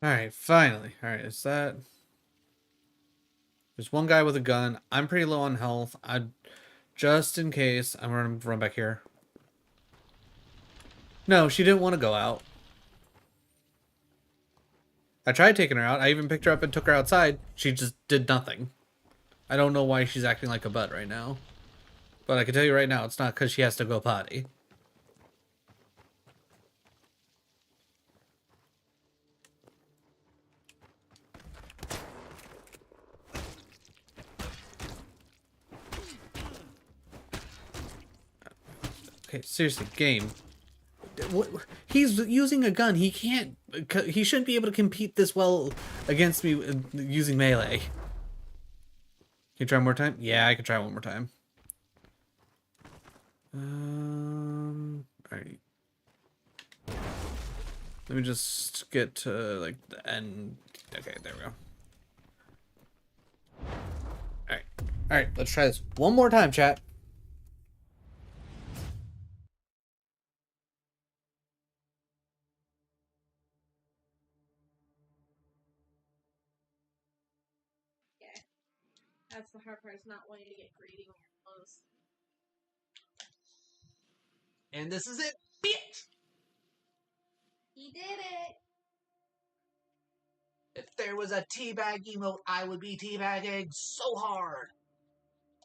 Alright, finally. Alright, is that... There's one guy with a gun. I'm pretty low on health. Just in case, I'm gonna run back here. No, she didn't want to go out. I tried taking her out. I even picked her up and took her outside. She just did nothing. I don't know why she's acting like a butt right now. But I can tell you right now, it's not because she has to go potty. Okay, seriously, game. He's using a gun. He can't... He shouldn't be able to compete this well against me using melee. Can you try one more time? Yeah, I can try one more time. Alright. Let me just get to, like, the end. Okay, there we go. Alright. Alright, let's try this one more time, chat. That's the hard part, is not wanting to get greedy when you're close. And this is it, bitch! He did it! If there was a teabag emote, I would be teabagging so hard.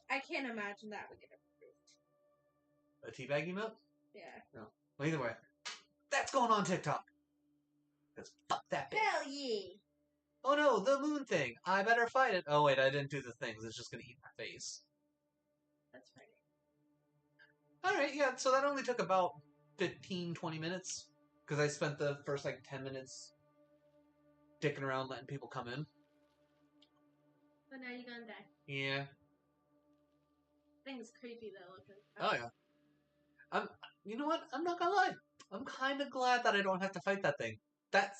I can't imagine that would get approved. A teabag emote? Yeah. No. Well, either way. That's going on TikTok. Because fuck that bitch. Hell yeah! Oh no, the moon thing. I better fight it. Oh wait, I didn't do the things. It's just gonna eat my face. That's funny. Alright, yeah, so that only took about 15-20 minutes. Because I spent the first, like, 10 minutes dicking around letting people come in. But now you're gonna die. Yeah. Thing's creepy though, looking. Oh yeah. You know what? I'm not gonna lie. I'm kind of glad that I don't have to fight that thing. That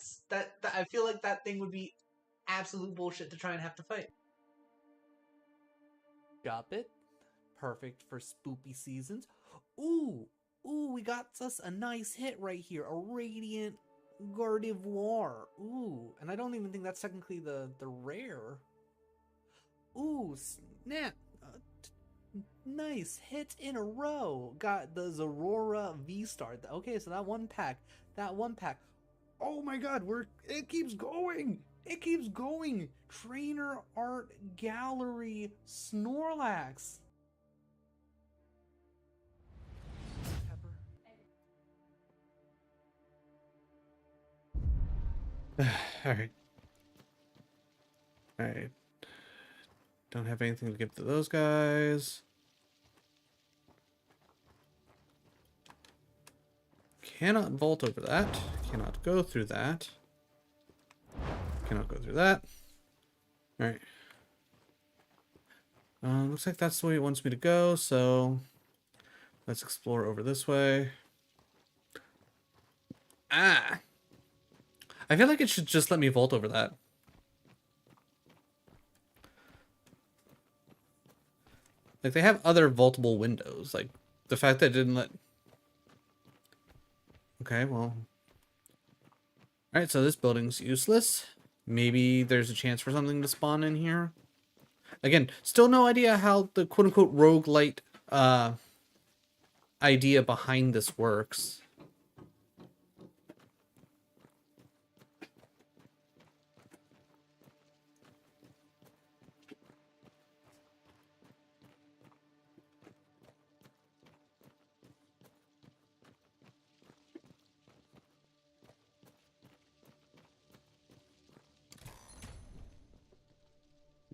I feel like that thing would be absolute bullshit to try and have to fight. Got it. Perfect for spoopy seasons. Ooh, we got us a nice hit right here. A radiant Gardevoir. Ooh, and I don't even think that's technically the rare. Ooh, snap. Nice hits in a row. Got the Zorora V-Star. Okay, so that one pack. Oh my god, it keeps going. It keeps going. Trainer Art Gallery Snorlax. Alright. Alright. Don't have anything to give to those guys. Cannot vault over that. Cannot go through that. Cannot go through that. Alright. Looks like that's the way it wants me to go, so let's explore over this way. Ah! I feel like it should just let me vault over that. Like, they have other vaultable windows. Like, the fact that it didn't let... Okay, well... Alright, so this building's useless. Maybe there's a chance for something to spawn in here. Again, still no idea how the quote-unquote roguelite idea behind this works.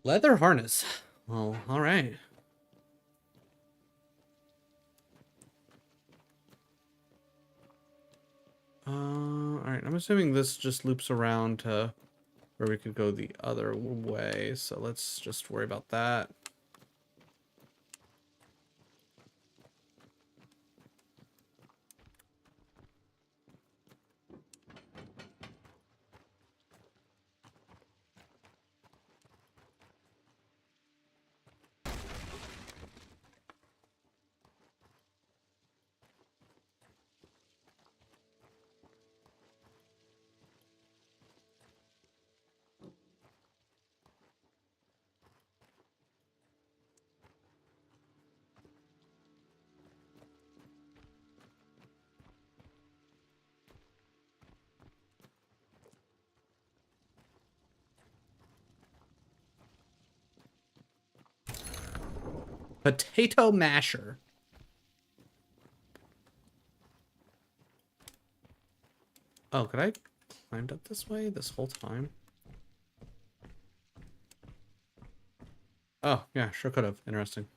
Leather harness. Well, alright. Alright, I'm assuming this just loops around to where we could go the other way, so let's just worry about that. Potato masher. Oh, could I climbed up this way this whole time? Oh, yeah, sure could have. Interesting.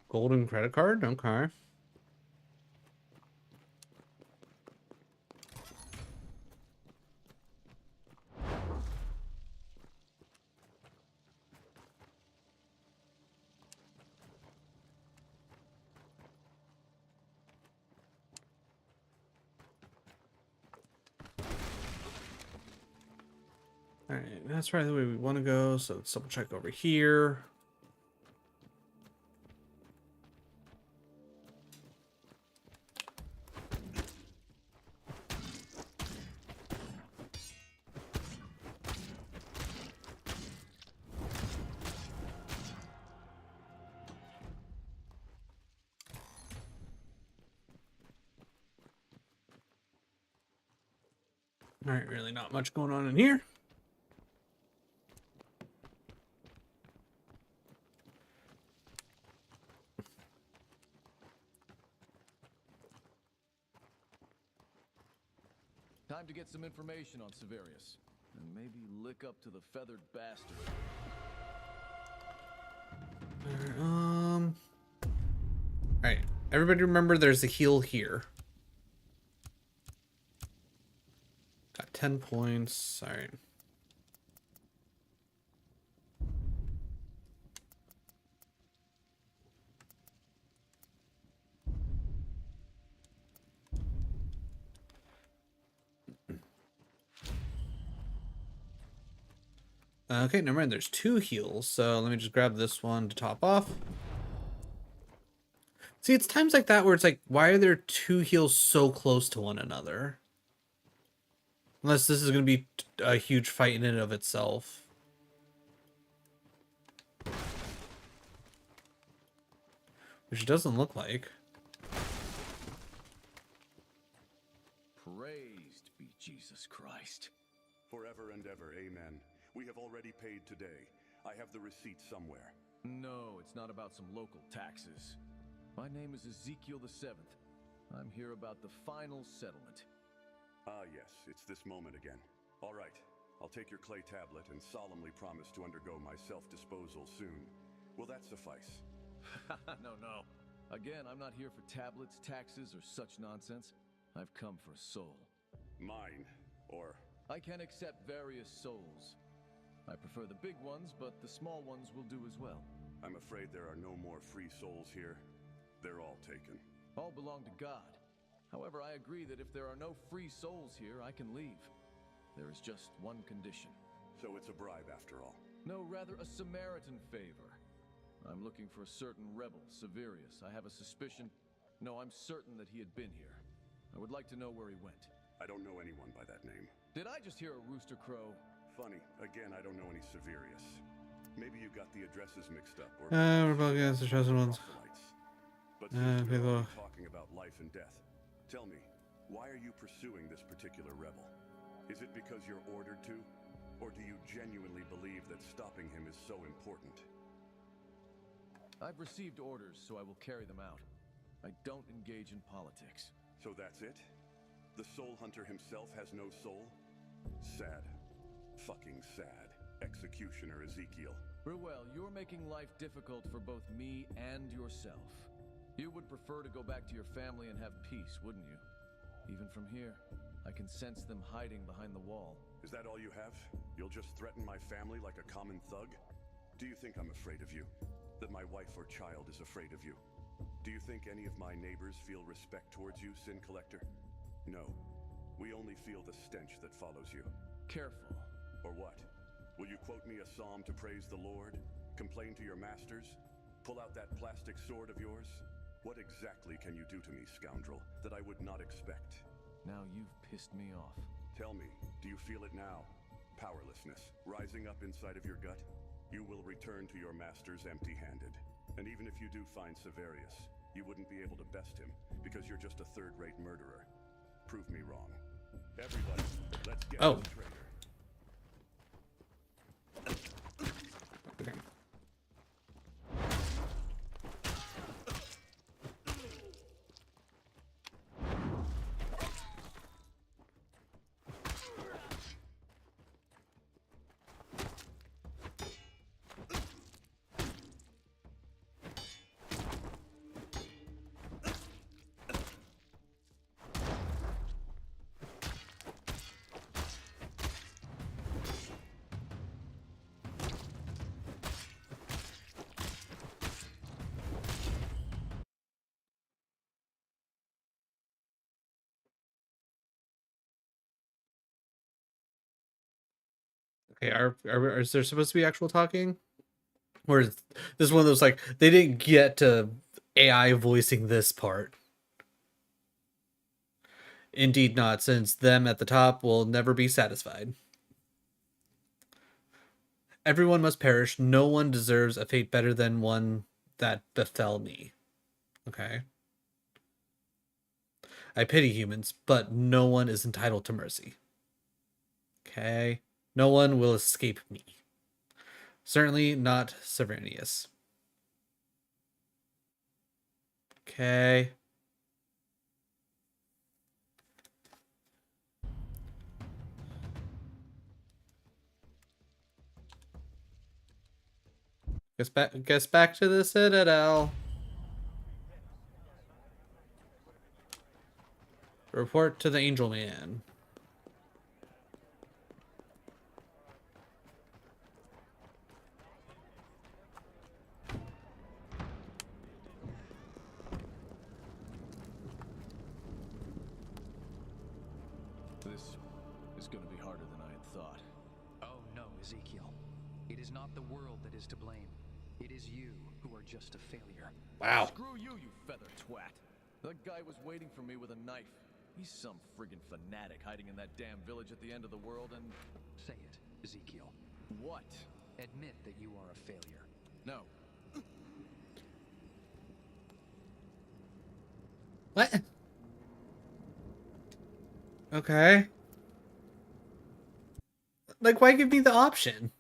Golden credit card? Okay. Alright, that's right the way we want to go, so let's double check over here. Alright, really not much going on in here. Time to get some information on Severius. And maybe lick up to the feathered bastard. Alright, everybody remember there's a heal here. Got 10 points. Alright. Okay, never mind. There's 2 heals, so let me just grab this one to top off. See, it's times like that where it's like, why are there 2 heals so close to one another? Unless this is going to be a huge fight in and of itself. Which it doesn't look like. Praised be Jesus Christ. Forever and ever, amen. We have already paid today. I have the receipt somewhere. No, it's not about some local taxes. My name is Ezekiel the Seventh. I'm here about the final settlement. Ah, yes, it's this moment again. All right, I'll take your clay tablet and solemnly promise to undergo my self-disposal soon. Will that suffice? No. Again, I'm not here for tablets, taxes, or such nonsense. I've come for a soul. Mine, or... I can accept various souls. I prefer the big ones, but the small ones will do as well. I'm afraid there are no more free souls here. They're all taken. All belong to God. However, I agree that if there are no free souls here, I can leave. There is just one condition. So it's a bribe after all? No, rather a Samaritan favor. I'm looking for a certain rebel, Severius. I have a suspicion. No, I'm certain that he had been here. I would like to know where he went. I don't know anyone by that name. Did I just hear a rooster crow? Funny. Again, I don't know any Severius. Maybe you got the addresses mixed up, or... Rebel against the chosen ones. But since we're talking about life and death, tell me, why are you pursuing this particular rebel? Is it because you're ordered to? Or do you genuinely believe that stopping him is so important? I've received orders, so I will carry them out. I don't engage in politics. So that's it? The soul hunter himself has no soul? Sad. Fucking sad. Executioner Ezekiel. Ruel, you're making life difficult for both me and yourself. You would prefer to go back to your family and have peace, wouldn't you? Even from here, I can sense them hiding behind the wall. Is that all you have? You'll just threaten my family like a common thug? Do you think I'm afraid of you? That my wife or child is afraid of you? Do you think any of my neighbors feel respect towards you, Sin Collector? No. We only feel the stench that follows you. Careful. Or what? Will you quote me a psalm to praise the Lord? Complain to your masters? Pull out that plastic sword of yours? What exactly can you do to me, scoundrel, that I would not expect? Now you've pissed me off. Tell me, do you feel it now? Powerlessness, rising up inside of your gut? You will return to your masters empty-handed. And even if you do find Severius, you wouldn't be able to best him, because you're just a third-rate murderer. Prove me wrong. Everybody, let's get the traitor. Okay, is there supposed to be actual talking? Or is this one of those, like, they didn't get to AI voicing this part? Indeed not, since them at the top will never be satisfied. Everyone must perish. No one deserves a fate better than one that befell me. Okay. I pity humans, but no one is entitled to mercy. Okay. No one will escape me. Certainly not Severius. Okay. Guess back to the Citadel. Report to the Angel Man. This is going to be harder than I had thought. Oh no, Ezekiel. It is not the world that is to blame. It is you who are just a failure. Wow. Screw you, you feather twat. That guy was waiting for me with a knife. He's some friggin' fanatic hiding in that damn village at the end of the world and... Say it, Ezekiel. What? Admit that you are a failure. No. What? Okay. Like, why give me the option?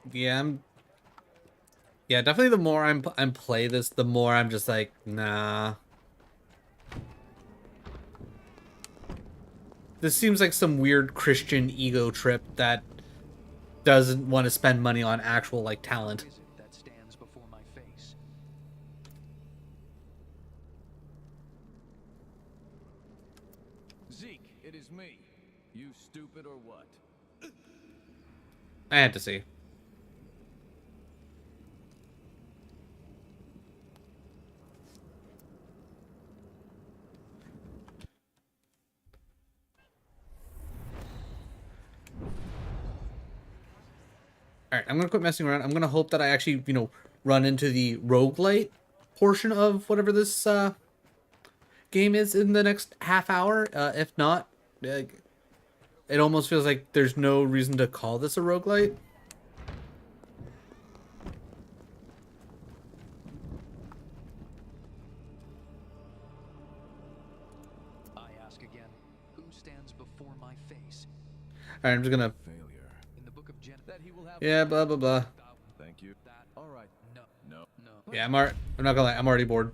Yeah, definitely the more I'm play this, the more I'm just like, nah. This seems like some weird Christian ego trip that doesn't want to spend money on actual, like, talent. Who is it that stands before my face? Zeke, it is me. You stupid or what? I had to see. Alright, I'm gonna quit messing around. I'm gonna hope that I actually, you know, run into the roguelite portion of whatever this game is in the next half hour. If not, it almost feels like there's no reason to call this a roguelite. I ask again, who stands before my face? Alright, I'm just gonna... In the book of Gen That he will have... Yeah, blah, blah, blah. Thank you. All right. No. No. No. Yeah, I'm not gonna lie, I'm already bored.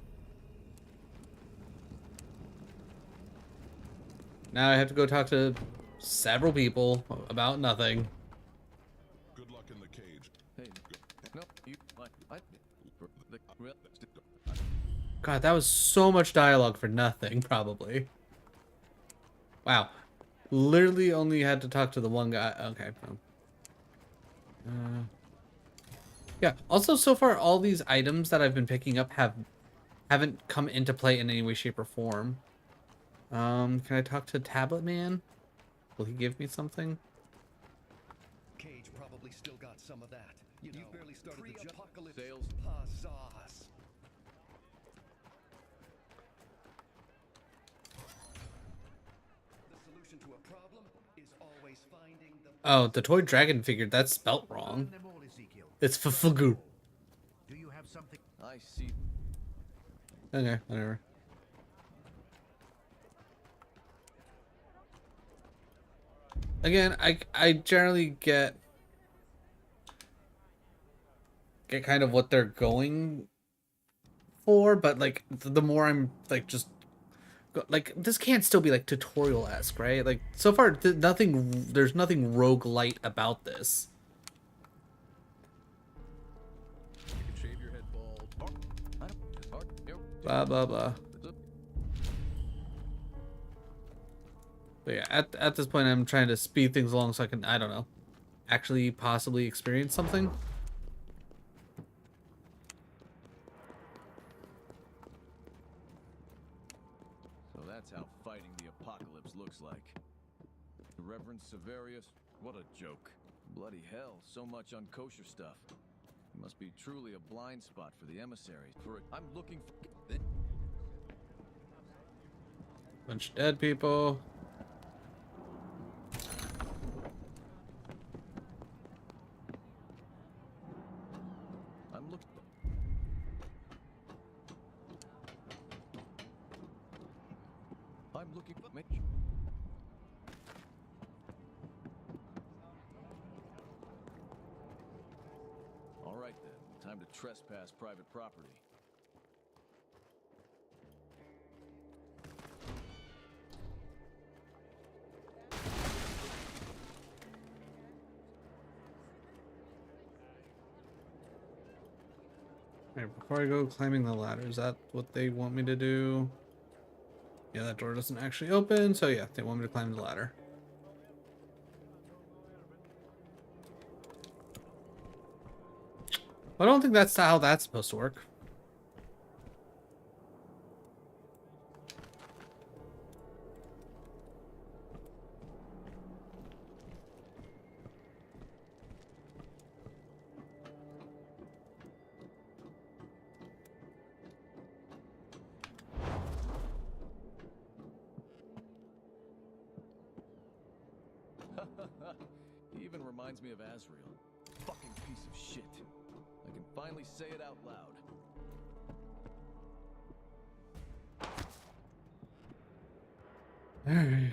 Now I have to go talk to several people about nothing. Good luck in the cage. Hey, no, you... God, that was so much dialogue for nothing, probably. Wow. Literally only had to talk to the one guy. Okay. Yeah, also so far all these items that I've been picking up haven't come into play in any way, shape, or form. Can I talk to Tablet Man? Will he give me something? Cage probably still got some of that. You barely started the apocalypse. Sales. Huzzahs. The solution to a problem is always finding the... Oh, the toy dragon figure, that's spelt wrong. It's Fufugu. Do you have something? I see. Okay, whatever. Again, I generally get kind of what they're going for, but like the more I'm like just like this can't still be like tutorial-esque, right? Like so far there's nothing roguelite about this. You can shave your head bald. Blah blah blah. But yeah, at this point I'm trying to speed things along so I can, I don't know, actually possibly experience something. So that's how fighting the apocalypse looks like. Reverend Severius, what a joke. Bloody hell, so much unkosher stuff. It must be truly a blind spot for the emissaries. I'm looking for... Bunch of dead people. I'm looking... I'm looking for... All right then, time to trespass private property. Alright, before I go climbing the ladder, is that what they want me to do? Yeah, that door doesn't actually open, so yeah, they want me to climb the ladder. I don't think that's how that's supposed to work. He even reminds me of Azrael. Fucking piece of shit. I can finally say it out loud. Alright.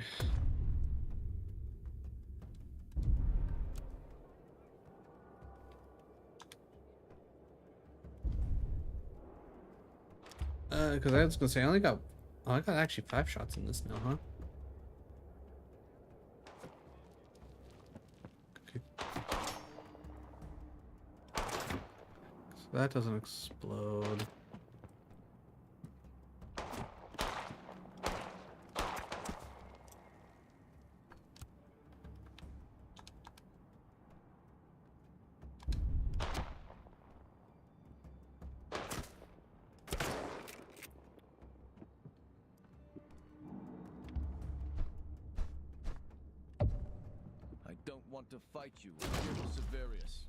Because I was gonna say I only got, oh, I got actually 5 shots in this now, huh? Okay. So that doesn't explode. I don't want to fight you, Lord Severius.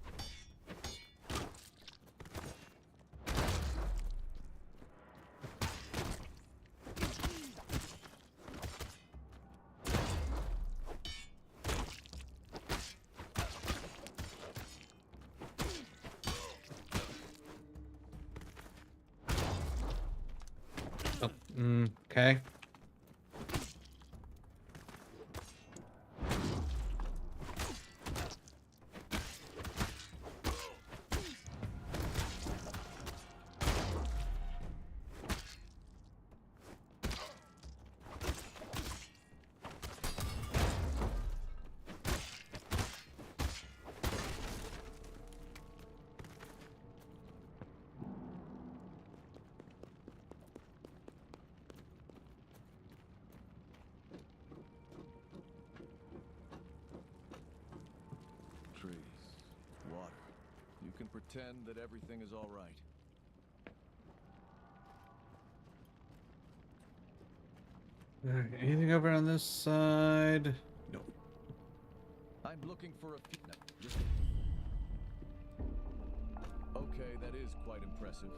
Oh, okay. Trees, water. You can pretend that everything is all right. Alright, anything over on this side? No. I'm looking for a few. No, just. Okay, that is quite impressive.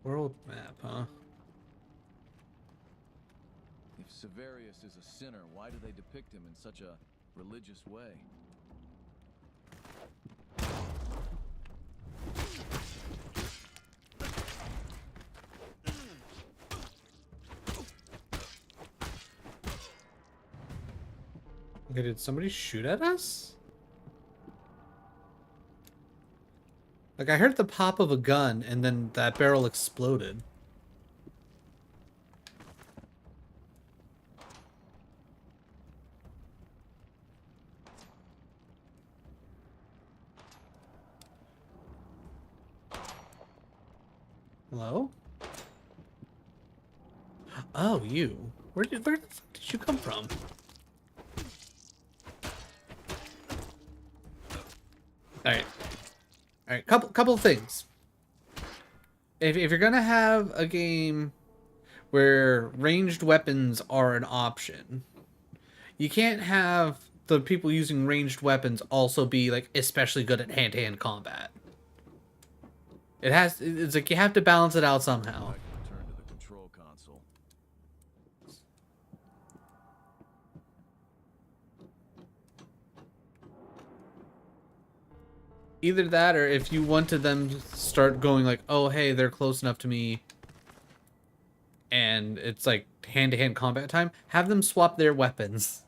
World map, huh? If Severius is a sinner, why do they depict him in such a religious way? Okay, did somebody shoot at us? Like, I heard the pop of a gun, and then that barrel exploded. Hello? Oh, you. Where the fuck did you come from? Alright. Alright, couple of things. If you're gonna have a game where ranged weapons are an option, you can't have the people using ranged weapons also be like especially good at hand-to-hand combat. It's like you have to balance it out somehow. Return to the control console. Either that, or if you wanted them to start going like, oh hey, they're close enough to me and it's like hand-to-hand combat time, have them swap their weapons.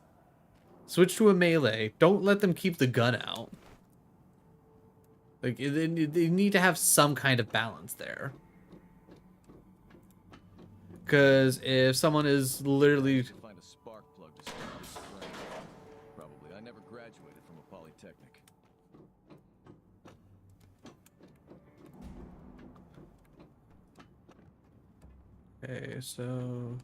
Switch to a melee. Don't let them keep the gun out. Like, they need to have some kind of balance there. Because if someone is literally... Find a spark plug to start this flame. Probably. I never graduated from a polytechnic. Okay, so...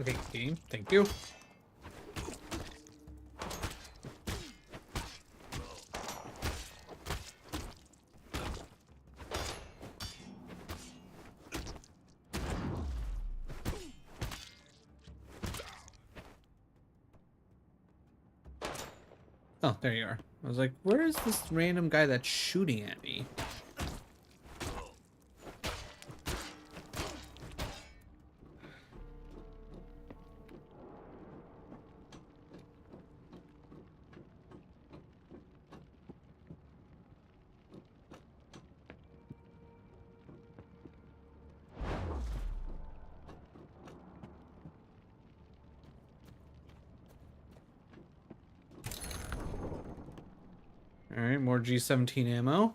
Okay, game. Thank you. Oh, there you are. I was like, where is this random guy that's shooting at me? Alright, more G17 ammo.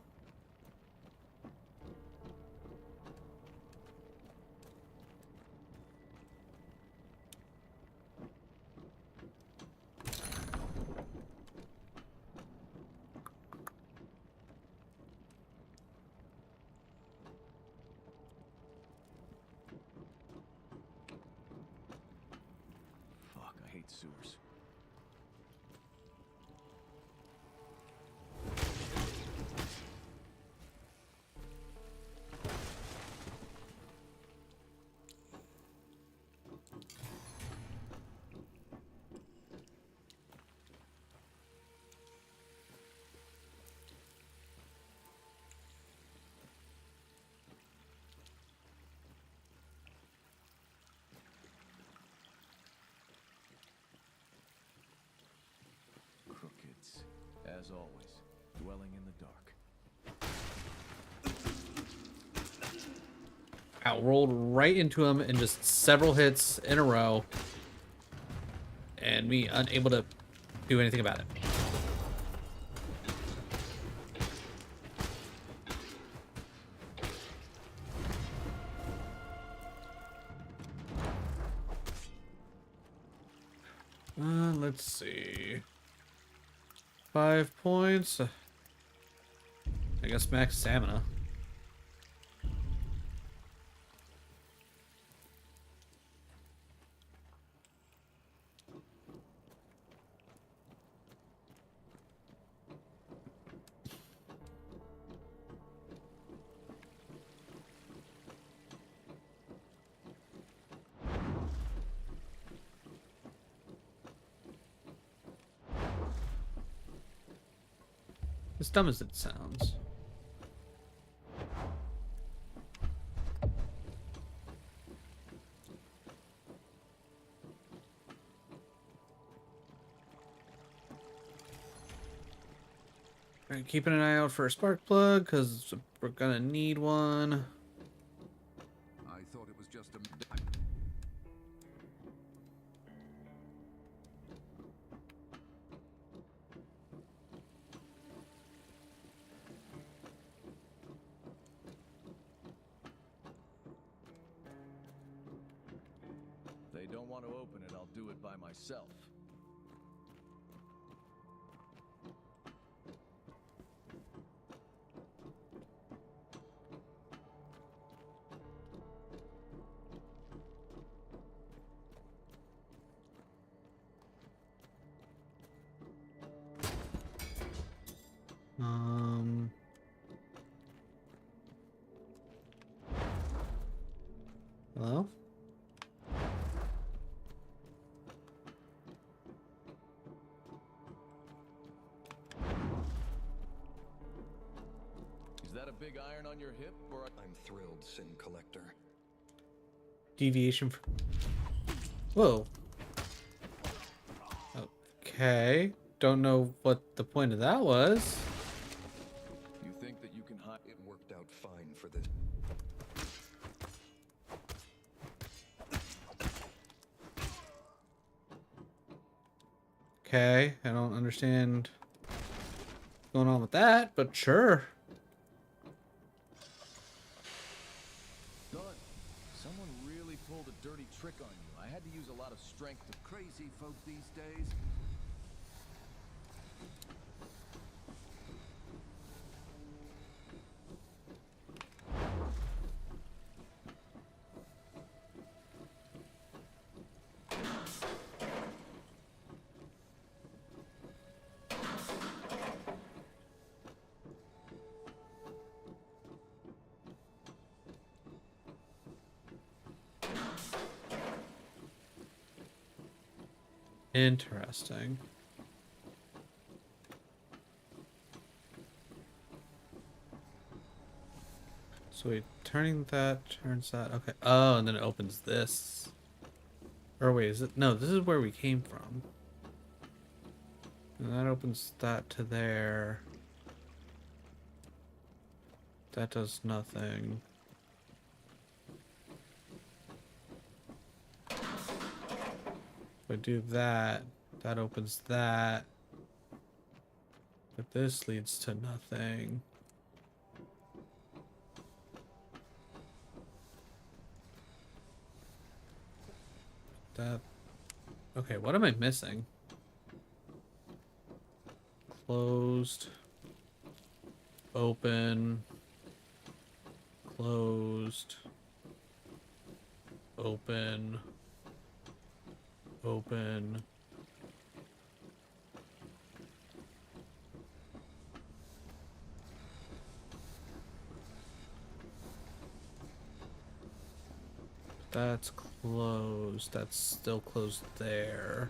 Fuck, I hate sewers. Crookeds, as always, dwelling in the dark. Outrolled right into him in just several hits in a row. And me unable to do anything about it. Let's see. 5 points. I guess max stamina. As dumb as it sounds. Alright, keeping an eye out for a spark plug, because we're gonna need one. I thought it was just a... They don't want to open it, I'll do it by myself. Hello? Is that a big iron on your hip, or... I'm thrilled, Sin Collector. Deviation from... Whoa. Okay. Don't know what the point of that was. You think that you can hide... It worked out fine for this. Okay, I don't understand what's going on with that, but sure. Done. Someone really pulled a dirty trick on you. I had to use a lot of strength to... Crazy folk these days. Interesting. So wait, turning that turns that. Okay. Oh, and then it opens this. Or wait, is it? No, this is where we came from. And that opens that to there. That does nothing. If I do that, that opens that. But this leads to nothing. That. Okay, what am I missing? Closed. Open. Closed. Open. Open. That's closed. That's still closed there.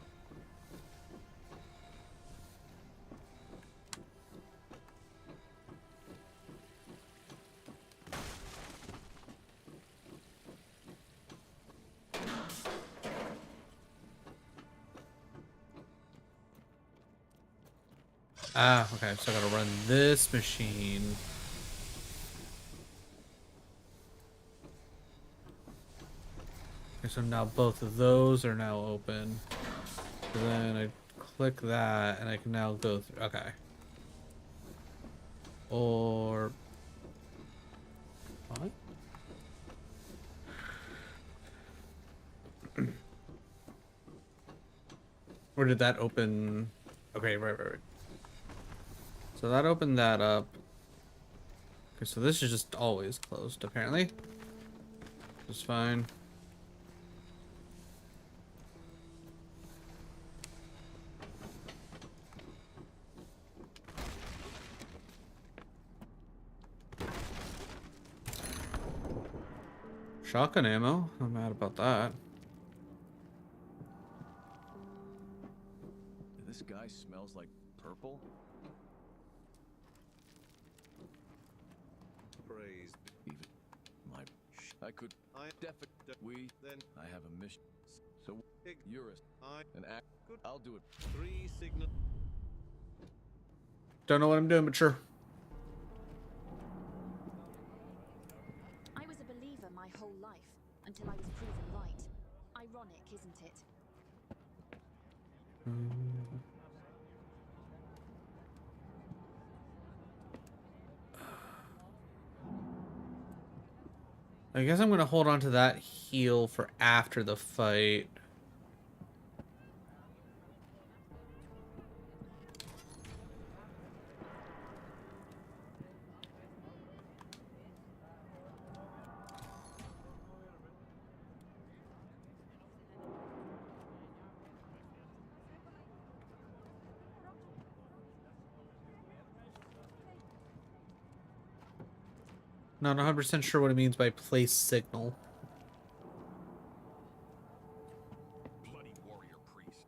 Ah, okay, so I gotta run this machine. Okay, so now both of those are now open. So then I click that and I can now go through. Okay. Or what? Or did that open? Okay, right. So that opened that up. Okay, so this is just always closed, apparently. It's fine. Shotgun ammo. I'm mad about that. This guy smells like purple. Praised. Even I could. We. Then I have a mission. So you're an act. I'll do it. 3 signal. Don't know what I'm doing, but sure. I was a believer my whole life, until I was proven right. Ironic, isn't it? I guess I'm gonna hold on to that heal for after the fight. Not 100% sure what it means by place signal. Bloody warrior priest.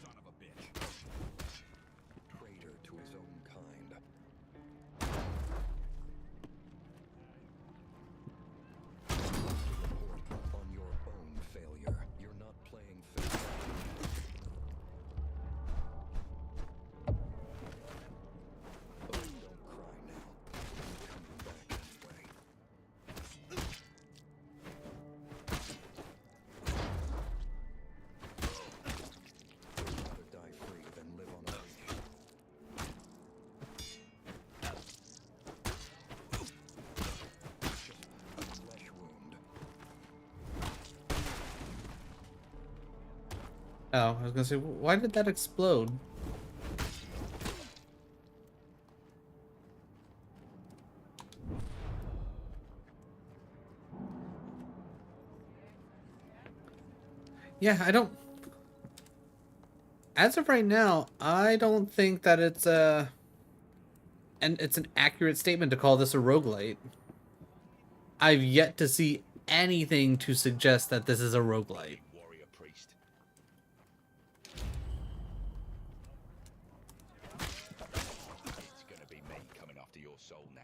Son of a bitch. Traitor to his own kind. Report on your own failure. You're not playing fair. Oh, don't cry now. You're coming back anyway. Rather die free than live on a leash. A flesh wound. Oh, I was gonna say, why did that explode? Yeah, I don't... As of right now, I don't think that it's a... And it's an accurate statement to call this a roguelite. I've yet to see anything to suggest that this is a roguelite. Warrior priest. It's gonna be me coming after your soul now.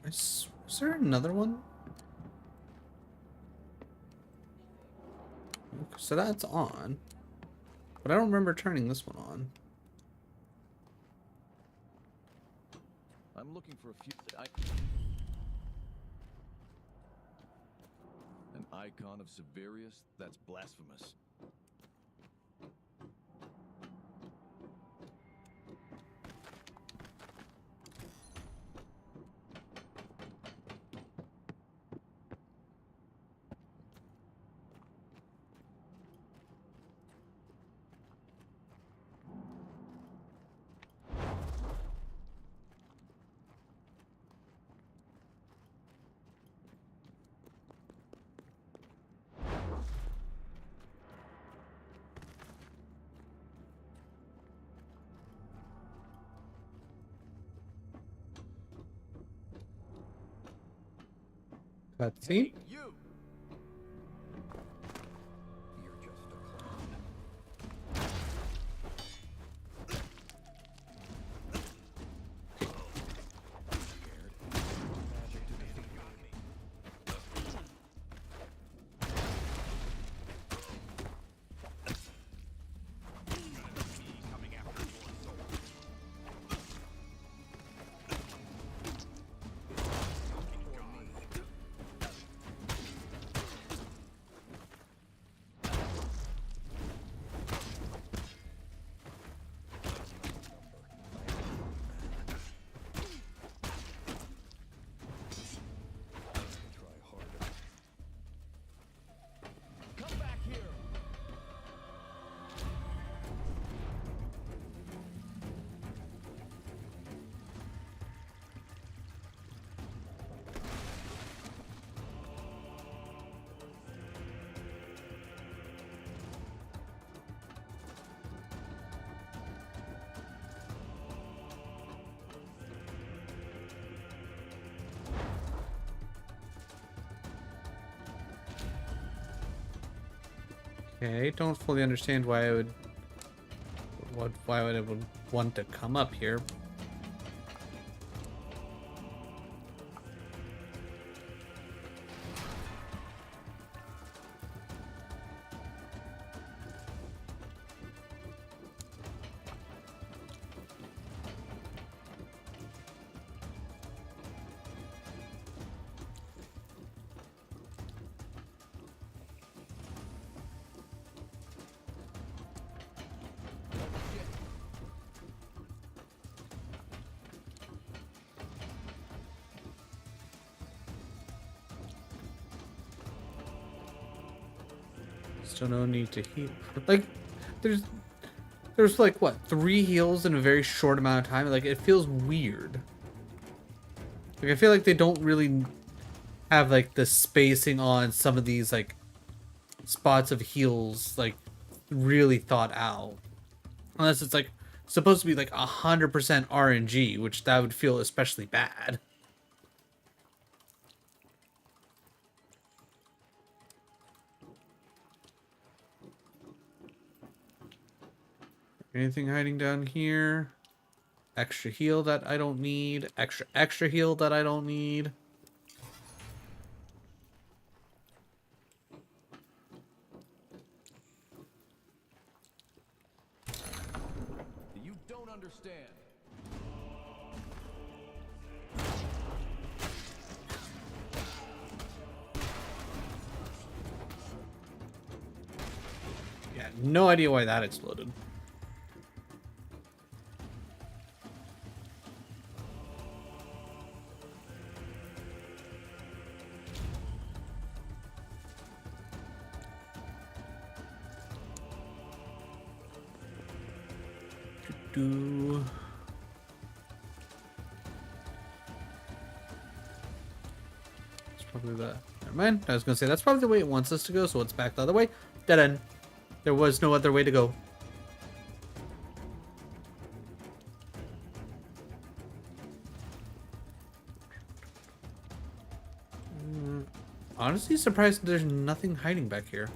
Is there another one? So that's on. But I don't remember turning this one on. I'm looking for a few... An icon of Severius? That's blasphemous. Cutscene? You! You're just a clown. Come back here! Okay, don't fully understand why I would... why I would want to come up here. Still no need to heal. Like, there's like what, 3 heals in a very short amount of time. Like, it feels weird. Like, I feel like they don't really have like the spacing on some of these like spots of heals like really thought out. Unless it's like supposed to be like 100% RNG, which that would feel especially bad. Anything hiding down here? Extra heal that I don't need. Extra heal that I don't need. no idea why that exploded. Do. It's probably the. Never mind. I was gonna say that's probably the way it wants us to go, so it's back the other way. Dead end. There was no other way to go. Honestly, surprised there's nothing hiding back here.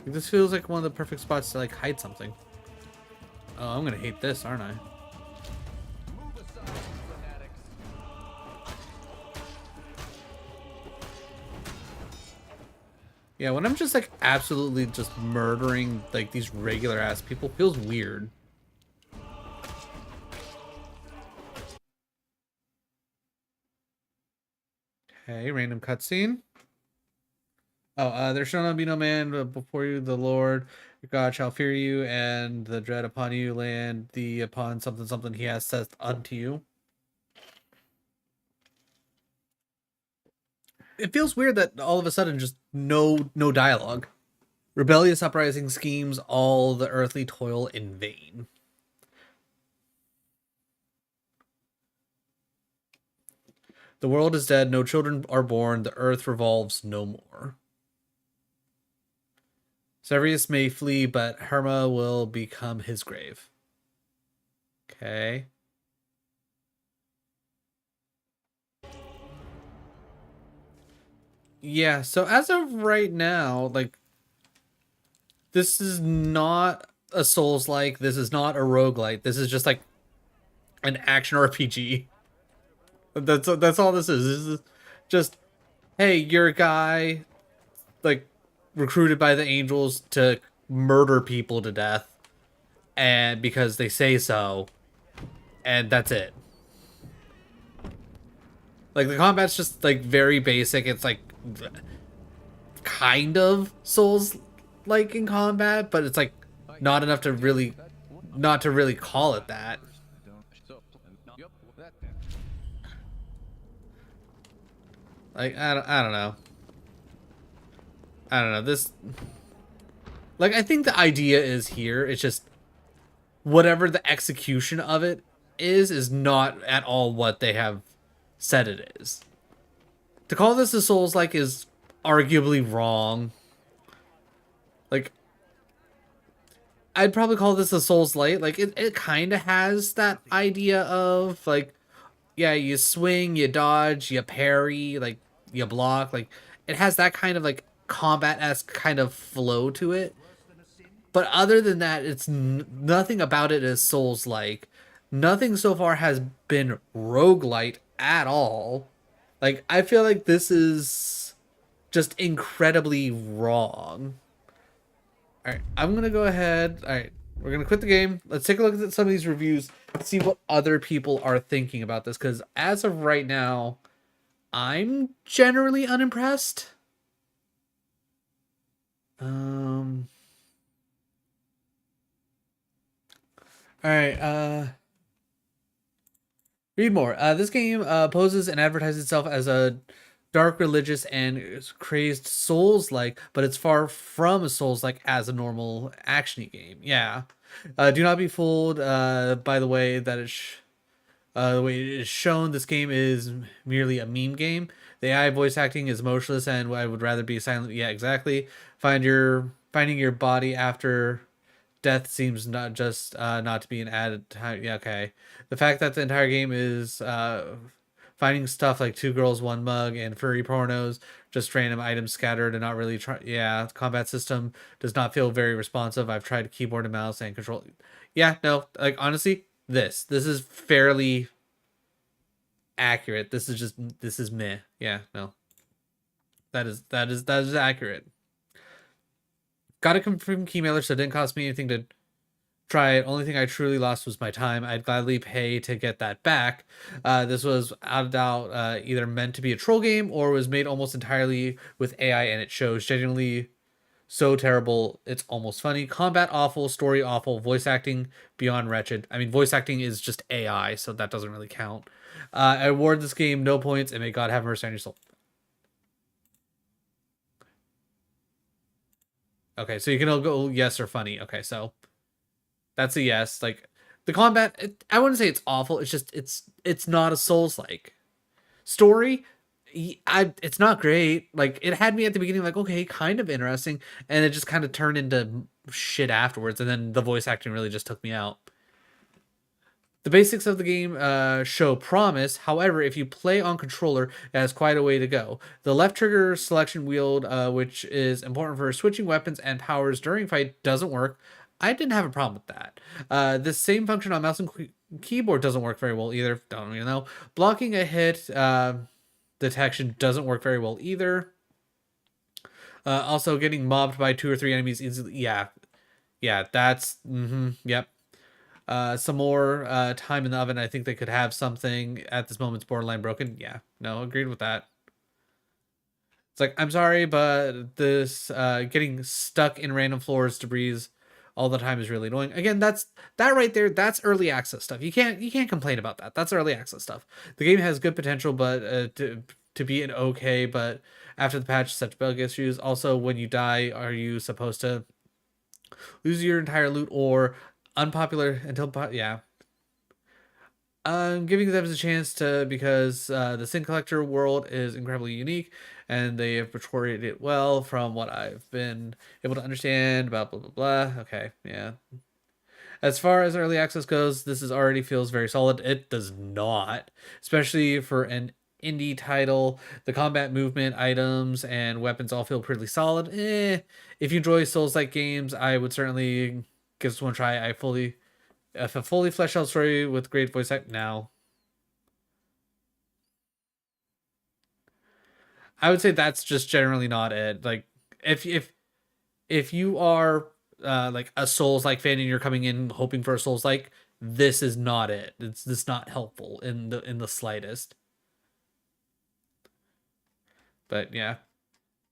Like, this feels like one of the perfect spots to like hide something. Oh, I'm gonna hate this, aren't I? Yeah, when I'm just like absolutely just murdering like these regular ass people, feels weird. Okay, random cutscene. Oh, there shall not be no man but before you, the Lord your God shall fear you, and the dread upon you land thee upon something something he has said unto you. It feels weird that all of a sudden just no dialogue. Rebellious uprising schemes, all the earthly toil in vain. The world is dead, no children are born, the earth revolves no more. Severus may flee, but Herma will become his grave. Okay. Yeah, so as of right now, like, this is not a Souls-like, this is not a roguelite, this is just like an action RPG. That's all this is. This is just, hey, you're a guy, like, recruited by the angels to murder people to death, and because they say so, and that's it. Like, the combat's just like very basic. It's like kind of Souls like in combat, but it's like not enough to really call it that. Like, I don't know. I don't know. This, like, I think the idea is here. It's just whatever the execution of it is not at all what they have said it is. To call this a Souls-like is arguably wrong. Like, I'd probably call this a Souls-light. Like, it kind of has that idea of, like, yeah, you swing, you dodge, you parry, like, you block. Like, it has that kind of, like, combat-esque kind of flow to it. But other than that, it's nothing about it is Souls-like. Nothing so far has been roguelite at all. Like, I feel like this is just incredibly wrong. Alright, I'm gonna go ahead. Alright, we're gonna quit the game. Let's take a look at some of these reviews, see what other people are thinking about this, because as of right now, I'm generally unimpressed. Alright, read more. This game poses and advertises itself as a dark, religious, and crazed Souls-like, but it's far from a Souls-like as a normal actiony game. Yeah. Do not be fooled by the way that the way it is shown. This game is merely a meme game. The AI voice acting is motionless, and I would rather be silent. Yeah, exactly. Finding your body after death seems not just not to be an added time. Yeah, okay. The fact that the entire game is finding stuff like 2 girls, 1 mug, and furry pornos, just random items scattered and not really try. Yeah, the combat system does not feel very responsive. I've tried keyboard and mouse and control. Yeah, no, like honestly, this is fairly accurate. This is meh. Yeah, no. That is accurate. Got it from Keymailer, so it didn't cost me anything to try it. Only thing I truly lost was my time. I'd gladly pay to get that back. This was out of doubt either meant to be a troll game or was made almost entirely with AI, and it shows. Genuinely So terrible, it's almost funny. Combat awful, story awful, voice acting beyond wretched. I mean, voice acting is just AI, so that doesn't really count. I award this game no points, and may God have mercy on your soul. Okay, so you can all go yes or funny. Okay, so that's a yes. Like the combat, I wouldn't say it's awful. It's just it's not a Souls-like. Story, it's not great. Like it had me at the beginning like, okay, kind of interesting, and it just kind of turned into shit afterwards, and then the voice acting really just took me out. The basics of the game show promise. However, if you play on controller, it has quite a way to go. The left trigger selection wheel, which is important for switching weapons and powers during fight, doesn't work. I didn't have a problem with that. The same function on mouse and keyboard doesn't work very well either. Don't really know. Blocking a hit detection doesn't work very well either. Also, getting mobbed by 2 or 3 enemies easily. Yeah, that's yep. Some more time in the oven. I think they could have something at this moment. It's borderline broken. Yeah, no, agreed with that. It's like, I'm sorry, but this getting stuck in random floors, debris all the time is really annoying. Again, that right there, that's early access stuff. You can't complain about that. That's early access stuff. The game has good potential, but to be an okay, but after the patch, such bug issues. Also, when you die, are you supposed to lose your entire loot or unpopular until yeah. Giving them a chance to because the Sin Collector world is incredibly unique and they have portrayed it well from what I've been able to understand about blah blah blah. Okay, yeah. As far as early access goes, this is already feels very solid. It does not, especially for an indie title. The combat movement, items, and weapons all feel pretty solid. If you enjoy Souls-like games, I would certainly give this one a try. If a fully fleshed out story with great voice act, now I would say that's just generally not it. Like if you are like a Souls-like fan and you're coming in hoping for a Souls-like, this is not it. It's not helpful in the slightest. But yeah,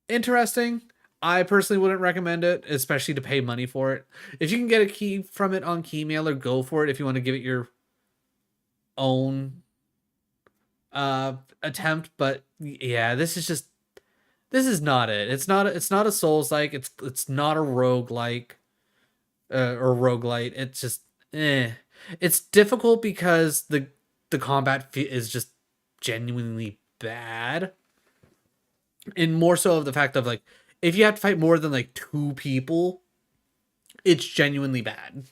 interesting. I personally wouldn't recommend it, especially to pay money for it. If you can get a key from it on Keymailer, go for it. If you want to give it your own attempt, but yeah, this is not it. It's not a Souls-like. It's not a roguelike or roguelite. It's just It's difficult because the combat is just genuinely bad. And more so of the fact of like, if you have to fight more than like 2 people, it's genuinely bad.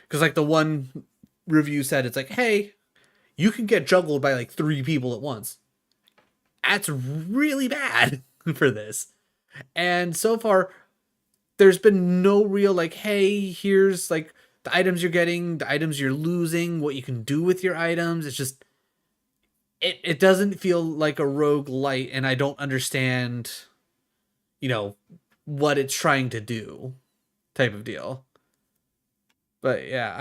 Because like the one review said, it's like, hey, you can get juggled by like 3 people at once. That's really bad for this. And so far, there's been no real like, hey, here's like the items you're getting, the items you're losing, what you can do with your items. It's just, it doesn't feel like a roguelite, and I don't understand, what it's trying to do type of deal. But yeah,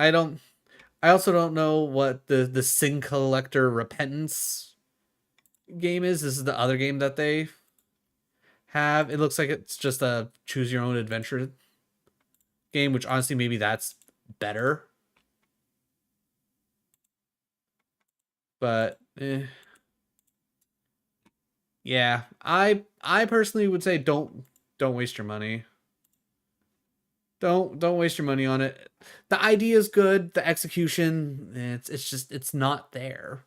I also don't know what the Sin Collector Repentance game is. This is the other game that they have. It looks like it's just a choose your own adventure game, which honestly maybe that's better. But yeah, I personally would say don't waste your money. Don't waste your money on it. The idea is good, the execution, it's not there.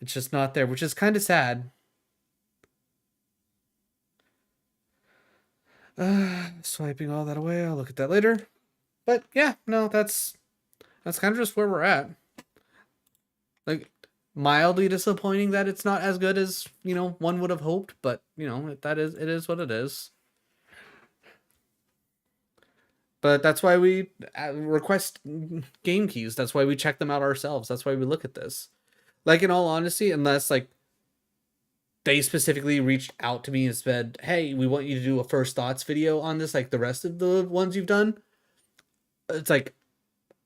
It's just not there, which is kind of sad. Swiping all that away. I'll look at that later. But yeah, no, that's kind of just where we're at. Like, mildly disappointing that it's not as good as, one would have hoped, but, it is what it is. But that's why we request game keys. That's why we check them out ourselves. That's why we look at this. Like, in all honesty, unless, like, they specifically reached out to me and said, hey, we want you to do a first thoughts video on this, like the rest of the ones you've done. It's like,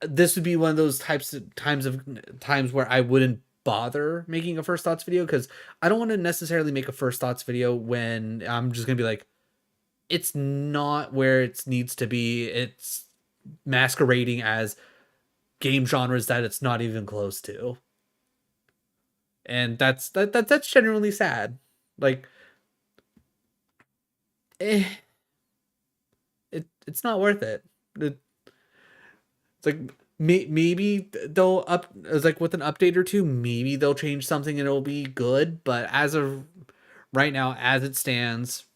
this would be one of those times where I wouldn't bother making a first thoughts video, because I don't want to necessarily make a first thoughts video when I'm just going to be like, it's not where it needs to be. It's masquerading as game genres that it's not even close to. And that's genuinely sad. Like, it's not worth it. It's like maybe they'll it's like with an update or two, maybe they'll change something and it'll be good. But as of right now, as it stands,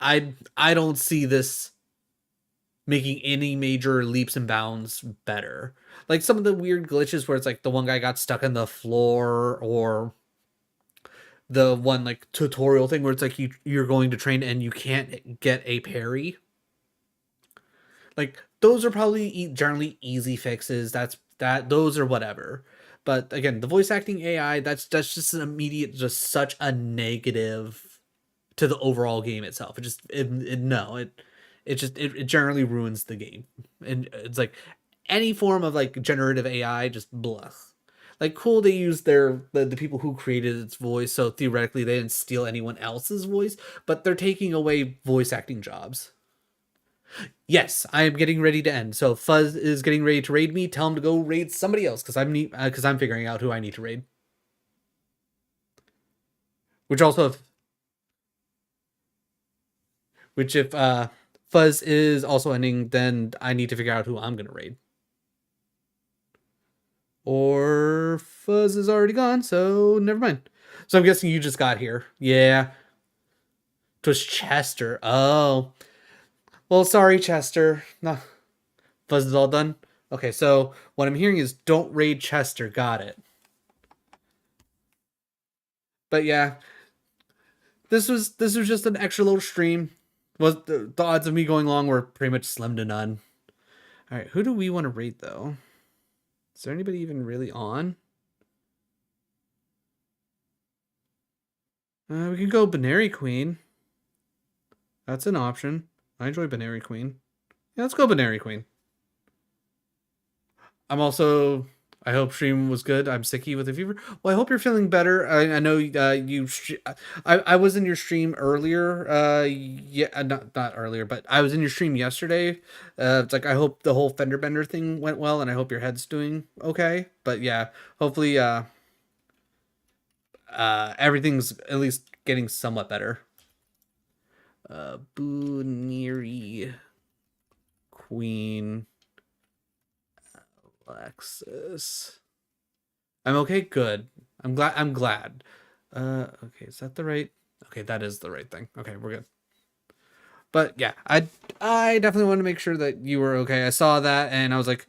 I don't see this making any major leaps and bounds better. Like some of the weird glitches where it's like the one guy got stuck in the floor, or the one like tutorial thing where it's like you're going to train and you can't get a parry. Like those are probably generally easy fixes. Those are whatever. But again, the voice acting AI, that's just an immediate, just such a negative to the overall game itself. It generally ruins the game. And it's like any form of like generative AI, just blah. Like cool, they use the people who created its voice, so theoretically they didn't steal anyone else's voice, but they're taking away voice acting jobs. Yes, I am getting ready to end. So Fuzz is getting ready to raid me. Tell him to go raid somebody else because I'm figuring out who I need to raid. Which if Fuzz is also ending, then I need to figure out who I'm gonna raid. Or Fuzz is already gone, so never mind. So I'm guessing you just got here. Yeah. It was Chester. Oh. Well, sorry, Chester. No. Fuzz is all done? Okay, so what I'm hearing is don't raid Chester. Got it. But yeah. This was just an extra little stream. The odds of me going long were pretty much slim to none. Alright, who do we want to raid though? Is there anybody even really on? We can go Binary Queen. That's an option. I enjoy Binary Queen. Yeah, let's go Binary Queen. I'm also... I hope stream was good. I'm sicky with a fever. Well, I hope you're feeling better. I know you... I was in your stream earlier. Yeah, not earlier, but I was in your stream yesterday. It's like, I hope the whole fender bender thing went well, and I hope your head's doing okay. But yeah, hopefully everything's at least getting somewhat better. Binary Queen... Alexis. I'm okay, good. I'm glad. Okay, is that the right? Okay, that is the right thing. Okay, we're good. But yeah, I definitely want to make sure that you were okay. I saw that and I was like,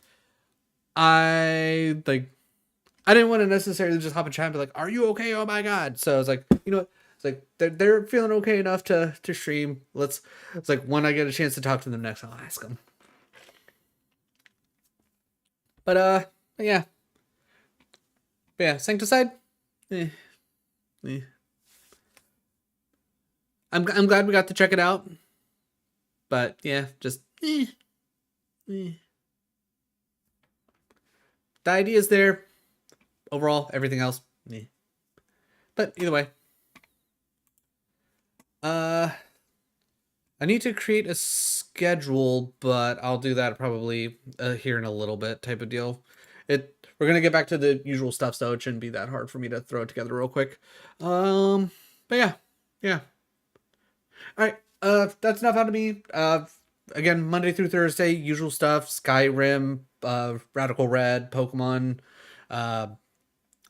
I didn't want to necessarily just hop in chat and be like, are you okay? Oh my god. So I was like, you know what? It's like they're feeling okay enough to stream. It's like when I get a chance to talk to them next, I'll ask them. But yeah. Sancticide. I'm glad we got to check it out. But yeah, just The idea's there. Overall, everything else. But either way. I need to create a schedule, but I'll do that probably here in a little bit type of deal. We're going to get back to the usual stuff, so it shouldn't be that hard for me to throw it together real quick. But yeah. All right. That's enough out of me. Again, Monday through Thursday, usual stuff. Skyrim, Radical Red, Pokemon,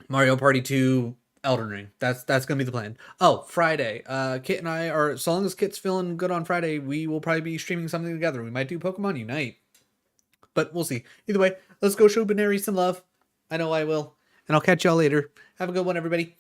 Mario Party 2, Elden Ring. That's gonna be the plan. Oh, Friday. Kit and I are, so long as Kit's feeling good on Friday, we will probably be streaming something together. We might do Pokemon Unite, but we'll see. Either way, let's go show Binary some love. I know I will, and I'll catch y'all later. Have a good one, everybody.